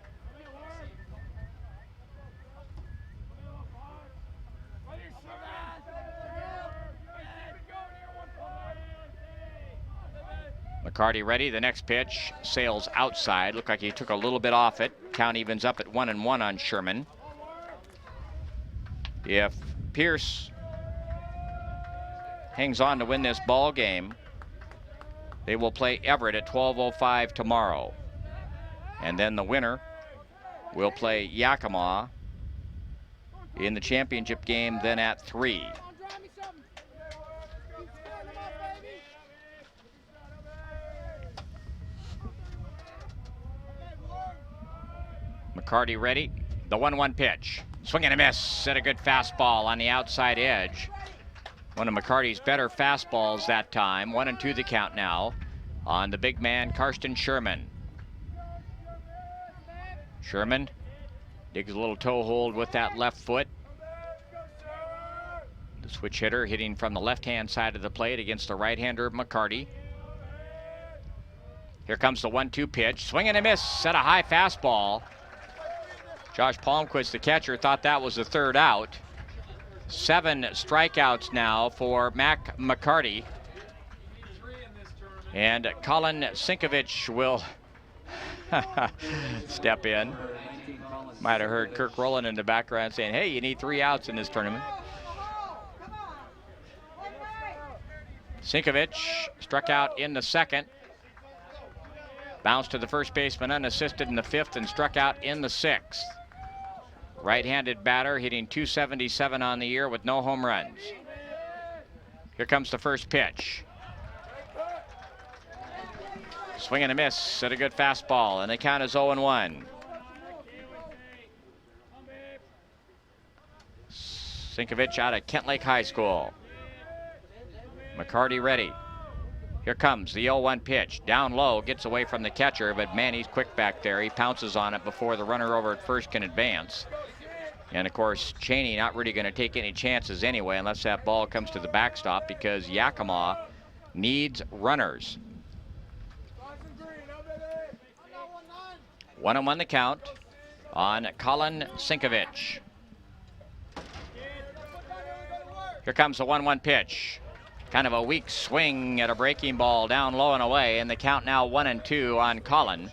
McCarty ready. The next pitch sails outside. Looked like he took a little bit off it. Count evens up at 1-1 on Sherman. If Pierce hangs on to win this ball game, they will play Everett at 12:05 tomorrow. And then the winner will play Yakima in the championship game then at 3. McCarty ready. The 1-1 pitch. Swing and a miss at a good fastball on the outside edge. One of McCarty's better fastballs that time. 1-2 the count now on the big man, Karsten Sherman. Sherman digs a little toe hold with that left foot. The switch hitter hitting from the left-hand side of the plate against the right-hander, McCarty. Here comes the 1-2 pitch. Swing and a miss at a high fastball. Josh Palmquist, the catcher, thought that was the third out. 7 strikeouts now for Mac McCarty. And Colin Sinkovich will step in. Might have heard Kirk Rowland in the background saying, hey, you need 3 outs in this tournament. Sinkovich struck out in the second. Bounced to the first baseman unassisted in the 5th and struck out in the 6th. Right-handed batter hitting .277 on the year with no home runs. Here comes the first pitch. Swing and a miss at a good fastball, and the count is 0-1. Sinkovich out of Kent Lake High School. McCarty ready. Here comes the 0-1 pitch. Down low, gets away from the catcher, but man, he's quick back there. He pounces on it before the runner over at first can advance. And of course, Cheney not really going to take any chances anyway unless that ball comes to the backstop, because Yakima needs runners. 1-1 the count on Colin Sinkovich. Here comes the 1-1 pitch. Kind of a weak swing at a breaking ball down low and away, and the count now 1-2 on Colin.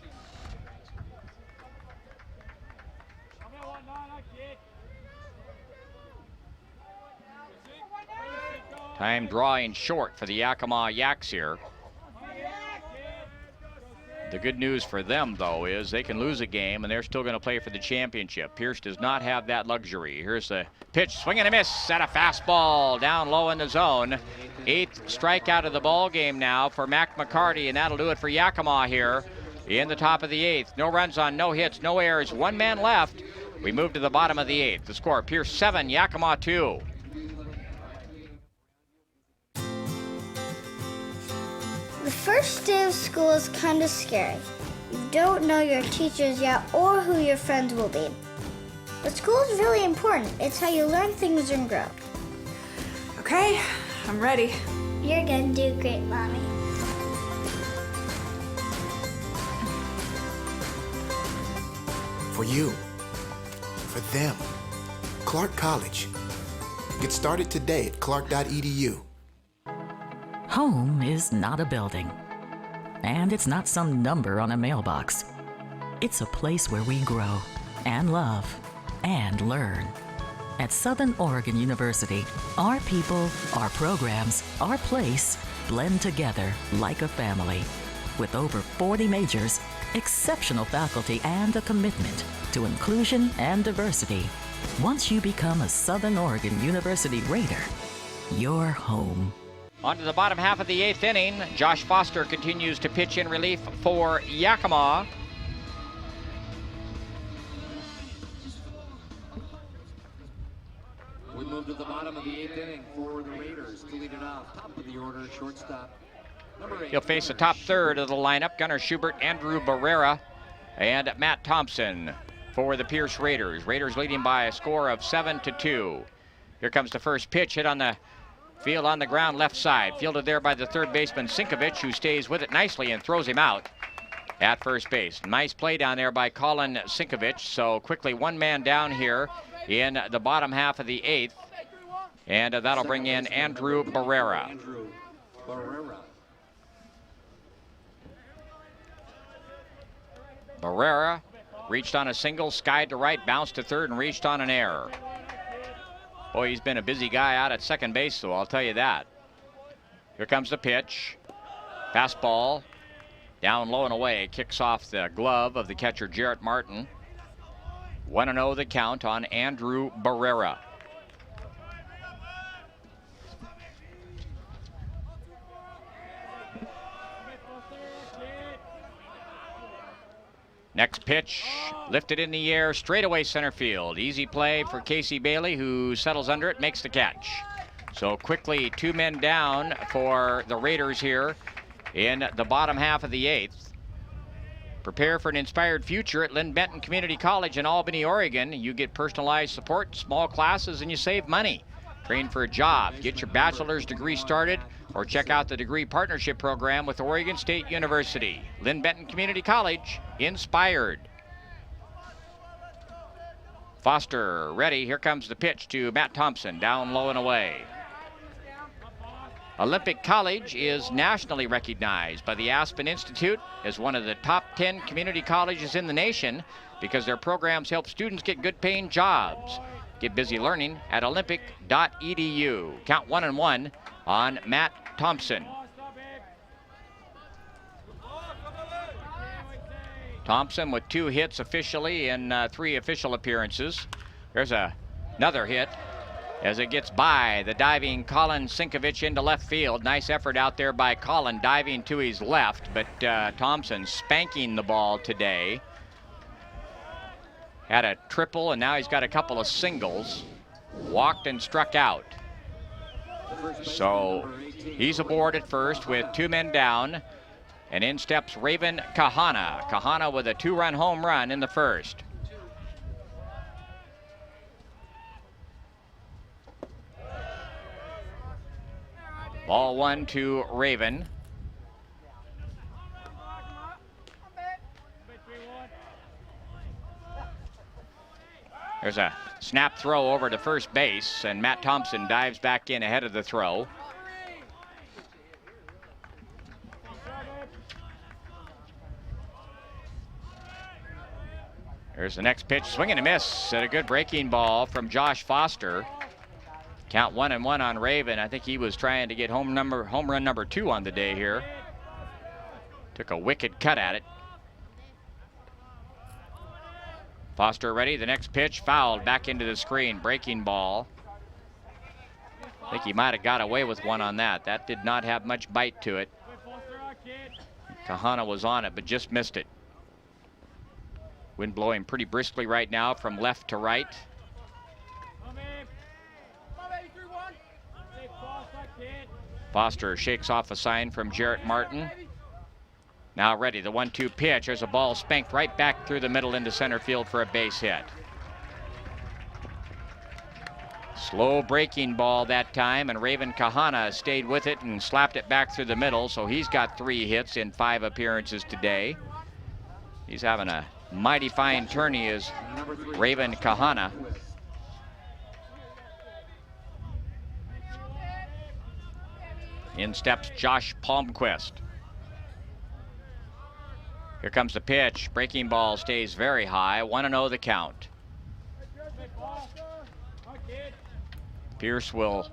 Time drawing short for the Yakima Yaks here. The good news for them, though, is they can lose a game and they're still going to play for the championship. Pierce does not have that luxury. Here's the pitch, swing and a miss at a fastball down low in the zone. 8th strikeout of the ball game now for Mac McCarty, and that'll do it for Yakima here in the top of the 8th. No runs on, no hits, no errors, 1 man left. We move to the bottom of the 8th. The score, Pierce 7, Yakima 2. The first day of school is kind of scary. You don't know your teachers yet or who your friends will be. But school is really important. It's how you learn things and grow. Okay, I'm ready. You're gonna do great, Mommy. For you, for them, Clark College. Get started today at clark.edu. Home is not a building, and it's not some number on a mailbox. It's a place where we grow and love and learn. At Southern Oregon University, our people, our programs, our place blend together like a family. With over 40 majors, exceptional faculty, and a commitment to inclusion and diversity, once you become a Southern Oregon University Raider, you're home. On to the bottom half of the 8th inning. Josh Foster continues to pitch in relief for Yakima. We move to the bottom of the 8th inning for the Raiders to lead it off. Top of the order, shortstop. He'll face the top third of the lineup. Gunnar Schubert, Andrew Barrera, and Matt Thompson for the Pierce Raiders. Raiders leading by a score of 7-2. Here comes the first pitch, hit on the field on the ground left side. Fielded there by the third baseman, Sinkovich, who stays with it nicely and throws him out at first base. Nice play down there by Colin Sinkovich. So quickly 1 man down here in the bottom half of the 8th. And that'll bring in Andrew Barrera. Barrera reached on a single, skied to right, bounced to third, and reached on an error. Boy, he's been a busy guy out at second base, though, I'll tell you that. Here comes the pitch. Fastball. Down low and away. Kicks off the glove of the catcher, Jarrett Martin. 1-0 the count on Andrew Barrera. Next pitch, lifted in the air, straightaway center field. Easy play for Casey Bailey, who settles under it, makes the catch. So quickly, 2 men down for the Raiders here in the bottom half of the 8th. Prepare for an inspired future at Lynn Benton Community College in Albany, Oregon. You get personalized support, small classes, and you save money. Train for a job, get your bachelor's degree started, or check out the degree partnership program with Oregon State University. Lynn Benton Community College, inspired. Foster ready. Here comes the pitch to Matt Thompson, down low and away. Olympic College is nationally recognized by the Aspen Institute as one of the top 10 community colleges in the nation because their programs help students get good paying jobs. Get busy learning at olympic.edu. Count 1-1 on Matt Thompson. Thompson with 2 hits officially in 3 official appearances. There's another hit as it gets by the diving Colin Sinkovich into left field. Nice effort out there by Colin, diving to his left, but Thompson spanking the ball today. Had a triple, and now he's got a couple of singles. Walked and struck out. So he's aboard at first with 2 men down, and in steps Raven Kahana. Kahana with a 2-run home run in the first. Ball 1 to Raven. There's a snap throw over to first base, and Matt Thompson dives back in ahead of the throw. There's the next pitch, swing and a miss, and a good breaking ball from Josh Foster. Count 1-1 on Raven. I think he was trying to get home run number 2 on the day here. Took a wicked cut at it. Foster ready, the next pitch fouled back into the screen, breaking ball. I think he might have got away with one on that. That did not have much bite to it. Kahana was on it, but just missed it. Wind blowing pretty briskly right now from left to right. Foster shakes off a sign from Jarrett Martin. Now ready, the 1-2 pitch. There's a ball spanked right back through the middle into center field for a base hit. Slow breaking ball that time, and Raven Kahana stayed with it and slapped it back through the middle, so he's got 3 hits in 5 appearances today. He's having a mighty fine tourney as Raven Kahana. In steps Josh Palmquist. Here comes the pitch. Breaking ball stays very high. 1-0 the count. Pierce will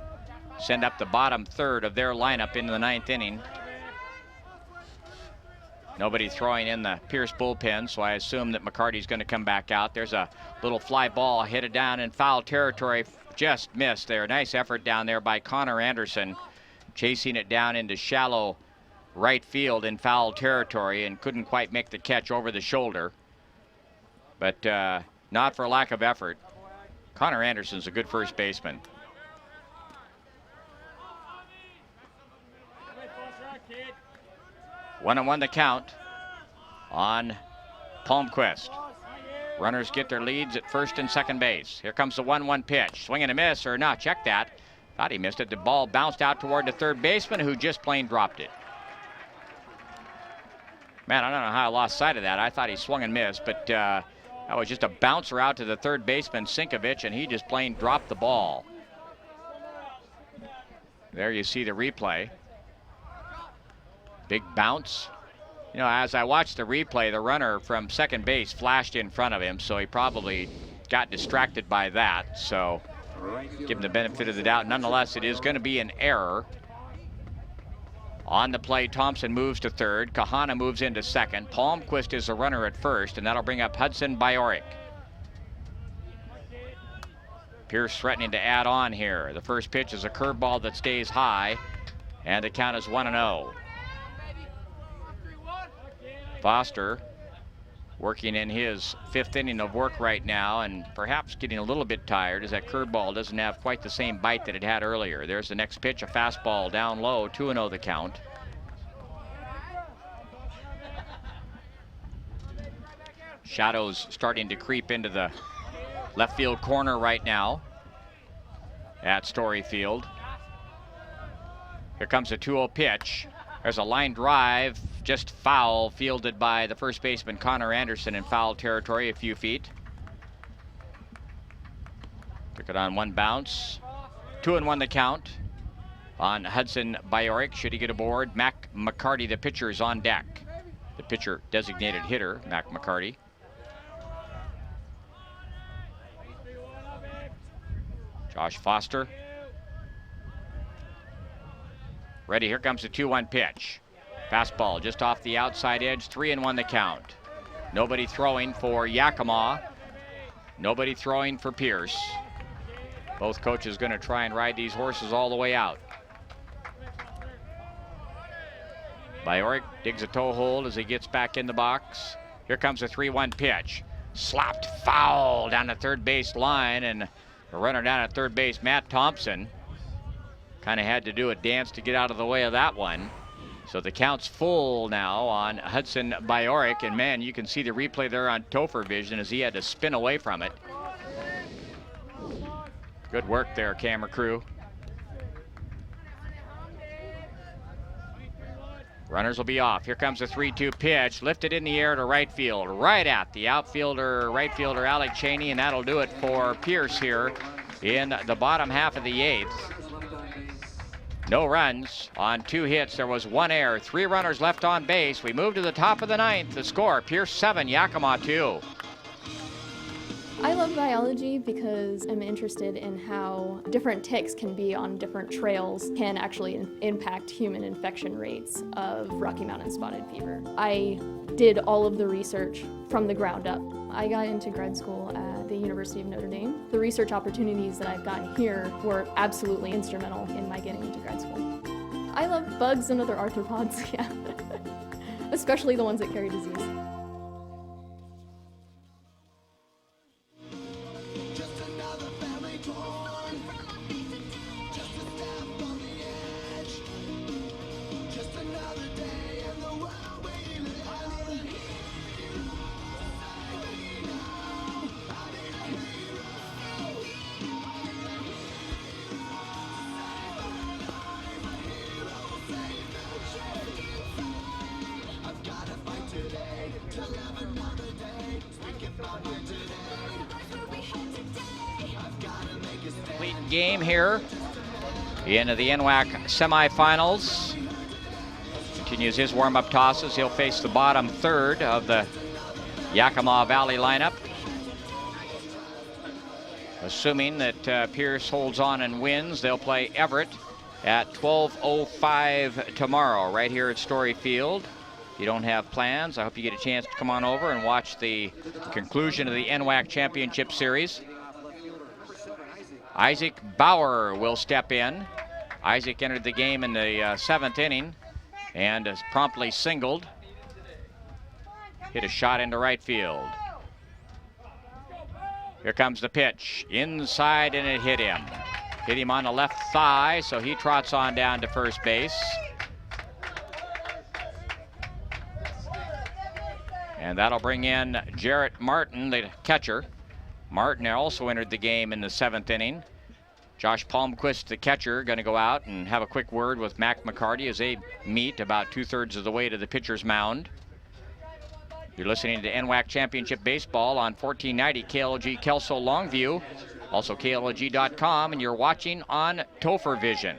send up the bottom third of their lineup into the 9th inning. Nobody throwing in the Pierce bullpen, so I assume that McCarty's going to come back out. There's a little fly ball hit it down in foul territory. Just missed there. Nice effort down there by Connor Anderson, chasing it down into shallow right field in foul territory, and couldn't quite make the catch over the shoulder. But not for lack of effort. Connor Anderson's a good first baseman. One and 1 the count on Palmquist. Runners get their leads at first and second base. Here comes the 1-1 pitch. Swing and a miss, or not, check that. Thought he missed it. The ball bounced out toward the third baseman, who just plain dropped it. Man, I don't know how I lost sight of that. I thought he swung and missed, but that was just a bouncer out to the third baseman, Sinkovich, and he just plain dropped the ball. There you see the replay. Big bounce. You know, as I watched the replay, the runner from second base flashed in front of him, so he probably got distracted by that. So give him the benefit of the doubt. Nonetheless, it is going to be an error. On the play, Thompson moves to third. Kahana moves into second. Palmquist is the runner at first, and that'll bring up Hudson Bajorek. Pierce threatening to add on here. The first pitch is a curveball that stays high, and the count is 1-0. Foster working in his 5th inning of work right now, and perhaps getting a little bit tired as that curveball doesn't have quite the same bite that it had earlier. There's the next pitch, a fastball down low, 2-0 the count. Shadows starting to creep into the left field corner right now at Story Field. Here comes a 2-0 pitch. There's a line drive, just foul, fielded by the first baseman Connor Anderson in foul territory, a few feet. Took it on one bounce. 2-1 the count on Hudson Bajorek. Should he get aboard? Mac McCarty, the pitcher, is on deck. The pitcher designated hitter, Mac McCarty. Josh Foster. Ready, here comes the 2-1 pitch. Fastball just off the outside edge, 3-1 the count. Nobody throwing for Yakima. Nobody throwing for Pierce. Both coaches going to try and ride these horses all the way out. Bajorek digs a toe hold as he gets back in the box. Here comes a 3-1 pitch. Slapped foul down the third base line, and the runner down at third base, Matt Thompson, kind of had to do a dance to get out of the way of that one. So the count's full now on Hudson Bajorek, and man, you can see the replay there on Topher Vision as he had to spin away from it. Good work there, camera crew. Runners will be off. Here comes a 3-2 pitch, lifted in the air to right field, right at the outfielder, right fielder Alec Cheney, and that'll do it for Pierce here in the bottom half of the 8th. No runs on 2 hits. There was 1 error, 3 runners left on base. We move to the top of the 9th. The score, Pierce 7, Yakima 2. I love biology because I'm interested in how different ticks can be on different trails can actually impact human infection rates of Rocky Mountain spotted fever. I did all of the research from the ground up. I got into grad school at the University of Notre Dame. The research opportunities that I've gotten here were absolutely instrumental in my getting into grad school. I love bugs and other arthropods, yeah. Especially the ones that carry disease. Game here into the NWAC semifinals. Continues his warm-up tosses. He'll face the bottom third of the Yakima Valley lineup. Assuming that Pierce holds on and wins, they'll play Everett at 12:05 tomorrow right here at Story Field. If you don't have plans, I hope you get a chance to come on over and watch the conclusion of the NWAC Championship Series. Isaac Bauer will step in. Isaac entered the game in the 7th inning and is promptly singled. Hit a shot into right field. Here comes the pitch. Inside, and it hit him. Hit him on the left thigh, so he trots on down to first base. And that'll bring in Jarrett Martin, the catcher. Martin also entered the game in the 7th inning. Josh Palmquist, the catcher, going to go out and have a quick word with Mac McCarty as they meet about 2/3 of the way to the pitcher's mound. You're listening to NWAC Championship Baseball on 1490 KLOG Kelso Longview, also KLOG.com, and you're watching on Topher Vision.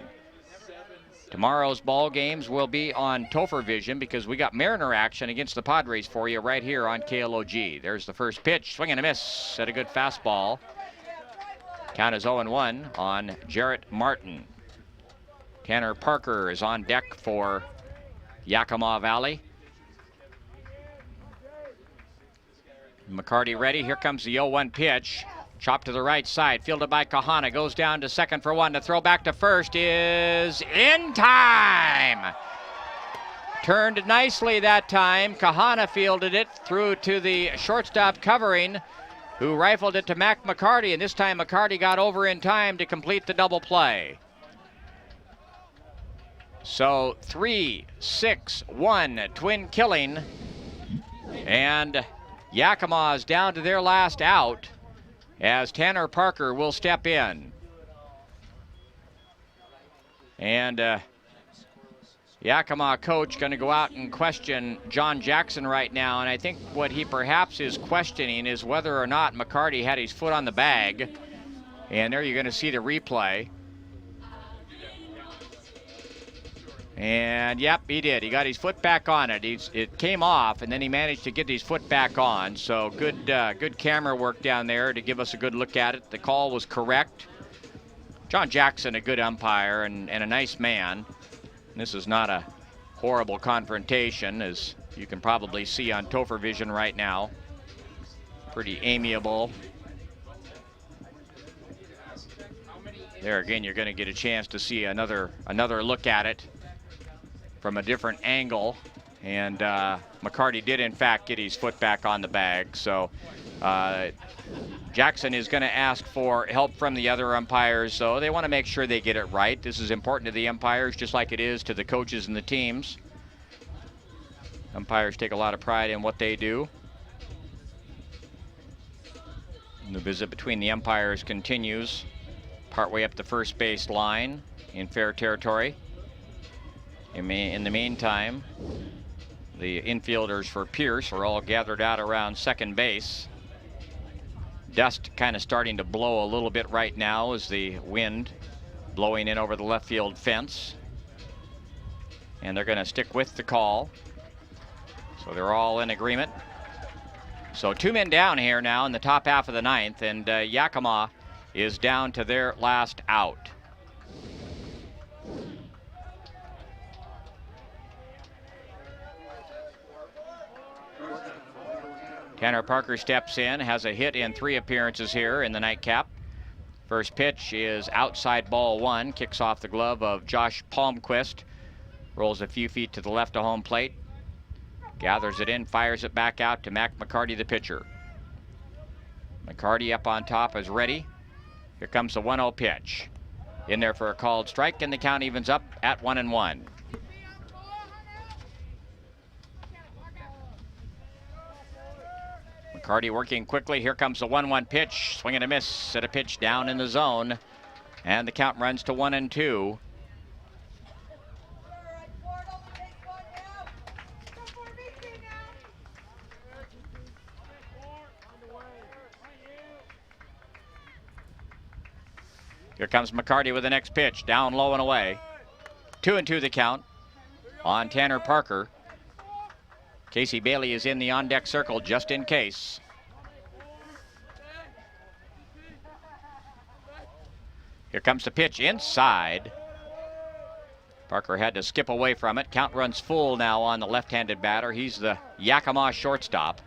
Tomorrow's ball games will be on Topher Vision because we got Mariner action against the Padres for you right here on KLOG. There's the first pitch, swing and a miss at a good fastball. Count is 0-1 on Jarrett Martin. Tanner Parker is on deck for Yakima Valley. McCarty ready. Here comes the 0-1 pitch. Chopped to the right side, fielded by Kahana, goes down to second for one. The throw back to first is in time. Turned nicely that time. Kahana fielded it through to the shortstop covering, who rifled it to Mac McCarty, and this time McCarty got over in time to complete the double play. So 3-6-1 twin killing, and Yakima is down to their last out as Tanner Parker will step in. And Yakima coach going to go out and question John Jackson right now, and I think what he perhaps is questioning is whether or not McCarty had his foot on the bag. And there you're going to see the replay. And yep, he did. He got his foot back on it. It came off, and then he managed to get his foot back on. So good camera work down there to give us a good look at it. The call was correct. John Jackson, a good umpire and a nice man. This is not a horrible confrontation, as you can probably see on Topher Vision right now. Pretty amiable. There again, you're going to get a chance to see another look at it from a different angle. And McCarty did, in fact, get his foot back on the bag. So Jackson is going to ask for help from the other umpires, so they want to make sure they get it right. This is important to the umpires, just like it is to the coaches and the teams. Umpires take a lot of pride in what they do. And the visit between the umpires continues partway up the first base line in fair territory. In the meantime, the infielders for Pierce are all gathered out around second base. Dust kind of starting to blow a little bit right now as the wind blowing in over the left field fence. And they're going to stick with the call. So they're all in agreement. So 2 men down here now in the top half of the ninth, and Yakima is down to their last out. Tanner Parker steps in, has a hit in 3 appearances here in the nightcap. First pitch is outside ball 1, kicks off the glove of Josh Palmquist, rolls a few feet to the left of home plate, gathers it in, fires it back out to Mac McCarty, the pitcher. McCarty up on top is ready. Here comes the 1-0 pitch. In there for a called strike, and the count evens up at 1-1. McCarty working quickly. Here comes the 1-1 pitch. Swing and a miss at a pitch down in the zone. And the count runs to 1-2. Here comes McCarty with the next pitch. Down low and away. 2-2 the count on Tanner Parker. Casey Bailey is in the on-deck circle just in case. Here comes the pitch inside. Parker had to skip away from it. Count runs full now on the left-handed batter. He's the Yakima shortstop.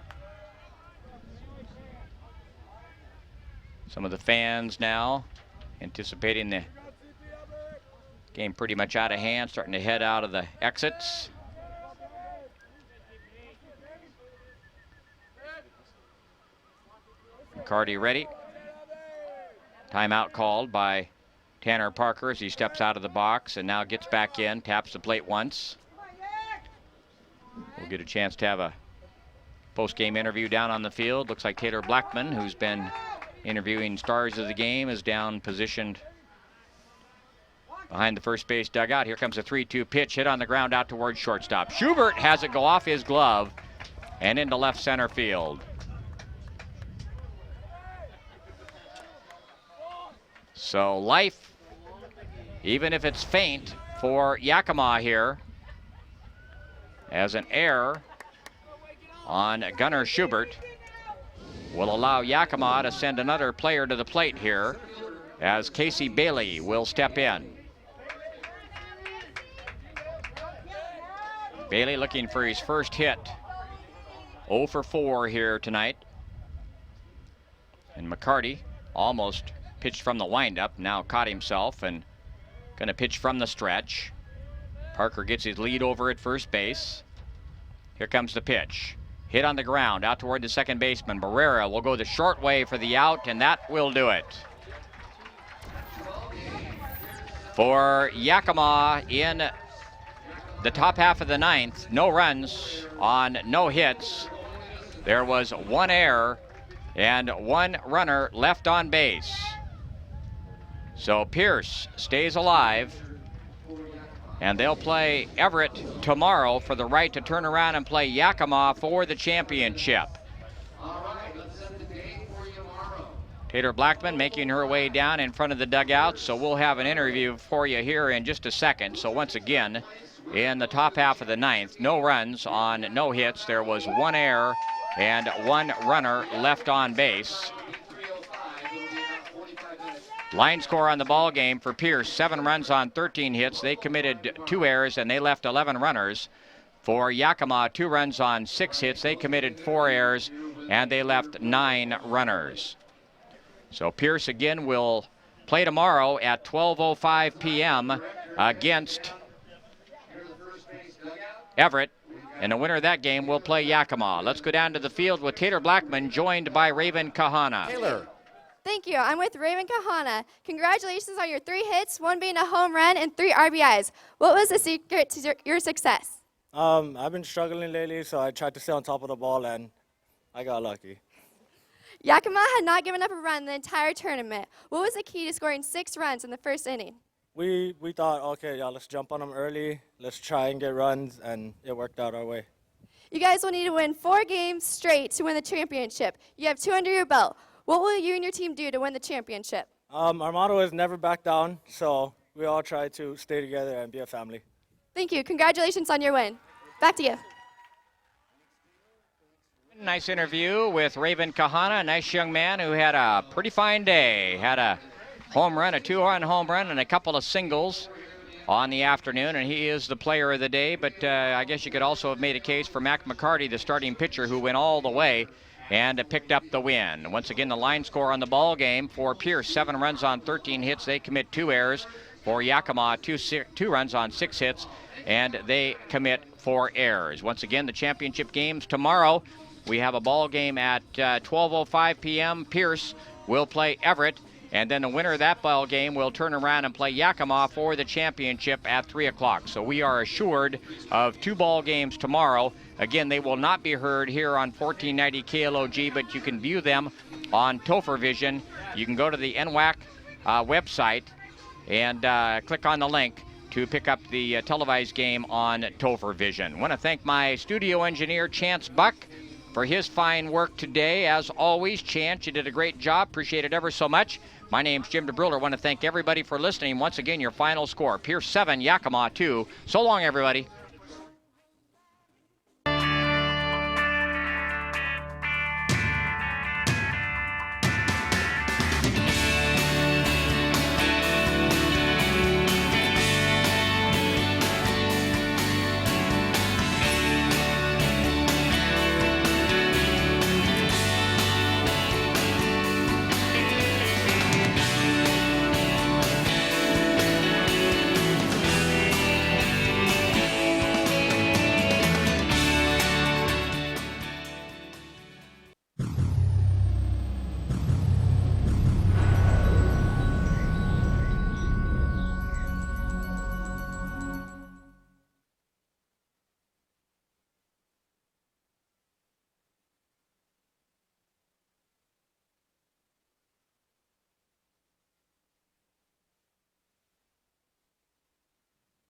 Some of the fans now anticipating the game pretty much out of hand, starting to head out of the exits. McCarty ready. Timeout called by Tanner Parker as he steps out of the box and now gets back in, taps the plate once. We'll get a chance to have a post-game interview down on the field. Looks like Taylor Blackman, who's been interviewing stars of the game, is down positioned behind the first base dugout. Here comes a 3-2 pitch, hit on the ground out towards shortstop. Schubert has it go off his glove and into left center field. So life, even if it's faint, for Yakima here, as an error on Gunnar Schubert will allow Yakima to send another player to the plate here, as Casey Bailey will step in. Bailey looking for his first hit. 0 for 4 here tonight. And McCarty almost pitched from the windup, now caught himself and going to pitch from the stretch. Parker gets his lead over at first base. Here comes the pitch. Hit on the ground, out toward the second baseman. Barrera will go the short way for the out, and that will do it. For Yakima in the top half of the ninth, no runs on no hits. There was one error and one runner left on base. So Pierce stays alive, and they'll play Everett tomorrow for the right to turn around and play Yakima for the championship. Tater Blackman making her way down in front of the dugout, so we'll have an interview for you here in just a second. So once again, in the top half of the ninth, no runs on no hits. There was one error and one runner left on base. Line score on the ball game for Pierce, 7 runs on 13 hits. They committed 2 errors and they left 11 runners. For Yakima, 2 runs on 6 hits. They committed 4 errors and they left 9 runners. So Pierce again will play tomorrow at 12:05 p.m. against Everett. And the winner of that game will play Yakima. Let's go down to the field with Tater Blackman, joined by Raven Kahana. Taylor. Thank you. I'm with Raven Kahana. Congratulations on your 3 hits, 1 being a home run and 3 RBIs. What was the secret to your success? I've been struggling lately, so I tried to stay on top of the ball, and I got lucky. Yakima had not given up a run the entire tournament. What was the key to scoring 6 runs in the first inning? We thought, okay, yeah, let's jump on them early. Let's try and get runs, and it worked out our way. You guys will need to win 4 games straight to win the championship. You have 2 under your belt. What will you and your team do to win the championship? Our motto is never back down, so we all try to stay together and be a family. Thank you. Congratulations on your win. Back to you. Nice interview with Raven Kahana, a nice young man who had a pretty fine day. Had a home run, a 2-run home run, and a couple of singles on the afternoon, and he is the player of the day. But I guess you could also have made a case for Mac McCarty, the starting pitcher, who went all the way and picked up the win. Once again, the line score on the ball game for Pierce, 7 runs on 13 hits. They commit 2 errors. For Yakima, 2 runs on 6 hits, and they commit 4 errors. Once again, the championship games tomorrow. We have a ball game at 12:05 p.m. Pierce will play Everett, and then the winner of that ball game will turn around and play Yakima for the championship at 3 o'clock. So we are assured of 2 ball games tomorrow. Again, they will not be heard here on 1490 KLOG, but you can view them on Topher Vision. You can go to the NWAC website and click on the link to pick up the televised game on Topher Vision. I want to thank my studio engineer, Chance Buck, for his fine work today. As always, Chance, you did a great job. Appreciate it ever so much. My name's Jim DeBruler. I want to thank everybody for listening. Once again, your final score, Pierce 7, Yakima 2. So long, everybody.